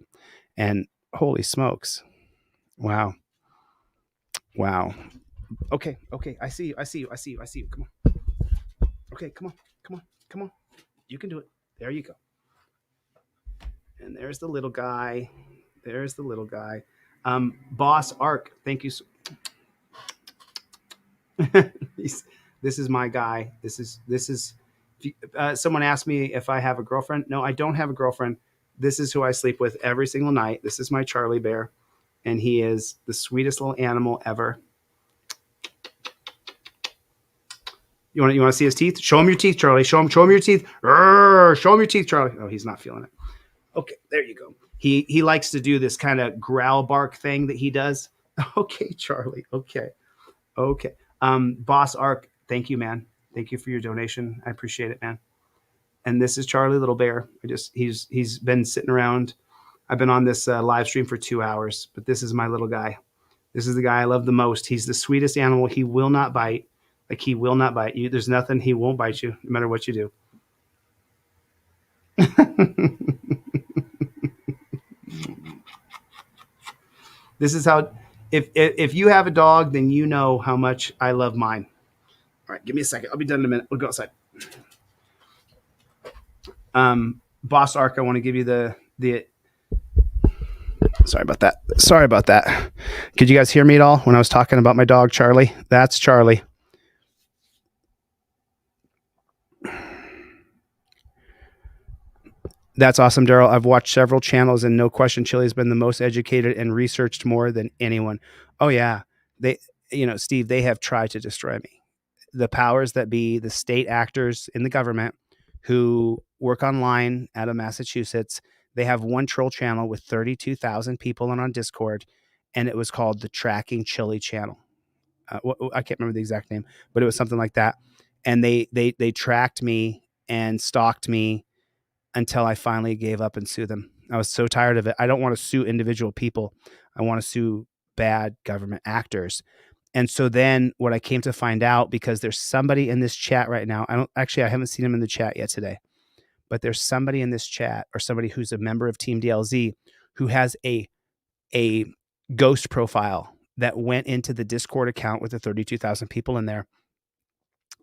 And holy smokes. Wow. Wow. Okay. I see you. Come on. Okay, come on. You can do it. There you go. And there's the little guy. Boss Ark, thank you. This is my guy. This is someone asked me if I have a girlfriend. No, I don't have a girlfriend. This is who I sleep with every single night. This is my Charlie Bear, and he is the sweetest little animal ever. You want to see his teeth? Show him your teeth, Charlie. Show him your teeth. Show him your teeth, Charlie. Oh, he's not feeling it. Okay, there you go. He likes to do this kind of growl bark thing that he does. Okay, Charlie. Okay. Boss Ark, thank you, man. Thank you for your donation. I appreciate it, man. And this is Charlie Little Bear. He's been sitting around. I've been on this live stream for 2 hours, but this is my little guy. This is the guy I love the most. He's the sweetest animal. He will not bite. Like, he will not bite you. There's nothing. He won't bite you no matter what you do. This is how, if you have a dog, then you know how much I love mine. All right, give me a second. I'll be done in a minute. We'll go outside. Boss Ark, I want to give you the sorry about that. Could you guys hear me at all when I was talking about my dog, Charlie? That's Charlie. That's awesome, Daryl. I've watched several channels and no question Chille has been the most educated and researched more than anyone. Oh yeah. Steve, they have tried to destroy me. The powers that be, the state actors in the government who work online out of Massachusetts, they have one troll channel with 32,000 people on Discord, and it was called the Tracking Chille channel. I can't remember the exact name, but it was something like that. And they tracked me and stalked me until I finally gave up and sued them. I was so tired of it. I don't want to sue individual people. I want to sue bad government actors. And so then what I came to find out, because there's somebody in this chat right now. I haven't seen him in the chat yet today, but there's somebody in this chat, or somebody who's a member of Team DLZ, who has a ghost profile that went into the Discord account with the 32,000 people in there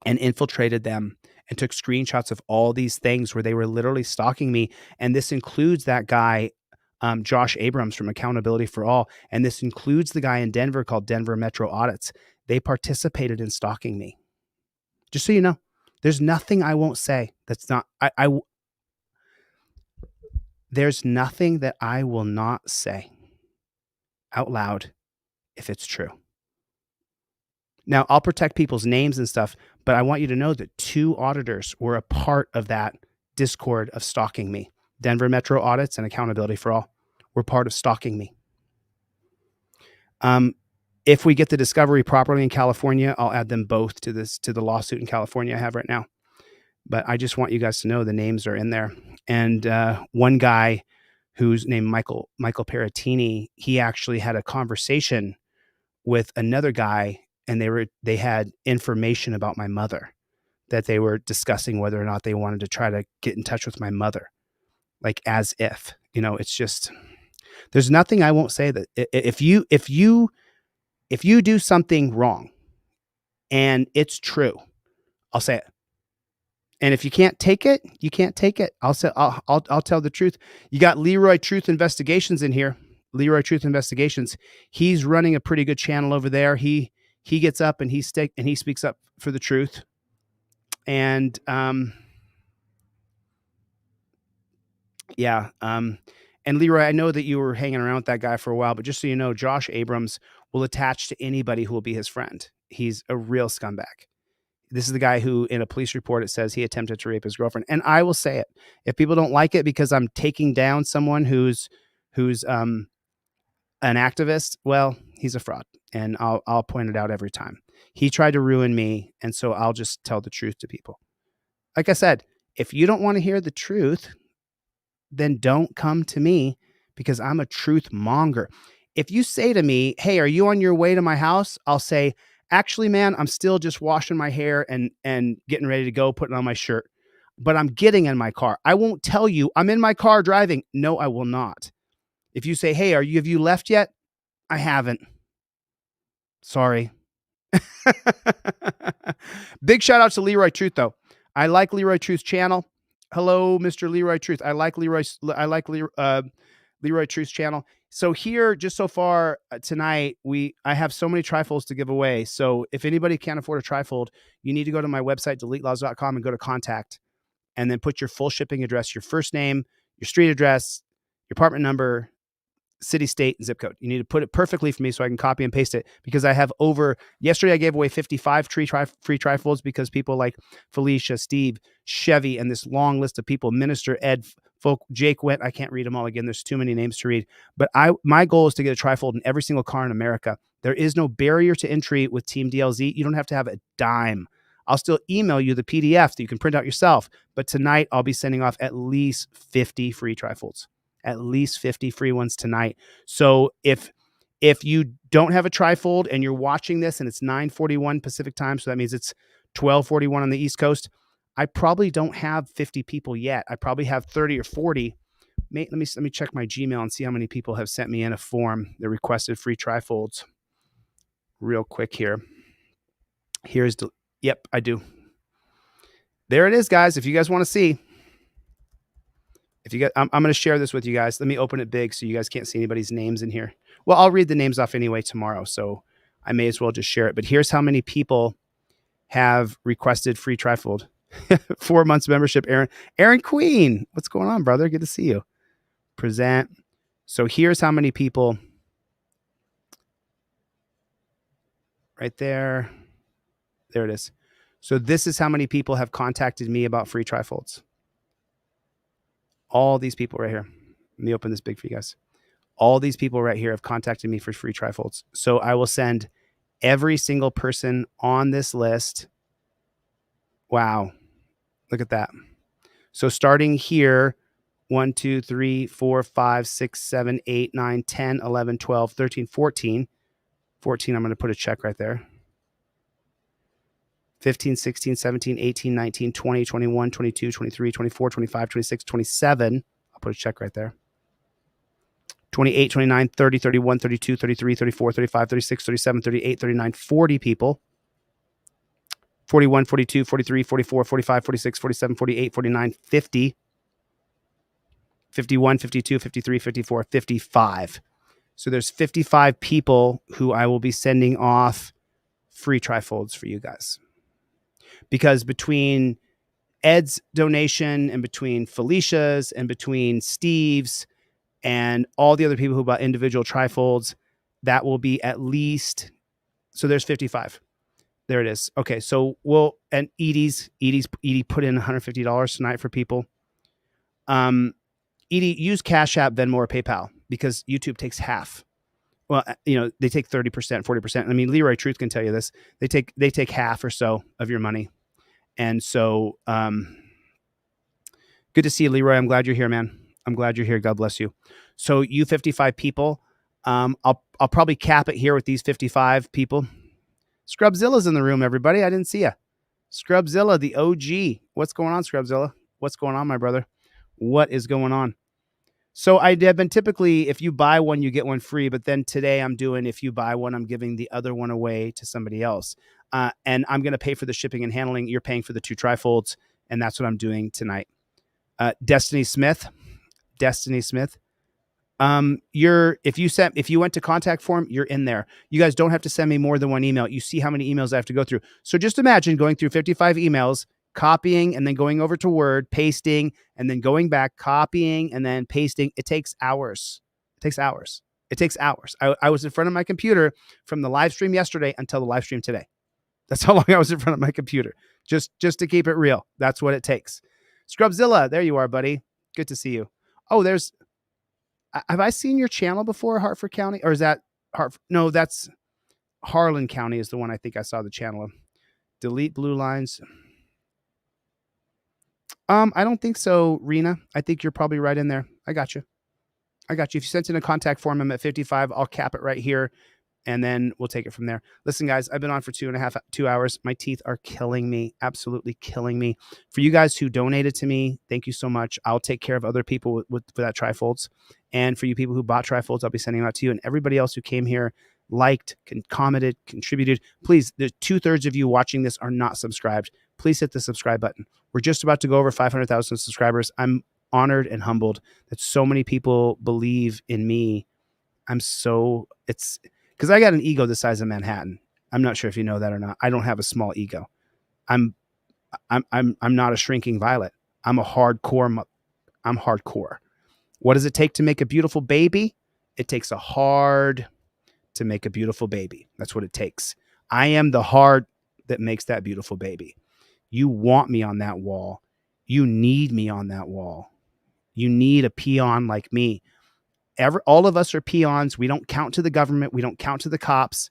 and infiltrated them and took screenshots of all these things where they were literally stalking me. And this includes that guy, Josh Abrams from Accountability for All. And this includes the guy in Denver called Denver Metro Audits. They participated in stalking me. Just so you know, there's nothing I won't say that's not, there's nothing that I will not say out loud if it's true. Now, I'll protect people's names and stuff, but I want you to know that 2 auditors were a part of that Discord of stalking me. Denver Metro Audits and Accountability for All were part of stalking me. If we get the discovery properly in California, I'll add them both to the lawsuit in California I have right now. But I just want you guys to know the names are in there. And one guy who's named Michael Peratini, he actually had a conversation with another guy, and they had information about my mother, that they were discussing whether or not they wanted to try to get in touch with my mother. Like, as if, it's just, there's nothing I won't say that if you do something wrong and it's true, I'll say it. And if you can't take it, you can't take it. I'll tell the truth. You got Leroy Truth Investigations in here. Leroy Truth Investigations. He's running a pretty good channel over there. He gets up and he speaks up for the truth. And and Leroy, I know that you were hanging around with that guy for a while, but just so you know, Josh Abrams will attach to anybody who will be his friend. He's a real scumbag. This is the guy who, in a police report, it says he attempted to rape his girlfriend. And I will say it. If people don't like it because I'm taking down someone who's an activist, well, he's a fraud. And I'll point it out every time. He tried to ruin me, and so I'll just tell the truth to people. Like I said, if you don't want to hear the truth, then don't come to me, because I'm a truth monger. If you say to me, hey, are you on your way to my house? I'll say, actually, man, I'm still just washing my hair and getting ready to go, putting on my shirt, but I'm getting in my car. I won't tell you I'm in my car driving. No, I will not. If you say, hey, have you left yet? I haven't. Sorry. Big shout out to Leroy Truth, though. I like Leroy Truth's channel. Hello, Mr. Leroy Truth. I like Leroy Truth's channel. So here, just so far tonight, I have so many trifolds to give away. So if anybody can't afford a trifold, you need to go to my website, DeleteLawZ.com, and go to contact, and then put your full shipping address, your first name, your street address, your apartment number, city, state, and zip code. You need to put it perfectly for me so I can copy and paste it, because I have yesterday I gave away 55 free trifolds because people like Felicia, Steve, Chevy, and this long list of people, Minister Ed, Folk, Jake went. I can't read them all again. There's too many names to read. But my goal is to get a trifold in every single car in America. There is no barrier to entry with Team DLZ. You don't have to have a dime. I'll still email you the PDF that you can print out yourself. But tonight I'll be sending off at least 50 free trifolds. At least 50 free ones tonight. So if you don't have a trifold and you're watching this and it's 9:41 Pacific time, so that means it's 12:41 on the East Coast, I probably don't have 50 people yet. I probably have 30 or 40, let me check my Gmail and see how many people have sent me in a form that requested free trifolds. Real quick here. Yep, I do. There it is, guys. If you guys want to see, I'm going to share this with you guys. Let me open it big so you guys can't see anybody's names in here. Well, I'll read the names off anyway tomorrow, so I may as well just share it. But here's how many people have requested free trifold. 4 months membership, Aaron Queen. What's going on, brother? Good to see you. Present. So here's how many people. Right there. There it is. So this is how many people have contacted me about free trifolds. All these people right here. Let me open this big for you guys. All these people right here have contacted me for free trifolds. So I will send every single person on this list. Wow. Look at that. So starting here, 1, 2, 3, 4, 5, 6, 7, 8, 9, 10, 11, 12, 13, 14. 14, I'm going to put a check right there. 15, 16, 17, 18, 19, 20, 21, 22, 23, 24, 25, 26, 27. I'll put a check right there. 28, 29, 30, 31, 32, 33, 34, 35, 36, 37, 38, 39, 40 people. 41, 42, 43, 44, 45, 46, 47, 48, 49, 50. 51, 52, 53, 54, 55. So there's 55 people who I will be sending off free trifolds for you guys. Because between Ed's donation and between Felicia's and between Steve's and all the other people who bought individual trifolds, that will be at least, so there's 55. There it is. Okay, so and Edie put in $150 tonight for people. Edie, use Cash App, Venmo, or PayPal because YouTube takes half. Well, they take 30%, 40%. I mean, Leroy Truth can tell you this. They take half or so of your money. And so good to see you, Leroy. I'm glad you're here, man. I'm glad you're here. God bless you. So you 55 people, I'll probably cap it here with these 55 people. Scrubzilla's in the room, everybody. I didn't see you. Scrubzilla, the OG. What's going on, Scrubzilla? What's going on, my brother? What is going on? So I have been typically, if you buy one, you get one free. But then today I'm doing, if you buy one, I'm giving the other one away to somebody else. And I'm going to pay for the shipping and handling. You're paying for the 2 trifolds. And that's what I'm doing tonight. Destiny Smith. If you went to contact form, you're in there. You guys don't have to send me more than one email. You see how many emails I have to go through. So just imagine going through 55 emails, copying and then going over to Word, pasting, and then going back, copying and then pasting. It takes hours. I was in front of my computer from the live stream yesterday until the live stream today. That's how long I was in front of my computer. Just to keep it real. That's what it takes. Scrubzilla, there you are, buddy. Good to see you. Oh, have I seen your channel before, Hartford County? Or is that Hartford? No, that's Harlan County is the one I think I saw the channel of. Delete blue lines. I don't think so, Rena. I think you're probably right in there. I got you. If you sent in a contact form, I'm at 55. I'll cap it right here, and then we'll take it from there. Listen, guys, I've been on for 2 hours. My teeth are killing me, absolutely killing me. For you guys who donated to me, thank you so much. I'll take care of other people for that trifolds. And for you people who bought trifolds, I'll be sending them out to you. And everybody else who came here, liked, commented, contributed. Please, there's 2/3 of you watching this are not subscribed. Please hit the subscribe button. We're just about to go over 500,000 subscribers. I'm honored and humbled that so many people believe in me. It's because I got an ego the size of Manhattan. I'm not sure if you know that or not. I don't have a small ego. I'm not a shrinking violet. I'm hardcore. What does it take to make a beautiful baby? It takes a hard to make a beautiful baby. That's what it takes. I am the hard that makes that beautiful baby. You want me on that wall. You need me on that wall. You need a peon like me. All of us are peons. We don't count to the government. We don't count to the cops.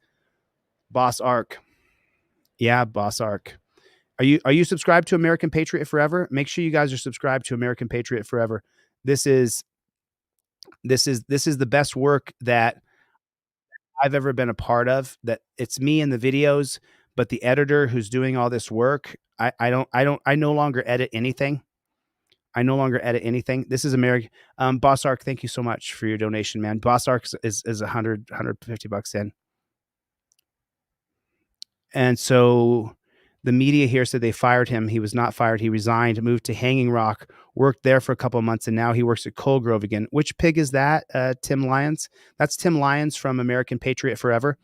Boss Ark. Yeah, Boss Ark. Are you subscribed to American Patriot Forever? Make sure you guys are subscribed to American Patriot Forever. This is the best work that I've ever been a part of. That it's me in the videos, but the editor who's doing all this work, I no longer edit anything. I no longer edit anything. This is American. Boss Arc, thank you so much for your donation, man. Boss Arc is $150 in. And so the media here said they fired him. He was not fired. He resigned, moved to Hanging Rock, worked there for a couple of months, and now he works at Coal Grove again. Which pig is that, Tim Lyons? That's Tim Lyons from American Patriot Forever.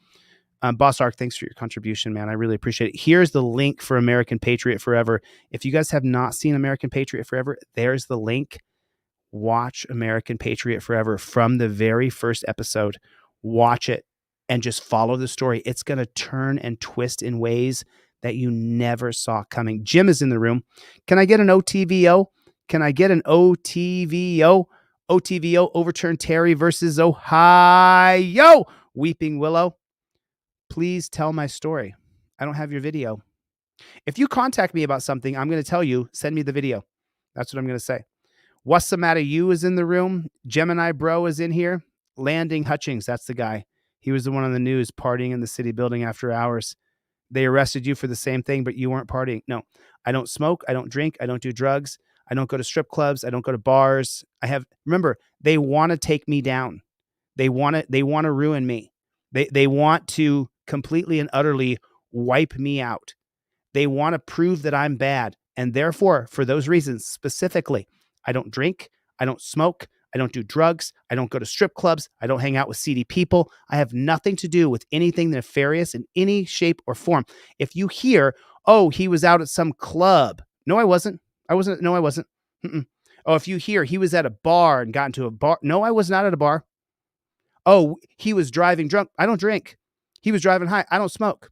Boss Arc, thanks for your contribution, man. I really appreciate it. Here's the link for American Patriot Forever. If you guys have not seen American Patriot Forever, there's the link. Watch American Patriot Forever from the very first episode. Watch it and just follow the story. It's going to turn and twist in ways that you never saw coming. Jim is in the room. Can I get an OTVO? Can I get an OTVO? OTVO, overturn Terry versus Ohio. Weeping Willow. Please tell my story. I don't have your video. If you contact me about something, I'm going to tell you, send me the video. That's what I'm going to say. What's the matter? You is in the room. Gemini Bro is in here. Landing Hutchings, that's the guy. He was the one on the news partying in the city building after hours. They arrested you for the same thing, but you weren't partying. No, I don't smoke. I don't drink. I don't do drugs. I don't go to strip clubs. I don't go to bars. Remember, they want to take me down. They want to ruin me. They want to completely and utterly wipe me out. They want to prove that I'm bad. And therefore, for those reasons specifically, I don't drink. I don't smoke. I don't do drugs. I don't go to strip clubs. I don't hang out with seedy people. I have nothing to do with anything nefarious in any shape or form. If you hear, oh, he was out at some club. No, I wasn't. No, I wasn't. Mm-mm. Oh, if you hear he was at a bar and got into a bar. No, I was not at a bar. Oh, he was driving drunk. I don't drink. He was driving high. I don't smoke.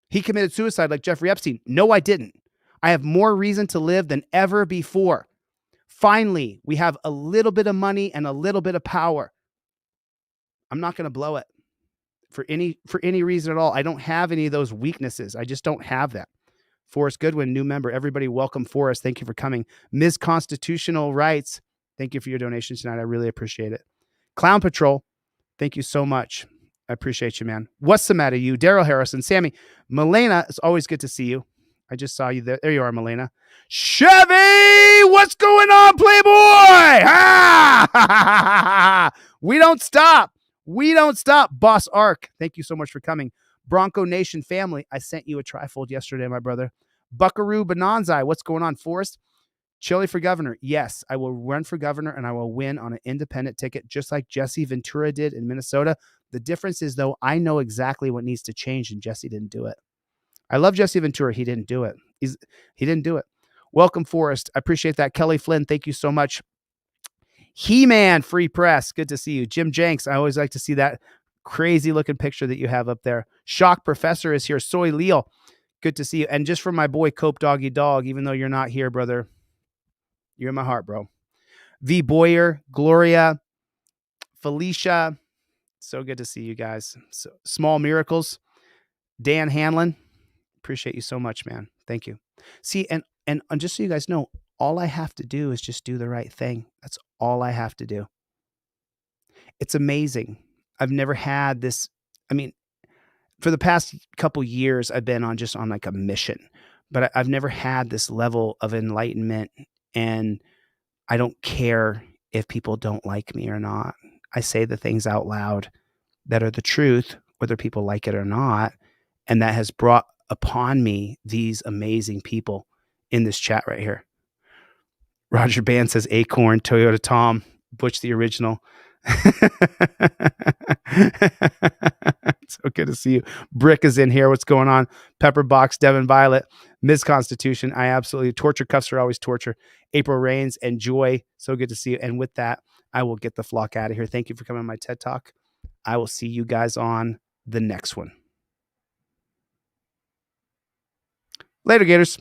He committed suicide like Jeffrey Epstein. No, I didn't. I have more reason to live than ever before. Finally, we have a little bit of money and a little bit of power. I'm not going to blow it for any reason at all. I don't have any of those weaknesses. I just don't have that. Forrest Goodwin, new member. Everybody welcome Forrest. Thank you for coming. Ms. Constitutional Rights, thank you for your donation tonight. I really appreciate it. Clown Patrol, thank you so much. I appreciate you, man. What's the matter, you? Daryl Harrison, Sammy. Milena, it's always good to see you. I just saw you there. There you are, Milena. Chevy, what's going on, Playboy? Ah! We don't stop. We don't stop. Boss Arc, thank you so much for coming. Bronco Nation family, I sent you a trifold yesterday, my brother. Buckaroo Bonanza, what's going on, Forrest? Chille for governor. Yes, I will run for governor and I will win on an independent ticket, just like Jesse Ventura did in Minnesota. The difference is, though, I know exactly what needs to change, and Jesse didn't do it. I love Jesse Ventura. He didn't do it. He didn't do it. Welcome, Forrest. I appreciate that. Kelly Flynn, thank you so much. He-Man Free Press. Good to see you. Jim Jenks. I always like to see that crazy looking picture that you have up there. Shock Professor is here. Soy Leo. Good to see you. And just for my boy Cope Doggy Dog, even though you're not here, brother, you're in my heart, bro. V Boyer, Gloria, Felicia. So good to see you guys. So, Small Miracles. Dan Hanlon. Appreciate you so much, man. Thank you. See, and just so you guys know, all I have to do is just do the right thing. That's all I have to do. It's amazing. I've never had this. I mean, for the past couple years, I've been on like a mission, but I've never had this level of enlightenment, and I don't care if people don't like me or not. I say the things out loud that are the truth, whether people like it or not. And that has brought upon me these amazing people in this chat right here. Roger Band says Acorn, Toyota Tom, Butch the original. So good to see you. Brick is in here. What's going on? Pepperbox, Devin Violet, Ms. Constitution. I absolutely torture cuffs are always torture. April Rains and Joy. So good to see you. And with that, I will get the flock out of here. Thank you for coming on my TED Talk. I will see you guys on the next one. Later, Gators.